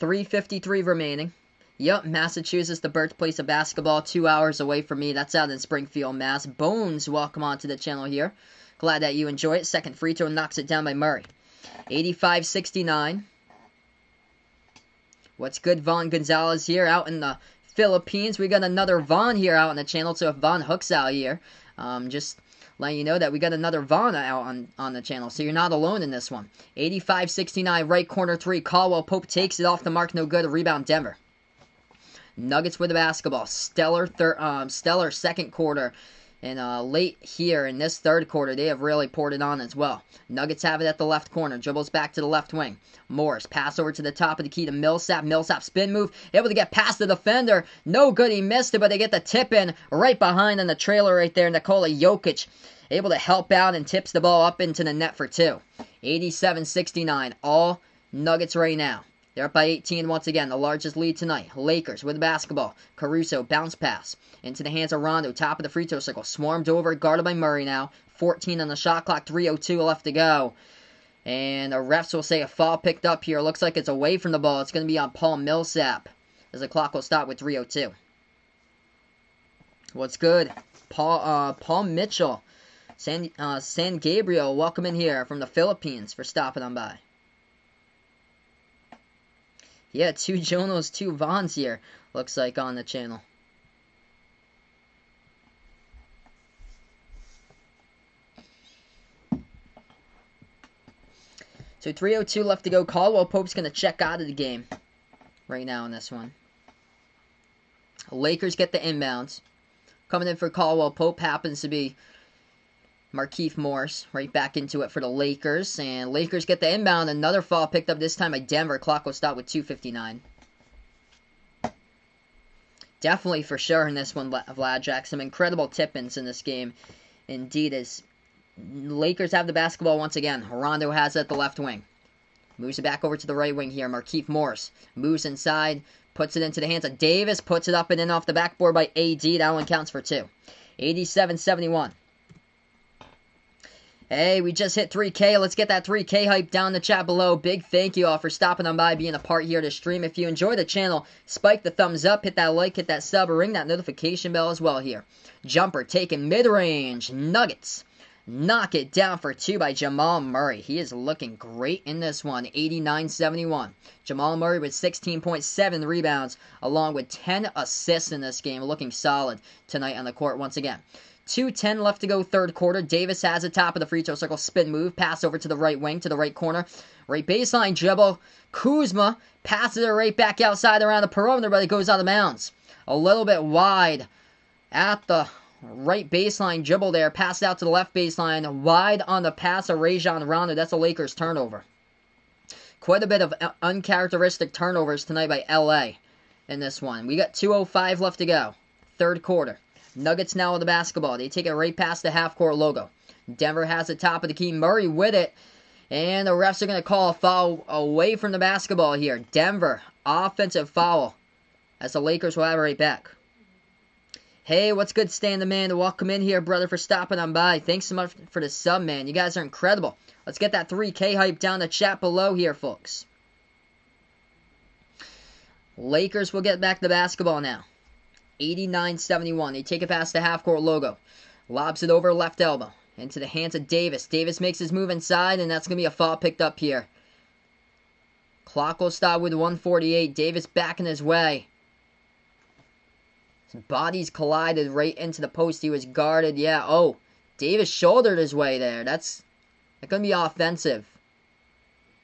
3:53 remaining. Yep, Massachusetts, the birthplace of basketball, 2 hours away from me. That's out in Springfield, Mass. Bones, welcome onto the channel here. Glad that you enjoy it. Second free throw knocks it down by Murray. 85-69. What's good, Vaughn Gonzalez here out in the Philippines. We got another Vaughn here out on the channel, so if Vaughn Hook's out here, just letting you know that we got another Vaughn out on the channel, so you're not alone in this one. 85-69, right corner three. Caldwell Pope takes it off the mark, no good. Rebound, Denver. Nuggets with the basketball. Stellar second quarter. And late here in this third quarter, they have really poured it on as well. Nuggets have it at the left corner. Dribbles back to the left wing. Morris, pass over to the top of the key to Millsap. Millsap spin move. Able to get past the defender. No good, he missed it, but they get the tip in right behind on the trailer right there. Nikola Jokic able to help out and tips the ball up into the net for two. 87-69. All Nuggets right now. They're up by 18 once again, the largest lead tonight. Lakers with the basketball. Caruso, bounce pass. Into the hands of Rondo, top of the free throw circle. Swarmed over, guarded by Murray now. 14 on the shot clock, 3:02 left to go. And the refs will say a foul picked up here. Looks like it's away from the ball. It's going to be on Paul Millsap, as the clock will stop with 3:02. What's good? Paul Mitchell. San Gabriel, welcome in here from the Philippines for stopping on by. Yeah, two Jonos, two Vaughns here. looks like on the channel. So 3:02 left to go. Caldwell Pope's going to check out of the game right now in this one. Lakers get the inbounds. Coming in for Caldwell Pope happens to be Markieff Morris. Right back into it for the Lakers. And Lakers get the inbound. Another foul picked up this time by Denver. Clock will stop with 2:59. Definitely for sure in this one, Vlad Jack. Some incredible tip-ins in this game. Indeed, as Lakers have the basketball once again. Rondo has it at the left wing. Moves it back over to the right wing here. Markieff Morris moves inside. Puts it into the hands of Davis. Puts it up and in off the backboard by AD. That one counts for 2. 87-71. Hey, we just hit 3K. Let's get that 3K hype down in the chat below. Big thank you all for stopping on by, being a part here to stream. If you enjoy the channel, spike the thumbs up, hit that like, hit that sub, or ring that notification bell as well here. Jumper taken mid-range. Nuggets knock it down for 2 by Jamal Murray. He is looking great in this one. 89-71. Jamal Murray with 16.7 rebounds, along with 10 assists in this game. Looking solid tonight on the court once again. 2:10 left to go, third quarter. Davis has it, top of the free throw circle. Spin move. Pass over to the right wing, to the right corner. Right baseline dribble. Kuzma passes it right back outside around the perimeter, but it goes out of bounds. A little bit wide at the right baseline dribble there. Pass out to the left baseline. Wide on the pass of Rajon Rondo. That's a Lakers turnover. Quite a bit of uncharacteristic turnovers tonight by LA in this one. We got 2:05 left to go. Third quarter. Nuggets now with the basketball. They take it right past the half-court logo. Denver has the top of the key. Murray with it. And the refs are going to call a foul away from the basketball here. Denver, offensive foul. As the Lakers will have it right back. Hey, what's good, Stan the Man? Welcome in here, brother, for stopping on by. Thanks so much for the sub, man. You guys are incredible. Let's get that 3K hype down the chat below here, folks. Lakers will get back the basketball now. 89-71. They take it past the half-court logo. Lobs it over left elbow. Into the hands of Davis. Davis makes his move inside, and that's going to be a foul picked up here. Clock will stop with 1:48. Davis backing his way. His bodies collided right into the post. He was guarded. Yeah, oh. Davis shouldered his way there. That's going to be offensive.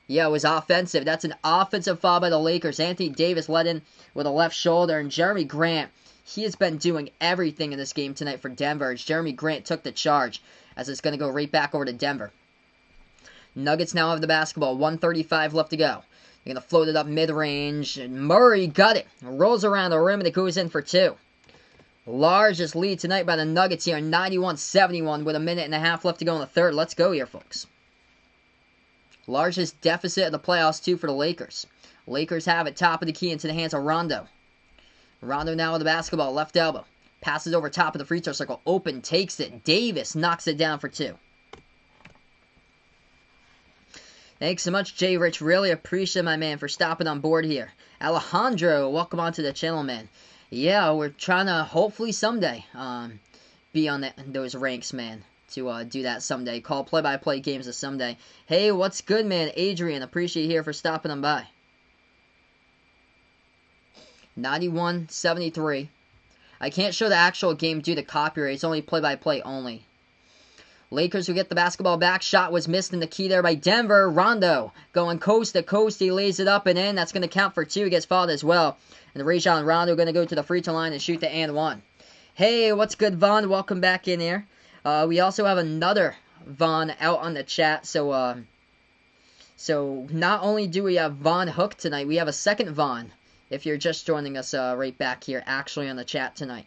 Yeah, it was offensive. That's an offensive foul by the Lakers. Anthony Davis let in with a left shoulder, and Jeremy Grant, he has been doing everything in this game tonight for Denver. As Jeremy Grant took the charge, as it's going to go right back over to Denver. Nuggets now have the basketball. 1:35 left to go. They're going to float it up mid-range. And Murray got it. Rolls around the rim, and it goes in for 2. Largest lead tonight by the Nuggets here. 91-71 with a minute and a half left to go in the third. Let's go here, folks. Largest deficit of the playoffs, too, for the Lakers. Lakers have it, top of the key, into the hands of Rondo. Rondo now with the basketball, left elbow. Passes over top of the free throw circle. Open, takes it. Davis knocks it down for 2. Thanks so much, Jay Rich. Really appreciate my man for stopping on board here. Alejandro, welcome onto the channel, man. Yeah, we're trying to hopefully someday be on those ranks, man. To do that someday. Call play-by-play games someday. Hey, what's good, man? Adrian, appreciate you here for stopping on by. 91-73. I can't show the actual game due to copyright. It's only play-by-play only. Lakers who get the basketball back. Shot was missed in the key there by Denver. Rondo going coast to coast. He lays it up and in. That's going to count for 2. He gets fouled as well. And Rajon Rondo going to go to the free throw line and shoot the and 1. Hey, what's good, Vaughn? Welcome back in here. We also have another Vaughn out on the chat. So not only do we have Vaughn Hook tonight, we have a second Vaughn. If you're just joining us right back here, actually on the chat tonight.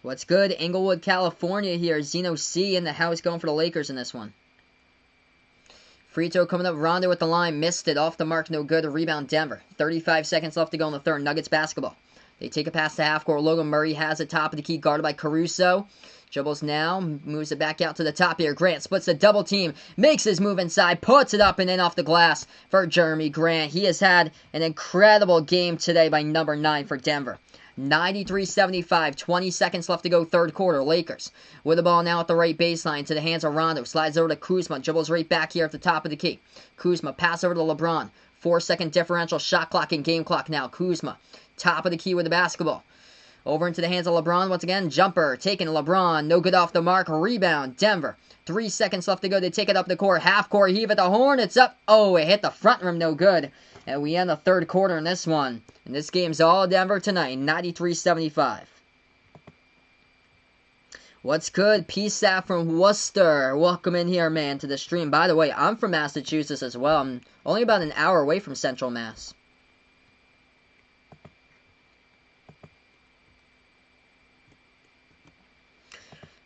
What's good? Inglewood, California here. Zeno C in the house going for the Lakers in this one. Free throw coming up. Rondo with the line. Missed it. Off the mark. No good. A rebound Denver. 35 seconds left to go in the third. Nuggets basketball. They take it past the half-court. Logan Murray has it, top of the key, guarded by Caruso. Dribbles now, moves it back out to the top here. Grant splits the double team, makes his move inside, puts it up and in off the glass for Jeremy Grant. He has had an incredible game today by number 9 for Denver. 93-75, 20 seconds left to go, third quarter. Lakers with the ball now at the right baseline to the hands of Rondo. Slides over to Kuzma, dribbles right back here at the top of the key. Kuzma pass over to LeBron. 4-second differential, shot clock and game clock now. Kuzma, top of the key with the basketball. Over into the hands of LeBron once again. Jumper taken. LeBron. No good off the mark. Rebound. Denver. 3 seconds left to go. They take it up the court. Half court heave at the horn. It's up. Oh, it hit the front rim. No good. And we end the third quarter in this one. And this game's all Denver tonight. 93-75. What's good? Peace out from Worcester. Welcome in here, man, to the stream. By the way, I'm from Massachusetts as well. I'm only about an hour away from Central Mass.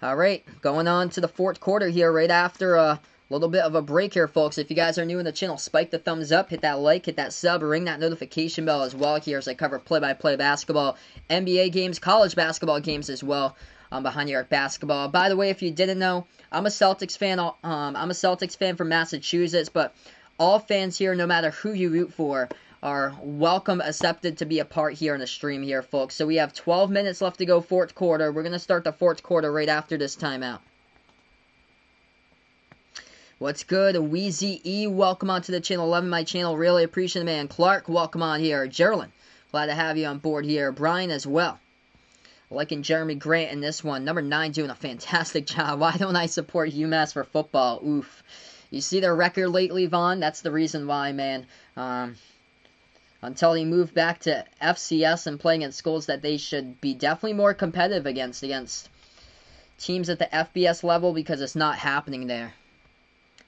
Alright, going on to the fourth quarter here right after a little bit of a break here, folks. If you guys are new in the channel, spike the thumbs up, hit that like, hit that sub, ring that notification bell as well here as I cover play-by-play basketball, NBA games, college basketball games as well on Behind the Arc Basketball. By the way, if you didn't know, I'm a Celtics fan. I'm a Celtics fan from Massachusetts, but all fans here, no matter who you root for, are welcome, accepted to be a part here in the stream here, folks. So we have 12 minutes left to go, fourth quarter. We're going to start the fourth quarter right after this timeout. What's good? Wheezy E, welcome on to the channel. 11 my channel. Really appreciate it, man. Clark, welcome on here. Geraldine, glad to have you on board here. Brian as well. Liking Jeremy Grant in this one. Number 9 doing a fantastic job. Why don't I support UMass for football? Oof. You see their record lately, Vaughn? That's the reason why, man. Until they move back to FCS and playing in schools that they should be definitely more competitive against teams at the FBS level, because it's not happening there.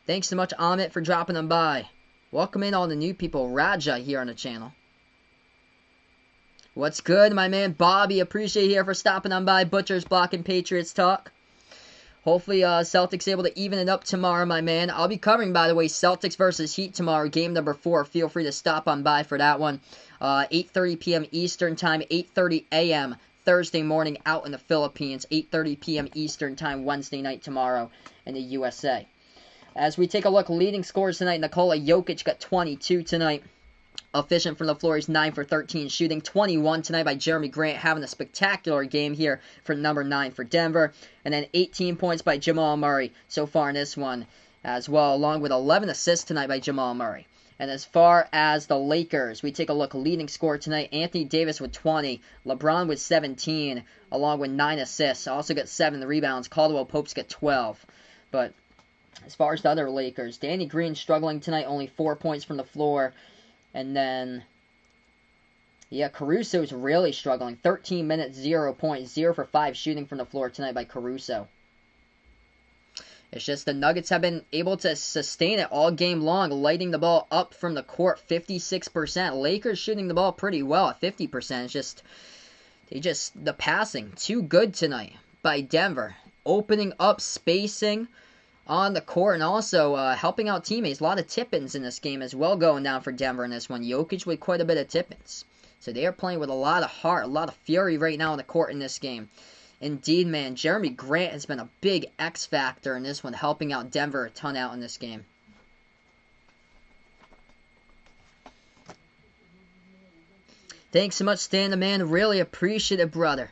Thanks so much, Amit, for dropping them by. Welcome in all the new people. Raja here on the channel. What's good, my man Bobby? Appreciate you here for stopping on by. Butchers, Block, and Patriots Talk. Hopefully, Celtics able to even it up tomorrow, my man. I'll be covering, by the way, Celtics versus Heat tomorrow, game number 4. Feel free to stop on by for that one. 8:30 p.m. Eastern Time, 8:30 a.m. Thursday morning out in the Philippines. 8:30 p.m. Eastern Time, Wednesday night tomorrow in the USA. As we take a look, leading scorers tonight, Nikola Jokic got 22 tonight. Efficient from the floor, he's 9 for 13 shooting. 21 tonight by Jeremy Grant, having a spectacular game here for number 9 for Denver. And then 18 points by Jamal Murray so far in this one as well, along with 11 assists tonight by Jamal Murray. And as far as the Lakers, we take a look, leading scorer tonight, Anthony Davis with 20, LeBron with 17, along with 9 assists. Also got 7 rebounds. Caldwell Pope's got 12. But as far as the other Lakers, Danny Green struggling tonight, only 4 points from the floor. And then, yeah, Caruso's really struggling. 13 minutes, 0 points, 0 for 5 shooting from the floor tonight by Caruso. It's just the Nuggets have been able to sustain it all game long, lighting the ball up from the court, 56%. Lakers shooting the ball pretty well at 50%. It's the passing, too good tonight by Denver. Opening up, spacing on the court, and also helping out teammates. A lot of tip-ins in this game as well going down for Denver in this one. Jokic with quite a bit of tip-ins. So they are playing with a lot of heart, a lot of fury right now on the court in this game. Indeed, man, Jeremy Grant has been a big X factor in this one, helping out Denver a ton out in this game. Thanks so much, Stan the Man. Really appreciate it, brother.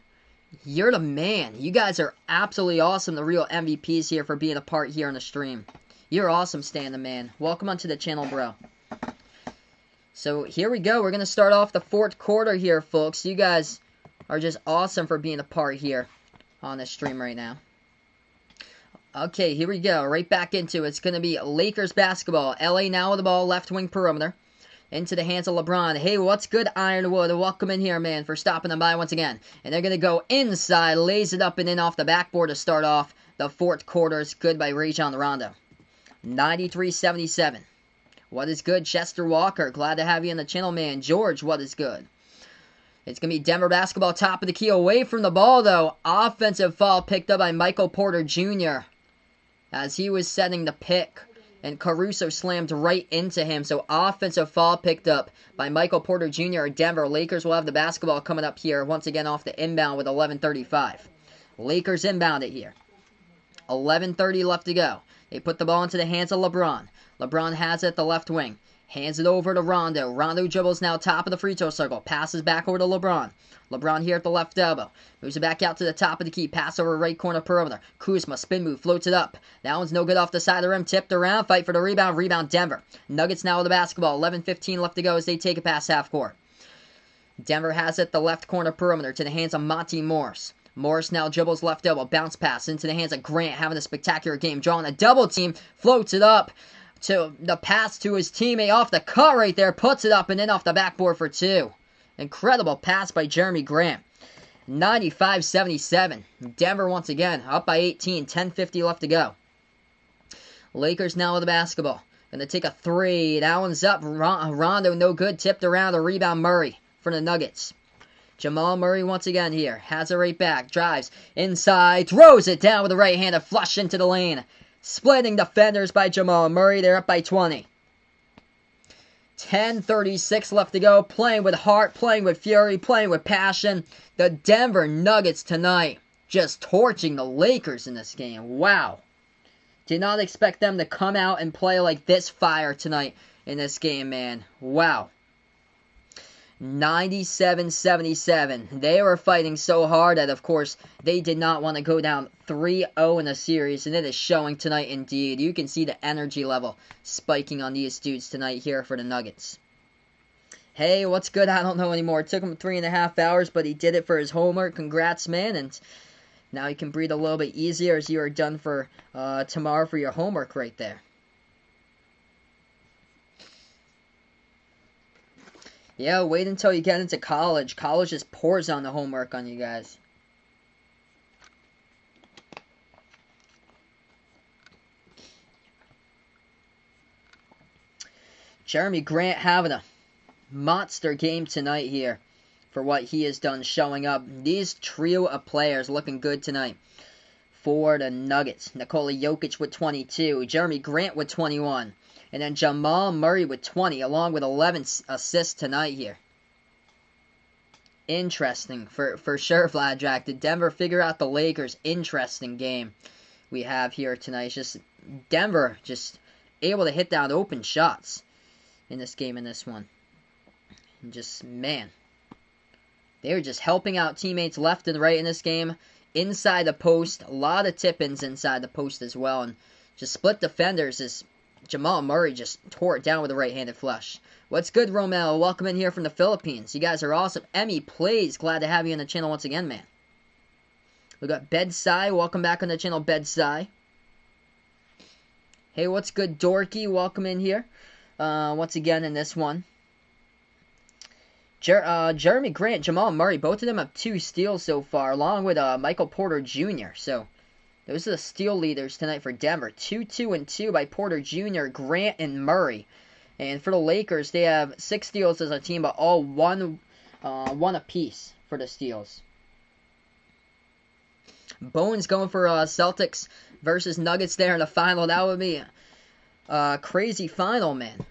You're the man. You guys are absolutely awesome. The real MVPs here for being a part here on the stream. You're awesome, Stan the Man. Welcome onto the channel, bro. So here we go. We're going to start off the fourth quarter here, folks. You guys are just awesome for being a part here on the stream right now. Okay, here we go. Right back into it. It's going to be Lakers basketball. LA now with the ball, left wing perimeter. Into the hands of LeBron. Hey, what's good, Ironwood? Welcome in here, man, for stopping them by once again. And they're going to go inside, lays it up and in off the backboard to start off the fourth quarter. It's good by Rajon Rondo. 93-77. What is good, Chester Walker? Glad to have you on the channel, man. George, what is good? It's going to be Denver basketball, top of the key, away from the ball, though. Offensive foul picked up by Michael Porter Jr. as he was setting the pick. And Caruso slammed right into him. So offensive foul picked up by Michael Porter Jr. of Denver. Lakers will have the basketball coming up here once again off the inbound with 11:35. Lakers inbound it here. 11:30 left to go. They put the ball into the hands of LeBron. LeBron has it at the left wing. Hands it over to Rondo. Rondo dribbles now top of the free throw circle. Passes back over to LeBron. LeBron here at the left elbow. Moves it back out to the top of the key. Pass over right corner perimeter. Kuzma, spin move, floats it up. That one's no good off the side of the rim. Tipped around. Fight for the rebound. Rebound Denver. Nuggets now with the basketball. 11:15 left to go as they take it past half court. Denver has it the left corner perimeter to the hands of Monty Morris. Morris now dribbles left elbow. Bounce pass into the hands of Grant. Having a spectacular game. Drawing a double team. Floats it up. To the pass to his teammate off the cut right there. Puts it up and in off the backboard for two. Incredible pass by Jeremy Grant. 95-77. Denver once again up by 18. 10:50 left to go. Lakers now with the basketball. Gonna take a three. That one's up. Rondo no good. Tipped around. A rebound Murray for the Nuggets. Jamal Murray once again here. Has it right back. Drives inside. Throws it down with the right hand. A flush into the lane. Splitting defenders by Jamal Murray. They're up by 20. 10:36 left to go. Playing with heart, playing with fury, playing with passion. The Denver Nuggets tonight just torching the Lakers in this game. Wow. Did not expect them to come out and play like this fire tonight in this game, man. Wow. 97-77. They were fighting so hard that, of course, they did not want to go down 3-0 in the series, and it is showing tonight indeed. You can see the energy level spiking on these dudes tonight here for the Nuggets. Hey, what's good? I don't know anymore. It took him 3.5 hours, but he did it for his homework. Congrats, man, and now you can breathe a little bit easier as you are done for tomorrow for your homework right there. Yeah, wait until you get into college. College just pours on the homework on you guys. Jeremy Grant having a monster game tonight here for what he has done showing up. These trio of players looking good tonight for the Nuggets. Nikola Jokic with 22. Jeremy Grant with 21. And then Jamal Murray with 20, along with 11 assists tonight here. Interesting, for sure, Vladrack. Did Denver figure out the Lakers? Interesting game we have here tonight. It's just Denver just able to hit down open shots in this game, in this one. And just, man, they were just helping out teammates left and right in this game. Inside the post, a lot of tip-ins inside the post as well. And just split defenders as Jamal Murray just tore it down with a right-handed flush. What's good, Romel? Welcome in here from the Philippines. You guys are awesome. Emmy Plays, glad to have you on the channel once again, man. We got Bedsai. Welcome back on the channel, Bedsai. Hey, what's good, Dorky? Welcome in here. Once again in this one. Jeremy Grant, Jamal Murray, both of them have 2 steals so far, along with Michael Porter Jr. So those are the steal leaders tonight for Denver. 2, and 2 by Porter Jr., Grant, and Murray. And for the Lakers, they have 6 steals as a team, but all one apiece for the steals. Bones going for Celtics versus Nuggets there in the final. That would be a crazy final, man.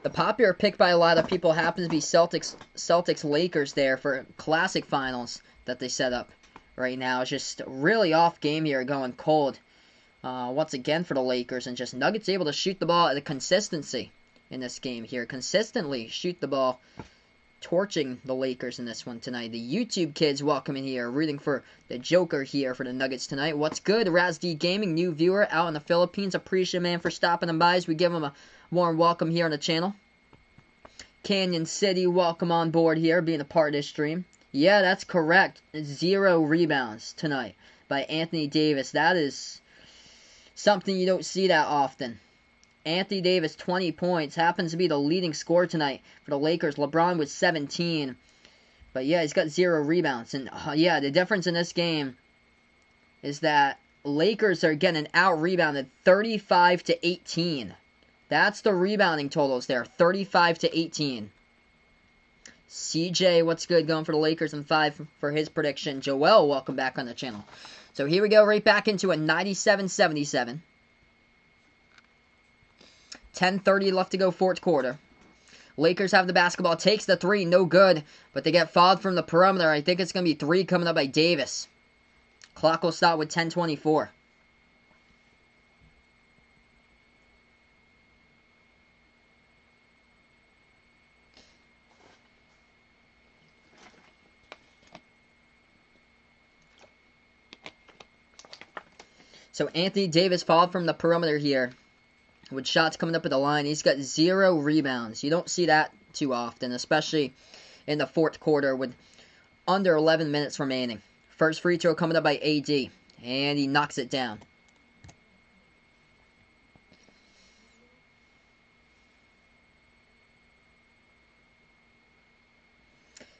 The popular pick by a lot of people happens to be Celtics-Lakers there for classic finals that they set up right now. It's just really off game here, going cold once again for the Lakers, and just Nuggets able to shoot the ball at a consistency in this game here. Consistently shoot the ball, torching the Lakers in this one tonight. The YouTube kids welcome in here, rooting for the Joker here for the Nuggets tonight. What's good? RazD Gaming, new viewer out in the Philippines. Appreciate man for stopping them by as we give him a warm welcome here on the channel. Canyon City, welcome on board here, being a part of this stream. Yeah, that's correct. 0 rebounds tonight by Anthony Davis. That is something you don't see that often. Anthony Davis, 20 points. Happens to be the leading scorer tonight for the Lakers. LeBron with 17. But yeah, he's got 0 rebounds. And yeah, the difference in this game is that Lakers are getting out-rebounded 35-18. That's the rebounding totals there. 35-18. CJ, what's good? Going for the Lakers and 5 for his prediction. Joel, welcome back on the channel. So here we go, right back into a 97-77. 10:30 left to go, fourth quarter. Lakers have the basketball. Takes the 3, no good. But they get fouled from the perimeter. I think it's going to be 3 coming up by Davis. Clock will stop with 10:24. So Anthony Davis fouled from the perimeter here. With shots coming up at the line. He's got 0 rebounds. You don't see that too often, especially in the fourth quarter with under 11 minutes remaining. First free throw coming up by AD. And he knocks it down.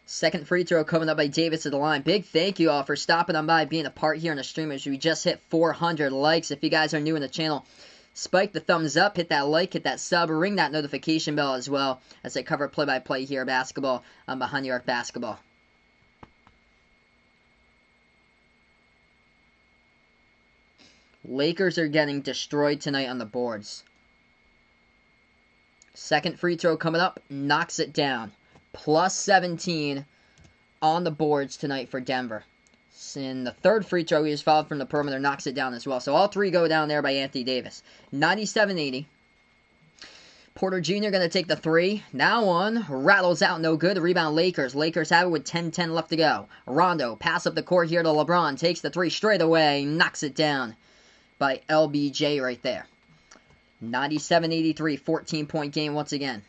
Second free throw coming up by Davis at the line. Big thank you all for stopping on by, being a part here on the stream as we just hit 400 likes. If you guys are new in the channel, spike the thumbs up, hit that like, hit that sub, ring that notification bell as well as I cover play-by-play here basketball on Behind New York Basketball. Lakers are getting destroyed tonight on the boards. Second free throw coming up, knocks it down. Plus 17 on the boards tonight for Denver. In the third free throw, he was fouled from the perimeter, knocks it down as well. So all three go down there by Anthony Davis. 97-80. Porter Jr. going to take the three. Now one. Rattles out, no good. The rebound, Lakers. Lakers have it with 10-10 left to go. Rondo, pass up the court here to LeBron. Takes the three straight away. Knocks it down by LBJ right there. 97-83. 14-point game once again.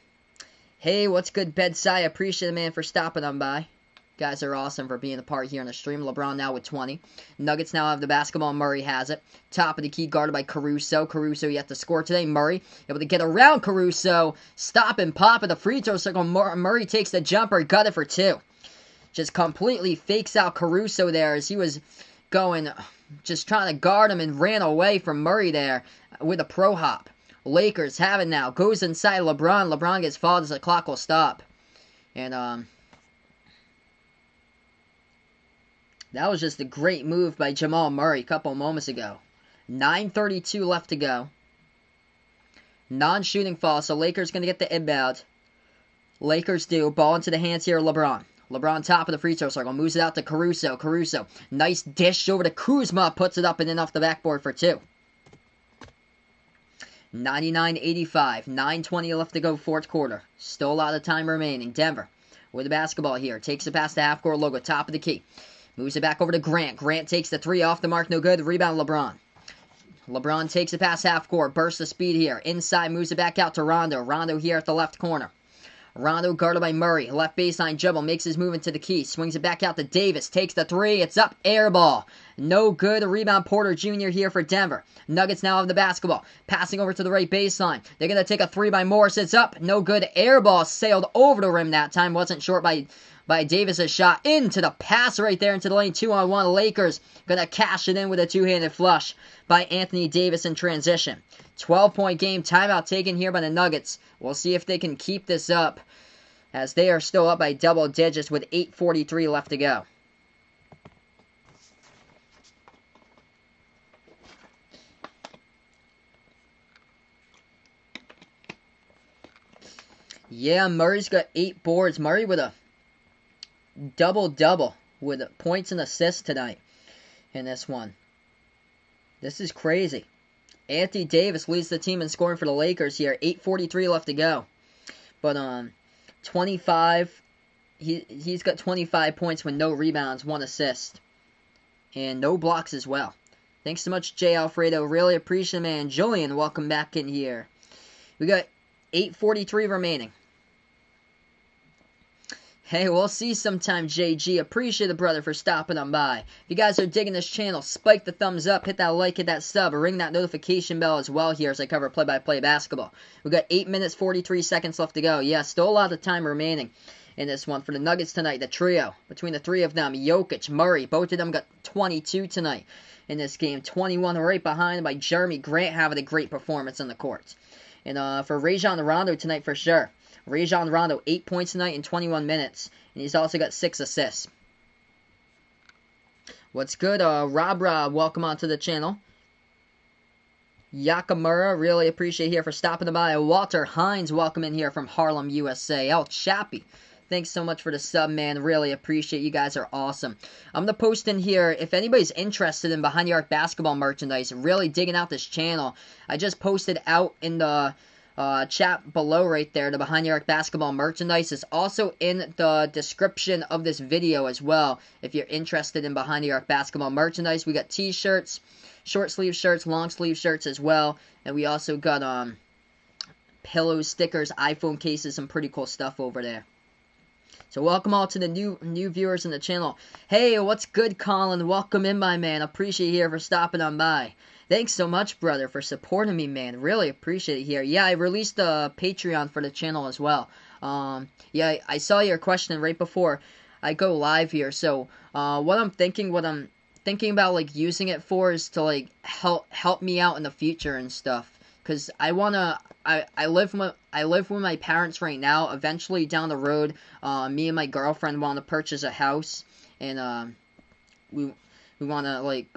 Hey, what's good, Bedside? Appreciate it, man, for stopping on by. Guys are awesome for being a part here on the stream. LeBron now with 20. Nuggets now have the basketball. Murray has it. Top of the key, guarded by Caruso. Caruso yet to score today. Murray able to get around Caruso. Stop and pop at the free throw circle. Murray takes the jumper. Got it for 2. Just completely fakes out Caruso there as he was going, just trying to guard him and ran away from Murray there with a pro hop. Lakers have it now. Goes inside LeBron. LeBron gets fouled as the clock will stop. And, that was just a great move by Jamal Murray a couple moments ago. 9:32 left to go. Non-shooting foul, so Lakers going to get the inbound. Lakers do. Ball into the hands here of LeBron. LeBron top of the free throw circle. Moves it out to Caruso. Caruso. Nice dish over to Kuzma. Puts it up and in off the backboard for 2. 99-85. 9:20 left to go, fourth quarter. Still a lot of time remaining. Denver with the basketball here. Takes it past the half-court logo. Top of the key. Moves it back over to Grant. Grant takes the three off the mark. No good. Rebound, LeBron. LeBron takes it past half-court. Bursts the speed here. Inside. Moves it back out to Rondo. Rondo here at the left corner. Rondo guarded by Murray. Left baseline dribble. Makes his move into the key. Swings it back out to Davis. Takes the three. It's up. Air ball. No good. Rebound, Porter Jr. here for Denver. Nuggets now have the basketball. Passing over to the right baseline. They're going to take a three by Morris. It's up. No good. Air ball sailed over the rim that time. Wasn't short by Davis' shot. Into the pass right there into the lane. 2-on-1. Lakers going to cash it in with a two-handed flush by Anthony Davis in transition. 12-point game. Timeout taken here by the Nuggets. We'll see if they can keep this up as they are still up by double digits with 8:43 left to go. Yeah, Murray's got 8 boards. Murray with a double-double with points and assists tonight in this one. This is crazy. Anthony Davis leads the team in scoring for the Lakers here. 8:43 left to go. But 25, he's got 25 points with no rebounds, 1 assist. And no blocks as well. Thanks so much, Jay Alfredo. Really appreciate it, man. Julian, welcome back in here. We got 8:43 remaining. Hey, we'll see sometime, JG. Appreciate it, brother, for stopping on by. If you guys are digging this channel, spike the thumbs up, hit that like, hit that sub, or ring that notification bell as well here as I cover play-by-play basketball. We got 8 minutes, 43 seconds left to go. Yeah, still a lot of time remaining in this one. For the Nuggets tonight, the trio, between the three of them, Jokic, Murray, both of them got 22 tonight in this game. 21 right behind by Jeremy Grant, having a great performance on the court. And for Rajon Rondo tonight for sure. Rajon Rondo, 8 points tonight in 21 minutes. And he's also got 6 assists. What's good? Rob, welcome onto the channel. Yakamura, really appreciate here for stopping by. Walter Hines, welcome in here from Harlem, USA. El Chappie, thanks so much for the sub, man. Really appreciate you guys are awesome. I'm going to post in here, if anybody's interested in Behind the Arc basketball merchandise, really digging out this channel. I just posted out in the chat below right there. The Behind the Arc basketball merchandise is also in the description of this video as well. If you're interested in Behind the Arc basketball merchandise, we got t-shirts, short sleeve shirts, long sleeve shirts as well. And we also got pillows, stickers, iPhone cases, some pretty cool stuff over there. So welcome all to the new viewers in the channel. Hey, what's good, Colin? Welcome in, my man. Appreciate you here for stopping on by. Thanks so much, brother, for supporting me, man. Really appreciate it here. Yeah, I released a Patreon for the channel as well. Yeah, I saw your question right before I go live here. So, what I'm thinking about like using it for is to like help me out in the future and stuff. Cause I live with my parents right now. Eventually down the road, me and my girlfriend want to purchase a house, and we want to like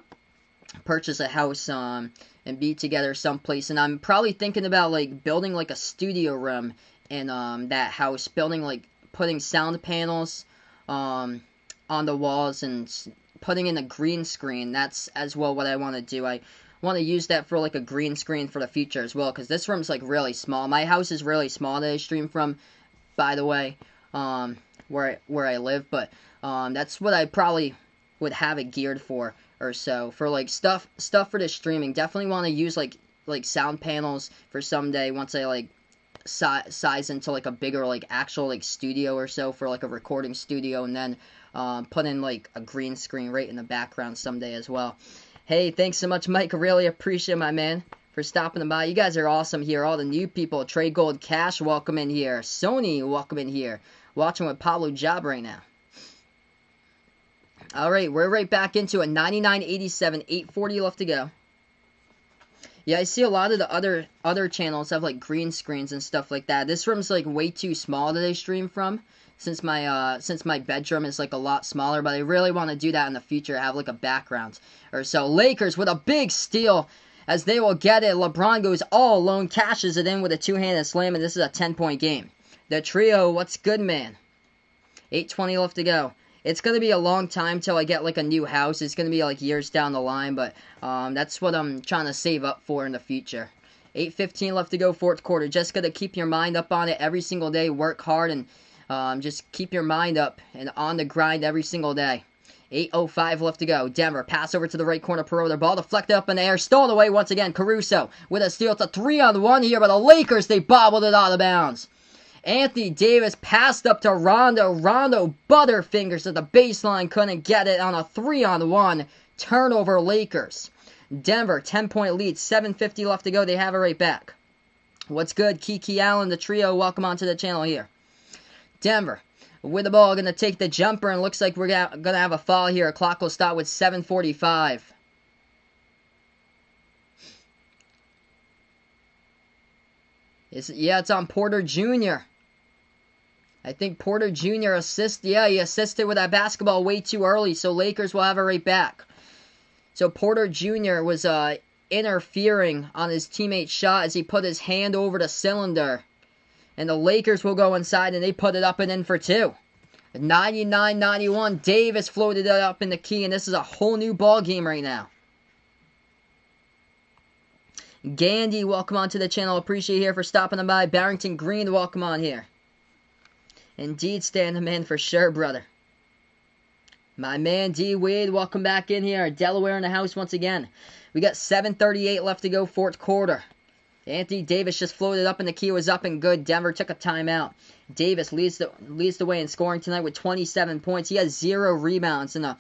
purchase a house and be together someplace. And I'm probably thinking about like building like a studio room in that house, putting sound panels on the walls and putting in a green screen. That's as well what I want to do. I want to use that for like a green screen for the future as well, because this room's like really small. My house is really small that I stream from, by the way, where I live. But that's what I probably would have it geared for or so, for like stuff for the streaming. Definitely want to use like sound panels for someday once I like size into like a bigger like actual like studio or so, for like a recording studio, and then put in like a green screen right in the background someday as well. Hey, thanks so much, Mike. I really appreciate, my man, for stopping by. You guys are awesome here. All the new people. Trade Gold Cash, welcome in here. Sony, welcome in here. Watching with Pablo Job right now. Alright, we're right back into a 99.87, 8:40 left to go. Yeah, I see a lot of the other channels have like green screens and stuff like that. This room's like way too small that I stream from, since my bedroom is like a lot smaller, but I really want to do that in the future, have like a background or so. Lakers with a big steal, as they will get it. LeBron goes all alone, cashes it in with a two-handed slam, and this is a 10-point game. The trio, what's good, man? 8:20 left to go. It's going to be a long time till I get like a new house. It's going to be like years down the line, but that's what I'm trying to save up for in the future. 8:15 left to go, fourth quarter. Just got to keep your mind up on it every single day. Work hard and just keep your mind up and on the grind every single day. 8:05 left to go. Denver, pass over to the right corner, perimeter ball deflected up in the air, stolen away once again. Caruso with a steal. It's a 3-on-1 here, but the Lakers, they bobbled it out of bounds. Anthony Davis passed up to Rondo. Rondo butterfingers at the baseline, couldn't get it on a 3-on-1. Turnover, Lakers. Denver, 10-point lead, 7:50 left to go. They have it right back. What's good, Kiki Allen, the trio? Welcome onto the channel here. Denver with the ball, going to take the jumper, and looks like we're going to have a foul here. Clock will start with 7:45. It's on Porter Jr. I think Porter Jr. he assisted with that basketball way too early, so Lakers will have it right back. So Porter Jr. was interfering on his teammate's shot as he put his hand over the cylinder. And the Lakers will go inside, and they put it up and in for two. 99-91, Davis floated it up in the key, and this is a whole new ball game right now. Gandhi, welcome on to the channel. Appreciate you here for stopping by. Barrington Green, welcome on here. Indeed, stand him in for sure, brother. My man D. Wade, welcome back in here. Delaware in the house once again. We got 7:38 left to go, fourth quarter. Anthony Davis just floated up and the key was up and good. Denver took a timeout. Davis leads the way in scoring tonight with 27 points. He has 0 rebounds and a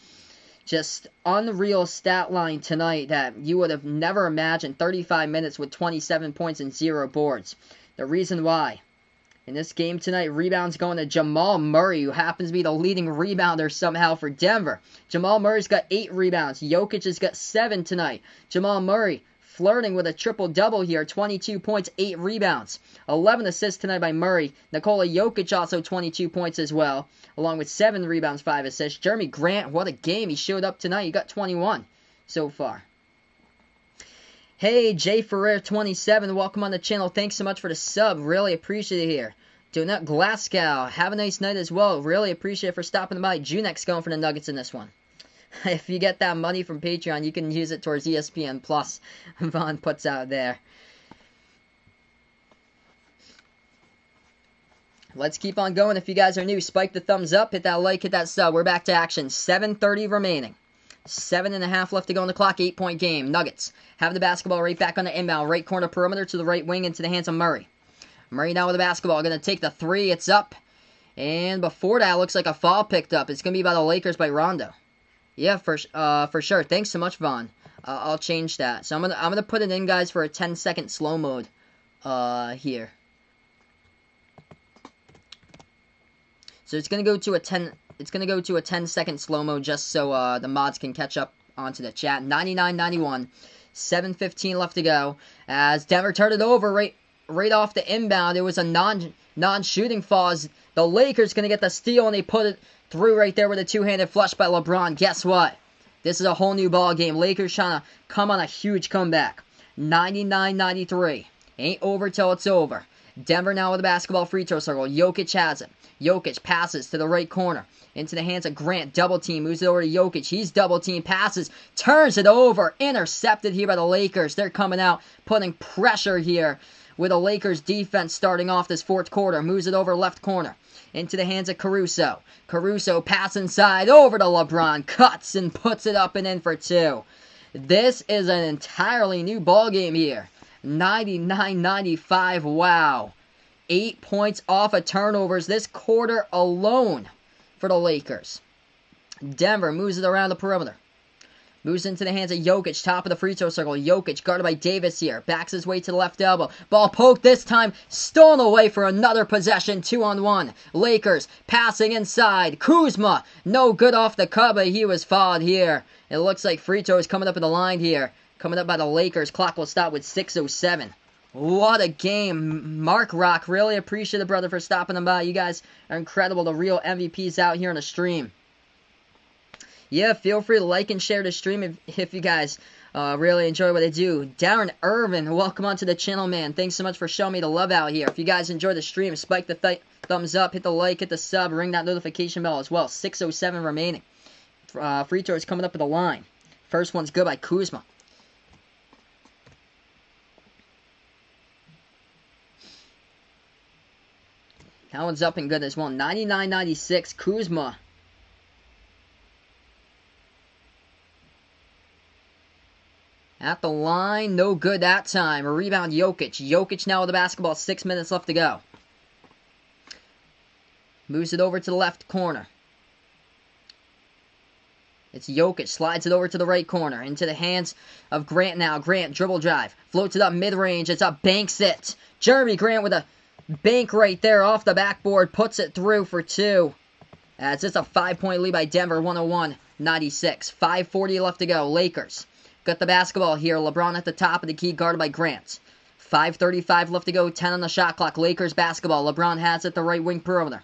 just unreal stat line tonight that you would have never imagined. 35 minutes with 27 points and 0 boards. The reason why. In this game tonight, rebounds going to Jamal Murray, who happens to be the leading rebounder somehow for Denver. Jamal Murray's got 8 rebounds. Jokic has got 7 tonight. Jamal Murray flirting with a triple-double here. 22 points, 8 rebounds. 11 assists tonight by Murray. Nikola Jokic also 22 points as well, along with 7 rebounds, 5 assists. Jeremy Grant, what a game. He showed up tonight. He got 21 so far. Hey, Jay Ferrer 27, welcome on the channel. Thanks so much for the sub. Really appreciate it here. Donut Glasgow, have a nice night as well. Really appreciate it for stopping by. Junex going for the Nuggets in this one. If you get that money from Patreon, you can use it towards ESPN Plus. Vaughn puts out there. Let's keep on going. If you guys are new, spike the thumbs up, hit that like, hit that sub. We're back to action. 7:30 remaining. 7.5 left to go on the clock. 8-point game. Nuggets have the basketball right back on the inbound. Right corner perimeter to the right wing into the hands of Murray. Murray now with the basketball. Going to take the three. It's up. And before that, looks like a foul picked up. It's going to be by the Lakers by Rondo. Yeah, for sure. Thanks so much, Vaughn. I'll change that. So I'm gonna put it in, guys, for a 10-second slow mode here. So it's gonna go to a 10-second slow mo just so the mods can catch up onto the chat. 99-91, 7:15 left to go. As Denver turned it over right off the inbound. It was a non-shooting foul. As the Lakers gonna get the steal and they put it through right there with a two-handed flush by LeBron. Guess what? This is a whole new ball game. Lakers trying to come on a huge comeback. 99-93. Ain't over till it's over. Denver now with the basketball free throw circle. Jokic has it. Jokic passes to the right corner. Into the hands of Grant. Double team. Moves it over to Jokic. He's double team. Passes. Turns it over. Intercepted here by the Lakers. They're coming out. Putting pressure here with the Lakers defense starting off this fourth quarter. Moves it over left corner. Into the hands of Caruso. Caruso pass inside over to LeBron. Cuts and puts it up and in for two. This is an entirely new ball game here. 99-95. Wow. 8 points off of turnovers this quarter alone for the Lakers. Denver moves it around the perimeter. Moves into the hands of Jokic, top of the free throw circle. Jokic guarded by Davis here. Backs his way to the left elbow. Ball poked this time. Stolen away for another possession. 2-on-1. Lakers passing inside. Kuzma. No good off the cut, but he was fouled here. It looks like free throw is coming up in the line here. Coming up by the Lakers. Clock will stop with 6:07. What a game. Mark Rock, really appreciate it, brother, for stopping them by. You guys are incredible. The real MVPs out here on the stream. Yeah, feel free to like and share the stream if you guys really enjoy what I do. Darren Irvin, welcome onto the channel, man. Thanks so much for showing me the love out here. If you guys enjoy the stream, spike the thumbs up, hit the like, hit the sub, ring that notification bell as well. 6:07 remaining. Free throws coming up at the line. First one's good by Kuzma. That one's up and good as well. 99-96, Kuzma. At the line, no good that time. A rebound, Jokic. Jokic now with the basketball, 6 minutes left to go. Moves it over to the left corner. It's Jokic, slides it over to the right corner. Into the hands of Grant now. Grant, dribble drive. Floats it up mid-range. It's up, banks it. Jeremy Grant with a bank right there off the backboard. Puts it through for two. As it's a 5-point lead by Denver, 101-96. 5:40 left to go. Lakers got the basketball here. LeBron at the top of the key, guarded by Grant. 5:35 left to go. 10 on the shot clock. Lakers basketball. LeBron has it, the right wing perimeter.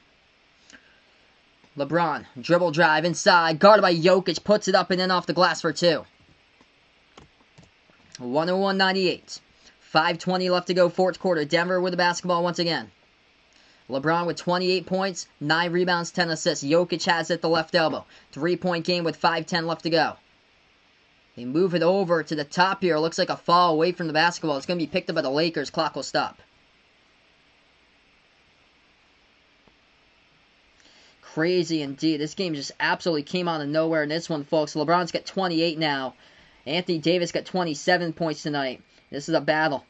LeBron, dribble drive inside, guarded by Jokic, puts it up and in off the glass for two. 101-98. 5:20 left to go, fourth quarter. Denver with the basketball once again. LeBron with 28 points, 9 rebounds, 10 assists. Jokic has it at the left elbow. 3-point game with 5:10 left to go. They move it over to the top here. Looks like a fall away from the basketball. It's going to be picked up by the Lakers. Clock will stop. Crazy indeed. This game just absolutely came out of nowhere in this one, folks. LeBron's got 28 now. Anthony Davis got 27 points tonight. This is a battle.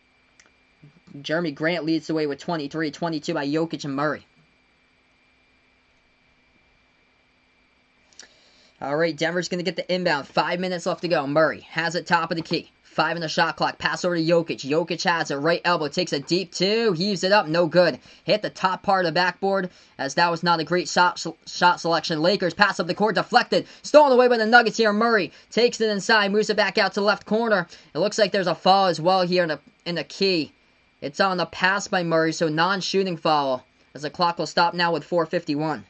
Jeremy Grant leads the way with 23. 22 by Jokic and Murray. Alright, Denver's going to get the inbound. 5 minutes left to go. Murray has it top of the key. 5 in the shot clock. Pass over to Jokic. Jokic has it. Right elbow. Takes a deep two. Heaves it up. No good. Hit the top part of the backboard as that was not a great shot selection. Lakers pass up the court. Deflected. Stolen away by the Nuggets here. Murray takes it inside. Moves it back out to the left corner. It looks like there's a foul as well here in the key. It's on the pass by Murray, so non-shooting foul as the clock will stop now with 4:51.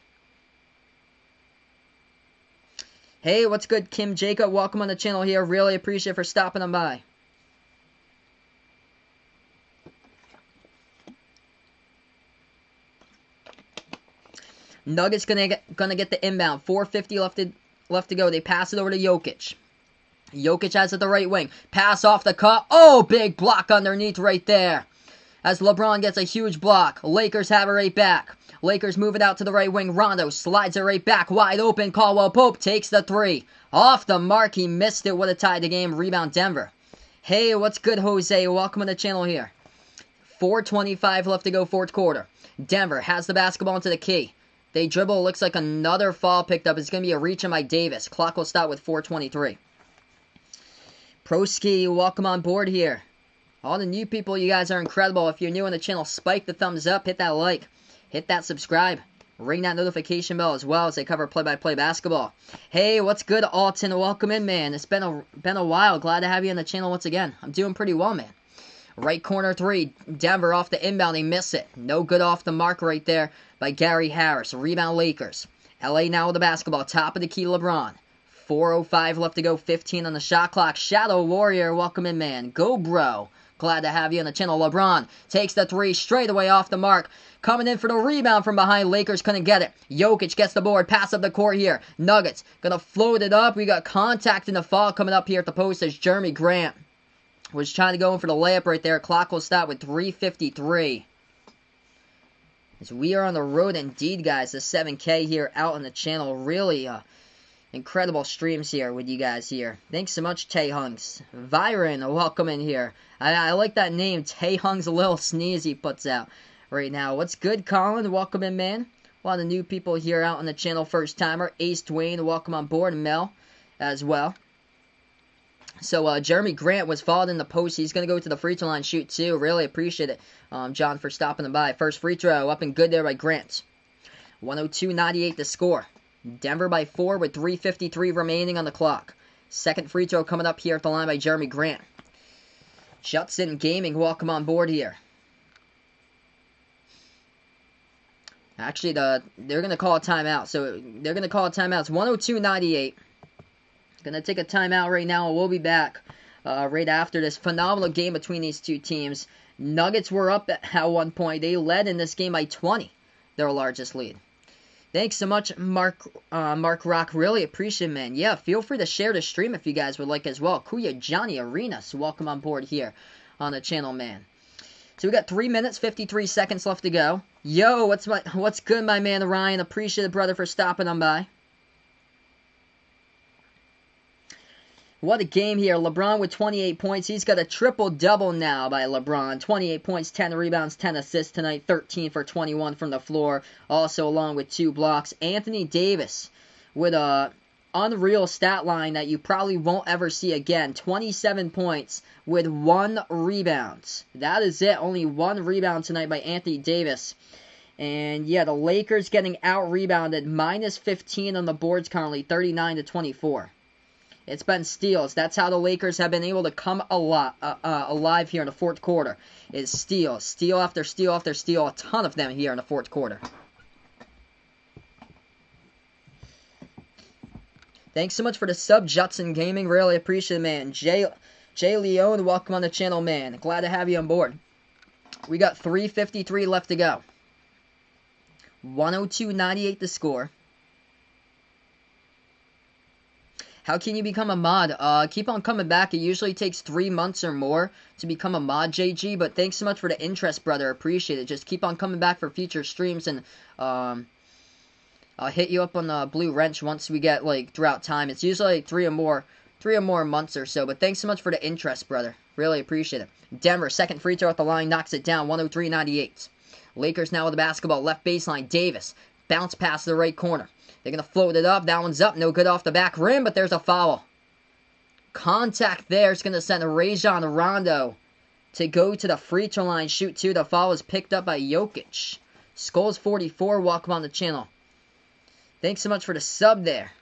Hey, what's good, Kim Jacob? Welcome on the channel here. Really appreciate it for stopping on by. Nuggets gonna get the inbound. 4:50 left to go. They pass it over to Jokic. Jokic has it the right wing. Pass off the cut. Oh, big block underneath right there. as LeBron gets a huge block. Lakers have it right back. Lakers move it out to the right wing. Rondo slides it right back. Wide open. Caldwell Pope takes the three. Off the mark. He missed it. Would have tied the game. Rebound Denver. Hey, what's good, Jose? Welcome to the channel here. 4:25 left to go, fourth quarter. Denver has the basketball into the key. They dribble. Looks like another foul picked up. It's going to be a reach in by Davis. Clock will stop with 4:23. Proski, welcome on board here. All the new people, you guys are incredible. If you're new on the channel, spike the thumbs up, hit that like, hit that subscribe, ring that notification bell as well as they cover play-by-play basketball. Hey, what's good, Alton? Welcome in, man. It's been a while. Glad to have you on the channel once again. I'm doing pretty well, man. Right corner three. Denver off the inbound. They miss it. No good off the mark right there by Gary Harris. Rebound Lakers. LA now with the basketball. Top of the key, LeBron. 4:05 left to go. 15 on the shot clock. Shadow Warrior, welcome in, man. Go, bro. Glad to have you on the channel. LeBron takes the three straight away off the mark. Coming in for the rebound from behind. Lakers couldn't get it. Jokic gets the board. Pass up the court here. Nuggets gonna float it up. We got contact in the fall coming up here at the post as Jeremy Grant was trying to go in for the layup right there. Clock will stop with 3:53. As we are on the road indeed, guys. The 7K here out on the channel. Really, incredible streams here with you guys here. Thanks so much, Taehungs. Viren, welcome in here. I like that name. Taehungs, a little sneeze he puts out right now. What's good, Colin? Welcome in, man. A lot of new people here out on the channel. First timer. Ace Dwayne, welcome on board. Mel as well. So, Jeremy Grant was fouled in the post. He's going to go to the free throw line shoot, too. Really appreciate it, John, for stopping by. First free throw up and good there by Grant. 102-98 to score. Denver by 4 with 3:53 remaining on the clock. Second free throw coming up here at the line by Jeremy Grant. Judson Gaming, welcome on board here. Actually, they're going to call a timeout. So, they're going to call a timeout. It's 102-98. Going to take a timeout right now, and we'll be back right after this phenomenal game between these two teams. Nuggets were up at one point. They led in this game by 20, their largest lead. Thanks so much, Mark Rock. Really appreciate it, man. Yeah, feel free to share the stream if you guys would like as well. Kuya Johnny Arenas, welcome on board here on the channel, man. So we got 3 minutes, 53 seconds left to go. Yo, what's good, my man Ryan? Appreciate it, brother, for stopping on by. What a game here. LeBron with 28 points. He's got a triple-double now by LeBron. 28 points, 10 rebounds, 10 assists tonight. 13 for 21 from the floor. Also along with 2 blocks. Anthony Davis with a unreal stat line that you probably won't ever see again. 27 points with 1 rebound. That is it. Only 1 rebound tonight by Anthony Davis. And yeah, the Lakers getting out-rebounded. Minus 15 on the boards currently. 39-24. It's been steals. That's how the Lakers have been able to come alive here in the fourth quarter. Is steals. Steal after steal after steal. A ton of them here in the fourth quarter. Thanks so much for the sub, Judson Gaming. Really appreciate it, man. Jay Leone, welcome on the channel, man. Glad to have you on board. We got 3:53 left to go. 102-98 to score. How can you become a mod? Keep on coming back. It usually takes 3 months or more to become a mod, JG. But thanks so much for the interest, brother. Appreciate it. Just keep on coming back for future streams. And I'll hit you up on the Blue Wrench once we get, like, throughout time. It's usually like 3 or more months or so. But thanks so much for the interest, brother. Really appreciate it. Denver, second free throw at the line. Knocks it down. 103-98. Lakers now with the basketball. Left baseline. Davis. Bounce pass to the right corner. They're going to float it up. That one's up. No good off the back rim, but there's a foul. Contact there is going to send Rajon Rondo to go to the free throw line. Shoot 2. The foul is picked up by Jokic. Skulls 44. Welcome on the channel. Thanks so much for the sub there.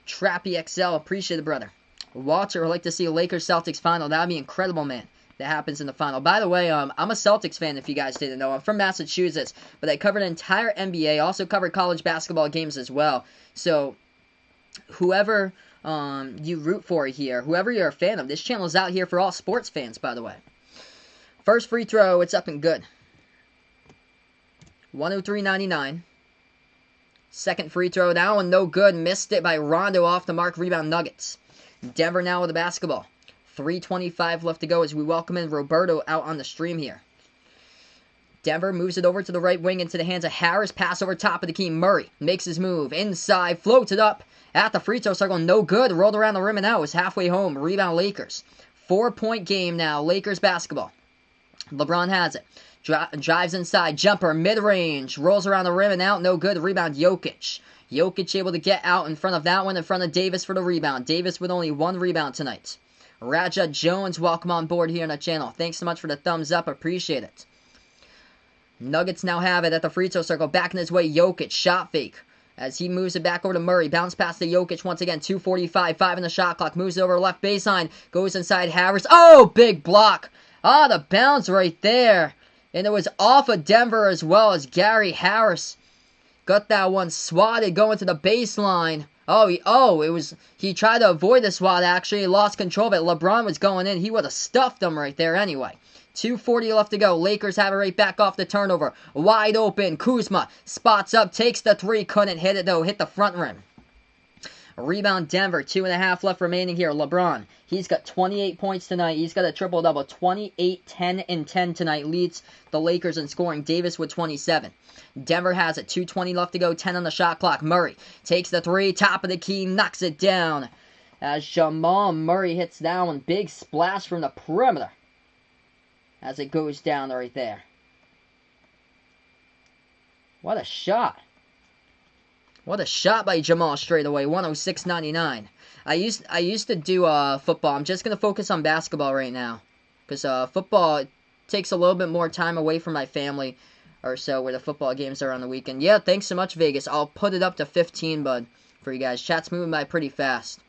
Trappy XL. Appreciate it, brother. Walter would like to see a Lakers-Celtics final. That would be incredible, man. That happens in the final. By the way, I'm a Celtics fan if you guys didn't know. I'm from Massachusetts, but I covered the entire NBA. Also covered college basketball games as well. So, whoever you root for here, whoever you're a fan of, this channel is out here for all sports fans, by the way. First free throw, it's up and good. 103-99. Second free throw, that one no good. Missed it by Rondo off the mark. Rebound Nuggets. Denver now with the basketball. 3:25 left to go as we welcome in Roberto out on the stream here. Denver moves it over to the right wing into the hands of Harris. Pass over top of the key. Murray makes his move. Inside. Floats it up at the free throw circle. No good. Rolled around the rim and out. Was halfway home. Rebound Lakers. 4-point game now. Lakers basketball. LeBron has it. Drives inside. Jumper. Mid-range. Rolls around the rim and out. No good. Rebound Jokic. Jokic able to get out in front of that one. In front of Davis for the rebound. Davis with only 1 rebound tonight. Raja Jones, welcome on board here on the channel. Thanks so much for the thumbs up. Appreciate it. Nuggets now have it at the free throw circle. Back in his way, Jokic. Shot fake. As he moves it back over to Murray. Bounce pass to Jokic once again. 2:45. 5 in the shot clock. Moves it over left baseline. Goes inside Harris. Oh, big block. Ah, the bounce right there. And it was off of Denver as well as Gary Harris got that one swatted going to the baseline. He tried to avoid the swat actually. He lost control of it. LeBron was going in. He would have stuffed him right there anyway. 2:40 left to go. Lakers have it right back off the turnover. Wide open. Kuzma spots up. Takes the 3. Couldn't hit it though. Hit the front rim. Rebound Denver. 2.5 left remaining here. LeBron. He's got 28 points tonight. He's got a triple-double. 28, 10, and 10 tonight. Leads the Lakers in scoring. Davis with 27. Denver has it. 2:20 left to go. 10 on the shot clock. Murray takes the 3. Top of the key. Knocks it down. As Jamal Murray hits that one. Big splash from the perimeter. As it goes down right there. What a shot. What a shot by Jamal straight away. 106.99. I used to do football. I'm just going to focus on basketball right now. Because football takes a little bit more time away from my family or so where the football games are on the weekend. Yeah, thanks so much, Vegas. I'll put it up to 15, bud, for you guys. Chat's moving by pretty fast.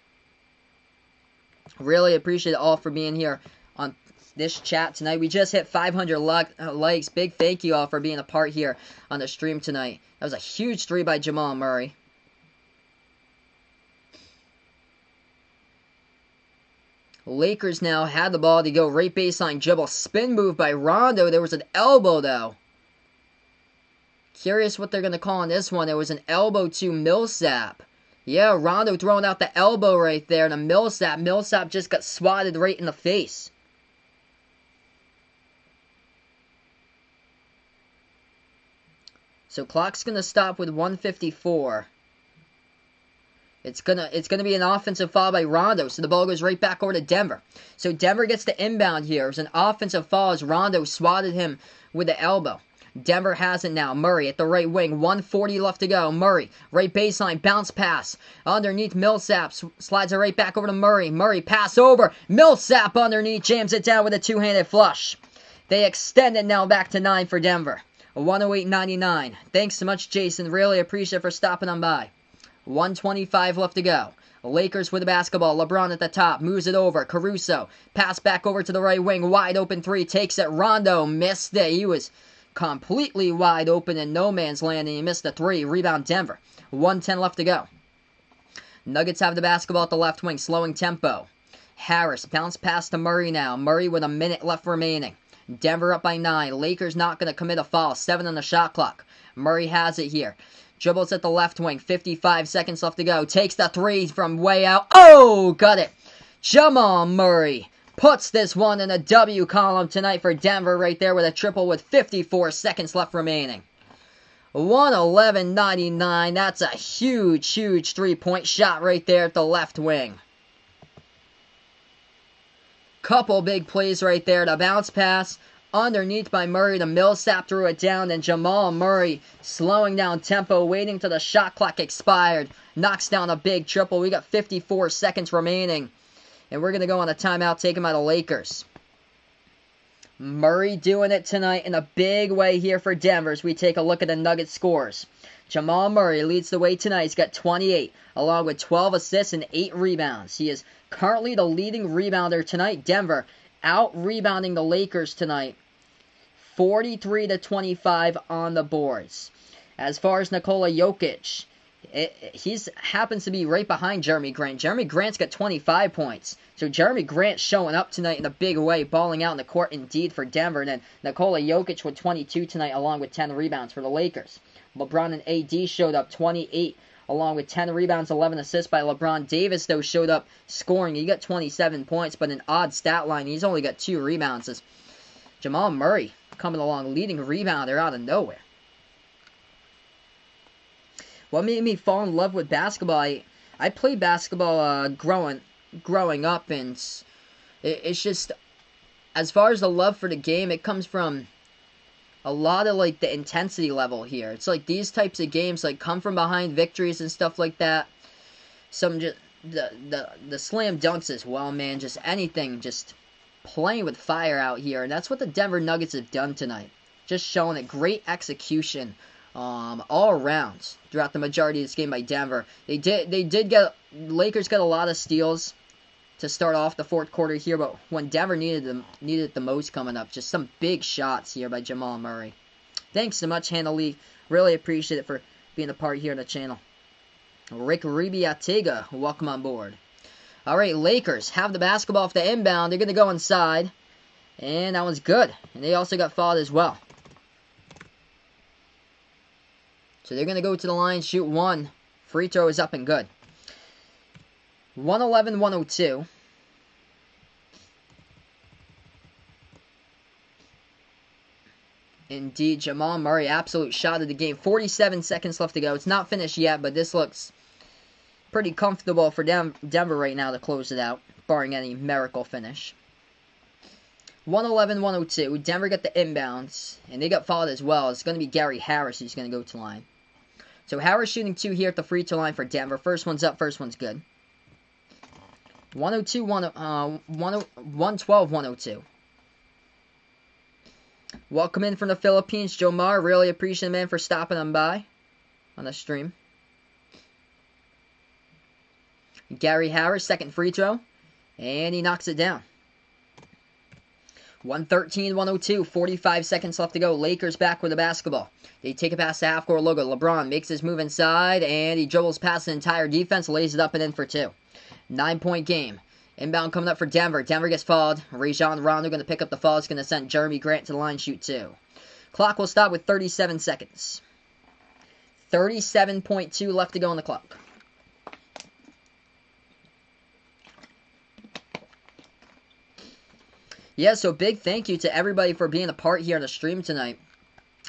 Really appreciate it all for being here on this chat tonight. We just hit 500 likes. Big thank you all for being a part here on the stream tonight. That was a huge 3 by Jamal Murray. Lakers now had the ball to go right baseline dribble. Spin move by Rondo. There was an elbow though. Curious what they're going to call on this one. There was an elbow to Millsap. Yeah, Rondo throwing out the elbow right there to Millsap. Millsap just got swatted right in the face. So clock's gonna stop with 1:54. It's gonna be an offensive foul by Rondo, so the ball goes right back over to Denver. So Denver gets the inbound here. It was an offensive foul as Rondo swatted him with the elbow. Denver has it now. Murray at the right wing. 1:40 left to go. Murray, right baseline, bounce pass. Underneath Millsap, slides it right back over to Murray. Murray pass over. Millsap underneath, jams it down with a 2-handed flush. They extend it now back to 9 for Denver. 108.99. Thanks so much, Jason. Really appreciate it for stopping on by. 1:25 left to go. Lakers with the basketball. LeBron at the top. Moves it over. Caruso. Pass back over to the right wing. Wide open 3. Takes it. Rondo missed it. He was completely wide open in no man's land, and he missed the 3. Rebound Denver. 1:10 left to go. Nuggets have the basketball at the left wing. Slowing tempo. Harris. Bounce pass to Murray now. Murray with a minute left remaining. Denver up by 9. Lakers not going to commit a foul. 7 on the shot clock. Murray has it here. Dribbles at the left wing. 55 seconds left to go. Takes the 3 from way out. Oh, got it. Jamal Murray puts this one in a W column tonight for Denver right there with a triple with 54 seconds left remaining. 111.99. That's a huge, huge 3-point shot right there at the left wing. Couple big plays right there. The bounce pass underneath by Murray. The Millsap threw it down. And Jamal Murray slowing down tempo, waiting till the shot clock expired. Knocks down a big triple. We got 54 seconds remaining. And we're going to go on a timeout, take him out of Lakers. Murray doing it tonight in a big way here for Denver as we take a look at the Nuggets scores. Jamal Murray leads the way tonight. He's got 28, along with 12 assists and 8 rebounds. He is currently the leading rebounder tonight. Denver out-rebounding the Lakers tonight. 43-25 on the boards. As far as Nikola Jokic, he happens to be right behind Jeremy Grant. Jeremy Grant's got 25 points. So Jeremy Grant showing up tonight in a big way, balling out in the court indeed for Denver. And then Nikola Jokic with 22 tonight, along with 10 rebounds for the Lakers. LeBron and AD showed up 28, along with 10 rebounds, 11 assists by LeBron. Davis, though, showed up scoring. He got 27 points, but an odd stat line. He's only got 2 rebounds. As Jamal Murray coming along, leading rebounder out of nowhere. What made me fall in love with basketball? I played basketball growing up, and it's just, as far as the love for the game, it comes from a lot of like the intensity level here. It's like these types of games, like come from behind victories and stuff like that. Some just the slam dunks as well, man. Just anything, just playing with fire out here, and that's what the Denver Nuggets have done tonight. Just showing a great execution all around throughout the majority of this game by Denver. Lakers got a lot of steals to start off the fourth quarter here, but when Denver needed it the most coming up, just some big shots here by Jamal Murray. Thanks so much, Hannah Lee. Really appreciate it for being a part here on the channel. Rick Ribiatiga, welcome on board. Alright, Lakers have the basketball off the inbound. They're going to go inside, and that one's good. And they also got fouled as well. So they're going to go to the line, shoot one. Free throw is up and good. 111-102. Indeed, Jamal Murray, absolute shot of the game. 47 seconds left to go. It's not finished yet, but this looks pretty comfortable for Denver right now to close it out, barring any miracle finish. 111-102. Denver got the inbounds, and they got fouled as well. It's going to be Gary Harris who's going to go to the line. So Harris shooting two here at the free throw line for Denver. First one's up, first one's good. 112-102. Welcome in from the Philippines, Jomar. Really appreciate it, man, for stopping on by on the stream. Gary Harris, second free throw, and he knocks it down. 113-102, 45 seconds left to go. Lakers back with the basketball. They take it past the half-court logo. LeBron makes his move inside, and he dribbles past the entire defense, lays it up and in for two. 9-point game. Inbound coming up for Denver. Denver gets fouled. Rajon Rondo going to pick up the foul. It's going to send Jeremy Grant to the line, shoot two. Clock will stop with 37 seconds. 37.2 left to go on the clock. Yeah, so big thank you to everybody for being a part here on the stream tonight.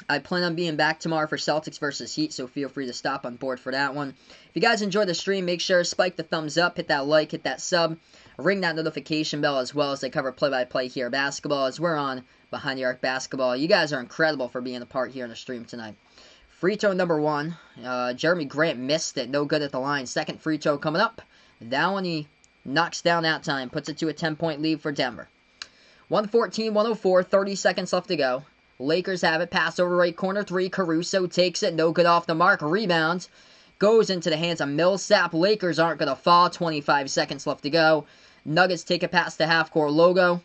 I plan on being back tomorrow for Celtics versus Heat, so feel free to stop on board for that one. If you guys enjoyed the stream, make sure to spike the thumbs up, hit that like, hit that sub, ring that notification bell as well as I cover play-by-play here basketball as we're on Behind the Arc Basketball. You guys are incredible for being a part here on the stream tonight. Free throw number one. Jeremy Grant missed it. No good at the line. Second free throw coming up. That one he knocks down that time. Puts it to a 10-point lead for Denver. 114-104. 30 seconds left to go. Lakers have it. Pass over right corner. Three. Caruso takes it. No good off the mark. Rebounds. Goes into the hands of Millsap. Lakers aren't going to fall. 25 seconds left to go. Nuggets take it past the half-court logo.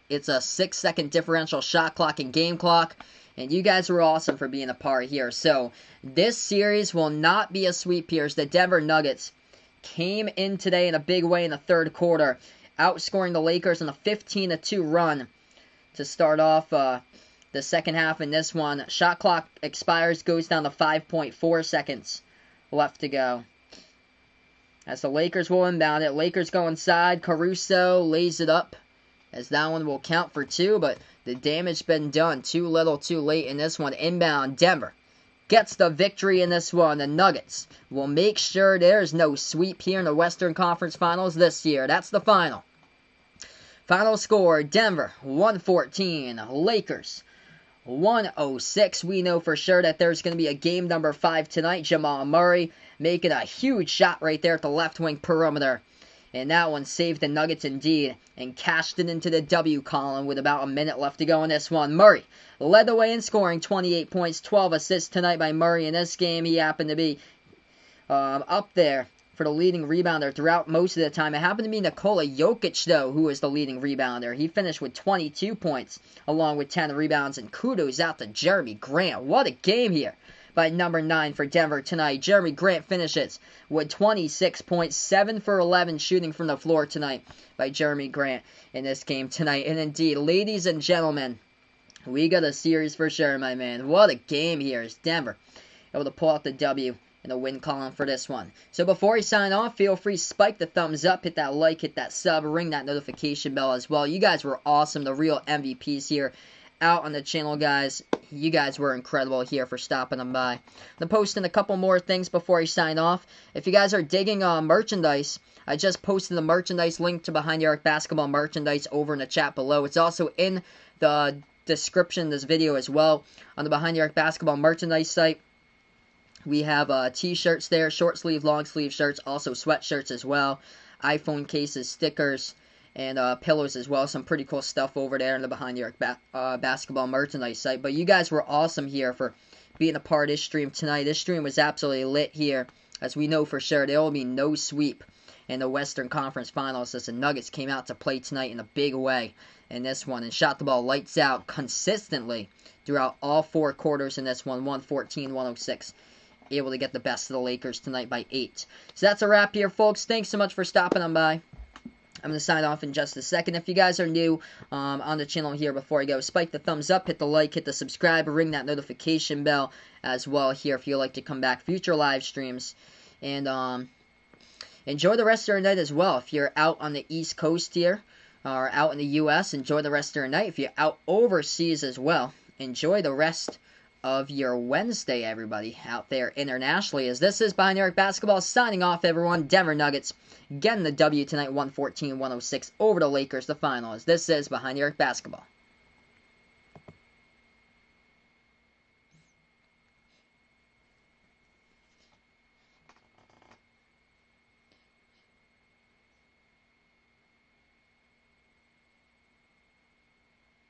It's a 6-second differential shot clock and game clock. And you guys were awesome for being a part here. So, this series will not be a sweep here. The Denver Nuggets came in today in a big way in the third quarter, outscoring the Lakers on a 15-2 run to start off the second half in this one. Shot clock expires, goes down to 5.4 seconds left to go. As the Lakers will inbound it. Lakers go inside. Caruso lays it up, as that one will count for two, but the damage been done. Too little, too late in this one. Inbound, Denver gets the victory in this one. The Nuggets will make sure there's no sweep here in the Western Conference Finals this year. That's the final. Final score, Denver 114, Lakers 106. We know for sure that there's going to be a game number 5 tonight. Jamal Murray making a huge shot right there at the left wing perimeter. And that one saved the Nuggets indeed and cashed it into the W column with about a minute left to go in this one. Murray led the way in scoring, 28 points, 12 assists tonight by Murray in this game. He happened to be up there for the leading rebounder throughout most of the time. It happened to be Nikola Jokic, though, who was the leading rebounder. He finished with 22 points along with 10 rebounds, and kudos out to Jeremy Grant. What a game here by number 9 for Denver tonight. Jeremy Grant finishes with 26 points, 7 for 11 shooting from the floor tonight by Jeremy Grant in this game tonight. And indeed, ladies and gentlemen, we got a series for sure, my man. What a game here is Denver able to pull out the W in the win column for this one. So before we sign off, feel free to spike the thumbs up, hit that like, hit that sub, ring that notification bell as well. You guys were awesome, the real MVPs here out on the channel, guys, you guys were incredible here for stopping them by. I'm posting a couple more things before I sign off. If you guys are digging merchandise, I just posted the merchandise link to Behind the Arc Basketball merchandise over in the chat below. It's also in the description of this video as well on the Behind the Arc Basketball merchandise site. We have t-shirts there, short sleeve, long sleeve shirts, also sweatshirts as well, iPhone cases, stickers, and pillows as well. Some pretty cool stuff over there in the Behind the Arc Basketball merchandise site. But you guys were awesome here for being a part of this stream tonight. This stream was absolutely lit here, as we know for sure there will be no sweep in the Western Conference Finals, as the Nuggets came out to play tonight in a big way in this one and shot the ball lights out consistently throughout all 4 quarters in this one, 114-106. Able to get the best of the Lakers tonight by 8. So that's a wrap here, folks. Thanks so much for stopping on by. I'm going to sign off in just a second. If you guys are new on the channel here before I go, spike the thumbs up, hit the like, hit the subscribe, ring that notification bell as well here if you'd like to come back. Future live streams. And enjoy the rest of your night as well. If you're out on the East Coast here or out in the U.S., enjoy the rest of your night. If you're out overseas as well, enjoy the rest of your Wednesday, everybody out there internationally, as this is Behind the Arc Basketball signing off, everyone. Denver Nuggets getting the W tonight, 114-106 over the Lakers, the final, as this is Behind the Arc Basketball.